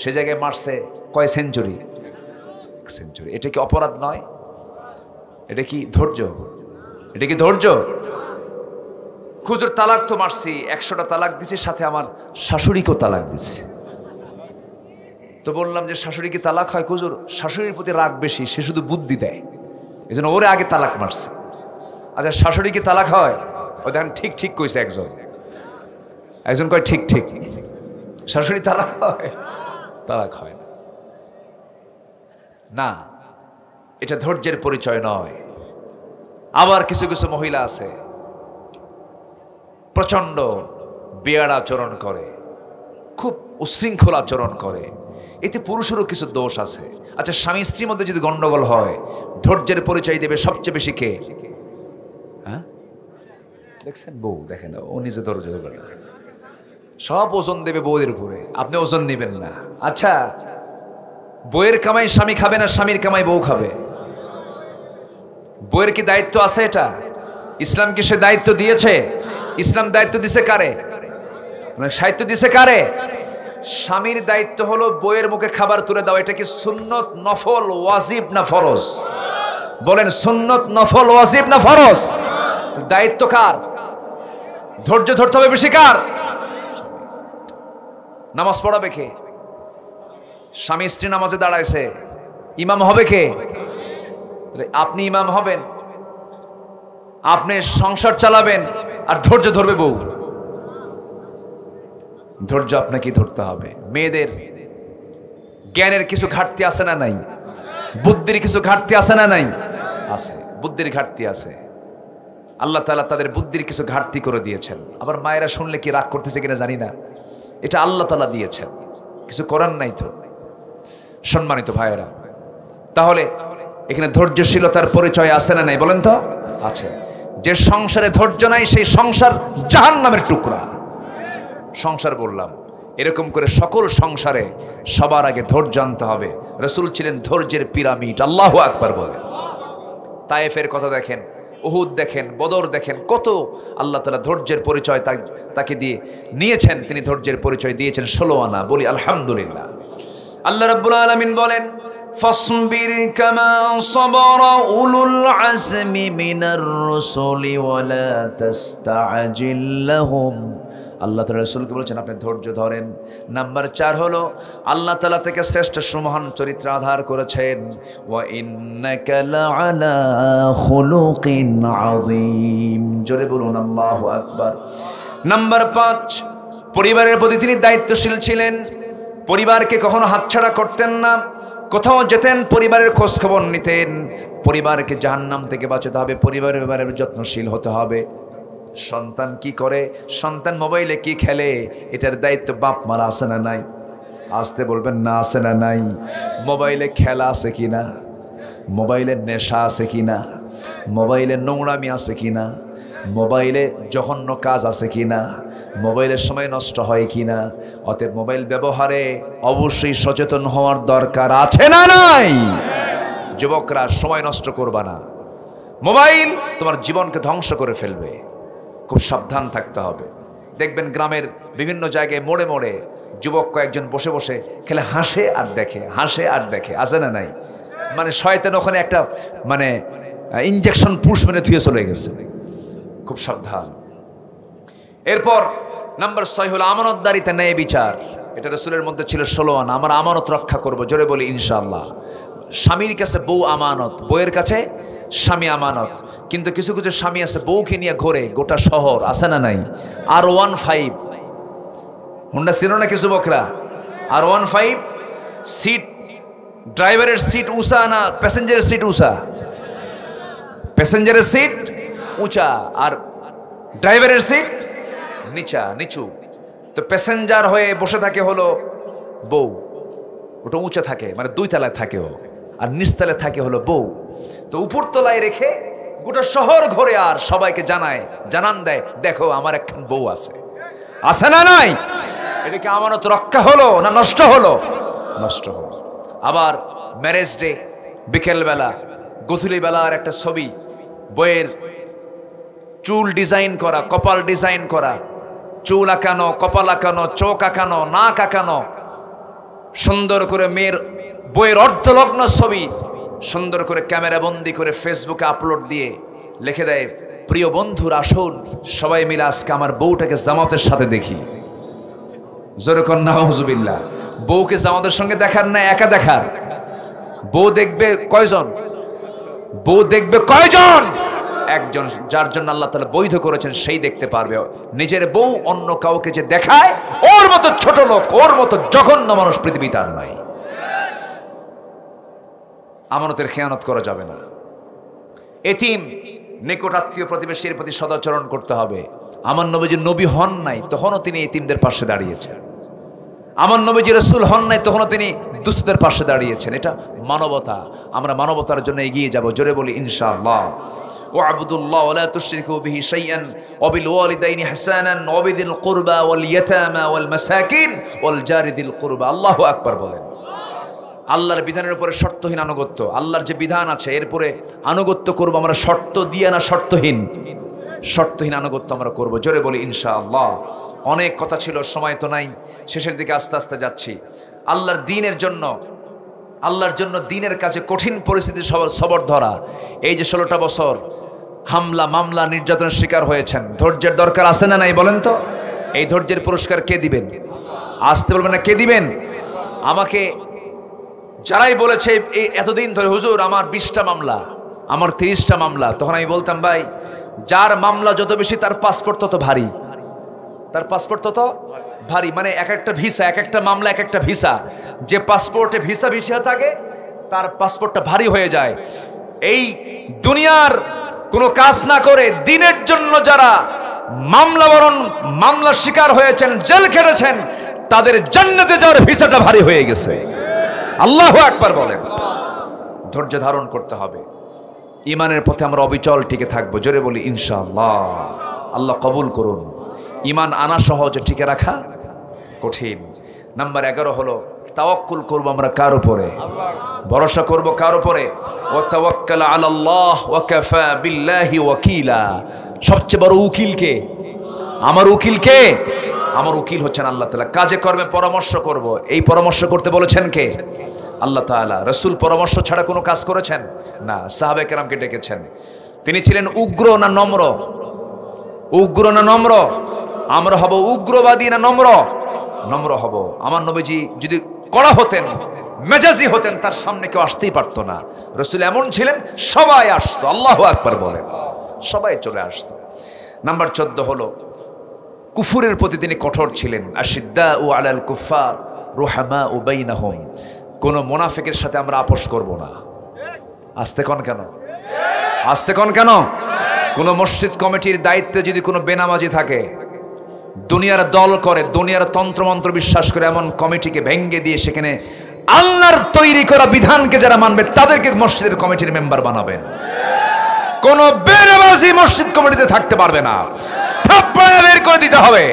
[SPEAKER 1] সে জায়গায় মারছে কয় সেঞ্চুরি? সেঞ্চুরি। এটা কি অপরাধ নয়? এটা কি ধৈর্য? এটা কি ধৈর্য? হুজুর তালাক তো মারছি, 100টা তালাক দিছি, সাথে আমার শাশুড়িকেও তালাক দিছি। তো বললাম যে শাশুড়ি কি তালাক হয়? হুজুর শাশুড়ির প্রতি রাগ বেশি, সে শুধু বুদ্ধি দেয়, এই জন্য ওরে আগে তালাক মারছে। আচ্ছা, শাশুড়ি কি তালাক হয়? ও দেখেন ঠিক কইছে একজন কয় ঠিক। শাশুড়ি তালাক হয়? তালাক হয় না। এটা ধৈর্যের পরিচয় নয়। আবার কিছু মহিলা আছে প্রচন্ড বেয়াড়া আচরণ করে, খুব উশৃঙ্খল আচরণ করে। এতে পুরুষেরও কিছু দোষ আছে। আচ্ছা, স্বামী স্ত্রীর মধ্যে যদি গন্ডগোল হয়, ধৈর্যের পরিচয় দেবে সবচেয়ে বেশি কে? হ্যাঁ, দেখছেন? বউ। দেখেন, ও নিজে ধৈর্য ধরে সব ওজন দেবে বউদের উপরে, আপনি ওজন নেবেন না। আচ্ছা, বউয়ের কামাই স্বামী খাবে না স্বামীর কামাই বউ খাবে? বউয়ের কি দায়িত্ব আছে? এটা ইসলাম কি সে দায়িত্ব দিয়েছে? ইসলাম দায়িত্ব দিছে কারে? মানে সাহিত্য দিছে কারে? স্বামীর দায়িত্ব হলো বউয়ের মুখে খাবার তুলে দাও। এটা কি সুন্নত, নফল, ওয়াজিব না ফরজ? বলেন, সুন্নত, নফল, ওয়াজিব না ফরজ? দায়িত্ব কার? ধৈর্য ধরতে হবে বেশি কার? নামাজ পড়াবে কে? স্বামী স্ত্রী নামাজে দাঁড়াইছে, ইমাম হবে কে? আপনি ইমাম হবেন, আপনি সংসার চালাবেন, আর ধৈর্য ধরবে বউ। ধৈর্য আপনাকে ধরতে হবে। মেয়েদের জ্ঞানের কিছু ঘাটতি আছে না নাই? বুদ্ধির কিছু ঘাটতি আছে না নাই? আছে, বুদ্ধির ঘাটতি আছে। আল্লাহ তাআলা তাদের বুদ্ধির কিছু ঘাটতি করে দিয়েছেন। আবার মায়েরা শুনলে কি রাগ করতেছে কিনা জানি না, এটা আল্লাহ তাআলা দিয়েছেন, কিছু করার নাই তো। সম্মানিত ভাইয়েরা, তাহলে এখানে ধৈর্যশীলতার পরিচয় আছে না নাই বলেন তো? আছে। যে সংসারে ধৈর্য নাই সেই সংসার জাহান্নামের টুকরা। সংসার বললাম, এরকম করে সকল সংসারে সবার আগে ধৈর্য আনতে হবে। রাসূল ছিলেন ধৈর্যের পিরামিড। আল্লাহু আকবার বলেন। তায়েফের কথা দেখেন, উহুদ দেখেন, বদর দেখেন, কত আল্লাহ তাআলা ধৈর্যের পরিচয় তাকে দিয়ে নিয়েছেন। তিনি ধৈর্যের পরিচয় দিয়েছেন 16 আনা। বলি আলহামদুলিল্লাহ। আল্লাহ রাব্বুল আলামিন বলেন, ফাসবির কামা সাবারা উলুল আজমি মিনার রুসুলি ওয়ালা তাস্তাজিল লাহুম। আল্লাহ তাআলা রাসূলকে বলেছেন আপনি ধৈর্য ধরেন। নাম্বার 4 হলো আল্লাহ তাআলা থেকে শ্রেষ্ঠ সুমহান চরিত্র আধার করেছেন, ওয়া ইন্নাকা লাআলা খুলুকিন আযীম। জোরে বলুন আল্লাহু আকবার। নাম্বার 5, পরিবারের প্রতি তিনি দায়িত্বশীল ছিলেন। পরিবারকে কখনো হাতছাড়া করতেন না। কোথাও যেতেন পরিবারের খোঁজ খবর নিতেন। পরিবারকে জাহান্নাম থেকে বাঁচাতে হবে, পরিবারের ব্যাপারে যত্নশীল হতে হবে। সন্তান কি করে, সন্তান মোবাইলে কি খেলে, এটার দায়িত্ব বাপ মার আছে না নাই? আসতে বলবেন না, আছে না নাই? মোবাইলে খেলা আছে কিনা, মোবাইলে নেশা আছে কিনা, মোবাইলে নোংরামি আছে কিনা, মোবাইলে জঘন্য কাজ আছে কিনা, মোবাইলের সময় নষ্ট হয় কিনা। অতএব মোবাইল ব্যবহারে অবশ্যই সচেতন হওয়ার দরকার আছে না নাই? যুবকরা সময় নষ্ট করবা না। মোবাইল তোমার জীবনকে ধ্বংস করে ফেলবে। খুব সাবধান থাকতে হবে। দেখবেন গ্রামের বিভিন্ন জায়গায় মোড়ে মোড়ে যুবক কয়েকজন বসে বসে খেলে হাসে আর দেখে, হাসে আর দেখে, আছে না নাই? মানে শয়তান ওখানে একটা মানে ইনজেকশন পুশ মেনে ধুয়ে চলে গেছে। খুব সাবধান। এরপর নাম্বার 6 হলো আমানতদারিতে ন্যায় বিচার। এটা রাসূলের মধ্যে ছিল 16 আনা। আমরা আমানত রক্ষা করব, জোরে বলি ইনশাআল্লাহ। স্বামীর কাছে বউ আমানত, বউয়ের কাছে স্বামী আমানত। কিন্তু কিছু কিছু স্বামী আছে বউকে নিয়ে ঘোরে গোটা শহর, আছে না নাই? R15 হুন্ডা ছিল না কিছু বকরা? R15 সিট, ড্রাইভারের সিট উঁচা না প্যাসেঞ্জারের সিট উঁচা? প্যাসেঞ্জারের সিট উঁচা আর ড্রাইভারের সিট নিচু। তো প্যাসেঞ্জার হয়ে বসে থাকে হলো বউ, ওটা উঁচা থাকে, মানে 2 তলায় থাকে ও, আর নিচতলায় থাকে হলো বউ। তো উপর তলায় রেখে গোটা শহর ঘোরে আর সবাইকে জানান দেয়, দেখো আমার একখান বউ আছে, আছে না নাই? এটা কি আমানত রক্ষা হলো না নষ্ট হলো? নষ্ট হলো। আবার ম্যারেজ ডে, বিকেলবেলা গধূলি বেলার একটা ছবি, বইয়ের চুল ডিজাইন করা, কপাল ডিজাইন করা, চুল আঁকানো, কপাল আঁকানো, চোখ আঁকানো, নাক আঁকানো, সুন্দর করে মেয়ের বইয়ের অর্ধলগ্ন ছবি সুন্দর করে ক্যামেরা বন্দি করে ফেসবুকে আপলোড দিয়ে লিখে দেয়, প্রিয় বন্ধুরা আসুন সবাই মিলে আজকে আমার বউটাকে জামাতের সাথে দেখি। জোরে কর নাউজুবিল্লাহ। বউকে জামাতের সঙ্গে দেখার না একা দেখার? বউ দেখবে কয়জন? বউ দেখবে কয়জন? একজন, যার জন্য আল্লাহ তাআলা বৈধ করেছেন সেই দেখতে পারবে। নিজের বউ অন্য কাউকে যে দেখায়, ওর মতো ছোট লোক, ওর মতো জঘন্য মানুষ পৃথিবীতে আর নাই। আমানতের খেয়ানত করা যাবে না। এতিম, নিকট আত্মীয় প্রতিবেশীর প্রতি সদাচরণ করতে হবে। আমার নবীজি নবী হন নাই, তখনও তিনি এতিমদের পাশে দাঁড়িয়েছেন। আমার নবীজি রাসূল হন নাই, তখনও তিনি দুস্থদের পাশে দাঁড়িয়েছেন। এটা মানবতা। আমরা মানবতার জন্য এগিয়ে যাব, জোরে বলি ইনশাআল্লাহ। ওয়া'বুদুল্লাহ ওয়া লা তুশরিকু বিহি শাইআন ওয়া বিল ওয়ালিদাইনি ইহসানান ওয়া বিযিল কুরবা ওয়াল ইয়াতামা ওয়াল মাসাকিন ওয়াল জারি যিল কুরবা। আল্লাহু আকবার বলেন। আল্লাহর বিধানের উপরে শর্তহীন আনুগত্য। আল্লাহর যে বিধান আছে এরপরে আনুগত্য করব আমরা, শর্ত দিয়ে না, শর্তহীন। শর্তহীন আনুগত্য আমরা করব, জোরে বলি ইনশাআল্লাহ। অনেক কথা ছিল, সময় তো নাই, শেষের দিকে আস্তে আস্তে যাচ্ছি। আল্লাহর দ্বীনের জন্য, আল্লাহর জন্য দ্বীনের কাছে কঠিন পরিস্থিতি সবর ধরা। এই যে 16টা বছর হামলা মামলা নির্যাতনের শিকার হয়েছেন, ধৈর্যের দরকার আছে না নাই বলেন তো? এই ধৈর্যের পুরস্কার কে দিবেন? আসতে বলবেন না, কে দিবেন? আমাকে যারাই বলেছে এই এতদিন ধরে হুজুর আমার 20টা মামলা, আমার 30টা মামলা, তখন আমি বলতাম ভাই, যার মামলা যত বেশি তার পাসপোর্ট তত ভারী, তার পাসপোর্ট তত ভারী। মানে এক একটা ভিসা, এক একটা মামলা, এক একটা ভিসা। যে পাসপোর্টে ভিসা ভিসা থাকে তার পাসপোর্টটা ভারী হয়ে যায়। এই দুনিয়ার কোনো কাজ না করে দিনের জন্য যারা মামলার শিকার হয়েছেন, জেল খেটেছেন, তাদের জান্নাতে যাওয়ার ভিসাটা ভারী হয়ে গেছে। আল্লাহু আকবার বলেন। ধৈর্য ধারণ করতে হবে, ইমানের পথে আমরা অবিচল টিকে থাকবো। জোরে বলি ইনশাআল্লাহ। আল্লাহ কবুল করুন। ইমান আনা সহজে টিকে রাখা কঠিন। নাম্বার 11 হলো তাওয়াক্কুল করব আমরা কার উপরে? ভরসা করব কার উপরে? ওয়া তাওয়াক্কাল আলাল্লাহ ওয়া কাফা বিল্লাহি ওয়াকিলা। সবচেয়ে বড় উকিল কে? আমার উকিল কে? আমার উকিল হচ্ছেন আল্লাহ তাআলা। কাজে কর্মে পরামর্শ করব, এই পরামর্শ করতে বলেছেন কে? আল্লাহ তাআলা। রাসূল পরামর্শ ছাড়া কোনো কাজ করেছেন না। সাহাবায়ে কেরামকে ডেকেছেন। তিনি ছিলেন উগ্র না নম্র? উগ্র না নম্র? আমরা হব উগ্রবাদী না নম্র? নম্র হব। আমার নবীজি যদি কড়া হতেন, মেজাজি হতেন, তার সামনে কেউ আসতেই পারতো না। রাসূল এমন ছিলেন, সবাই আসতো। আল্লাহু আকবার বলেন। সবাই চলে আসতো। নাম্বার 14 হলো কুফুরের প্রতি তিনি কঠোর ছিলেন। আশিদ্দাউ আলাল কুফার রুহামাউ বাইনাহুম। কোন মুনাফিকের সাথে আমরা আপোষ করব না। আস্তে কোন কেন? আস্তে কোন কেন? কোন মসজিদ কমিটির দায়িত্বে যদি কোনো বেনামাজি থাকে, দুনিয়ার দল করে, দুনিয়ার তন্ত্রমন্ত্র বিশ্বাস করে, এমন কমিটিকে ভেঙ্গে দিয়ে সেখানে আল্লাহর তৈরি করা বিধানকে যারা মানবে তাদেরকে মসজিদের কমিটির মেম্বার বানাবেন। কোন বেনামাজি মসজিদ কমিটিতে থাকতে পারবে না, থাপ্পড়ে বের করে দিতে হবে।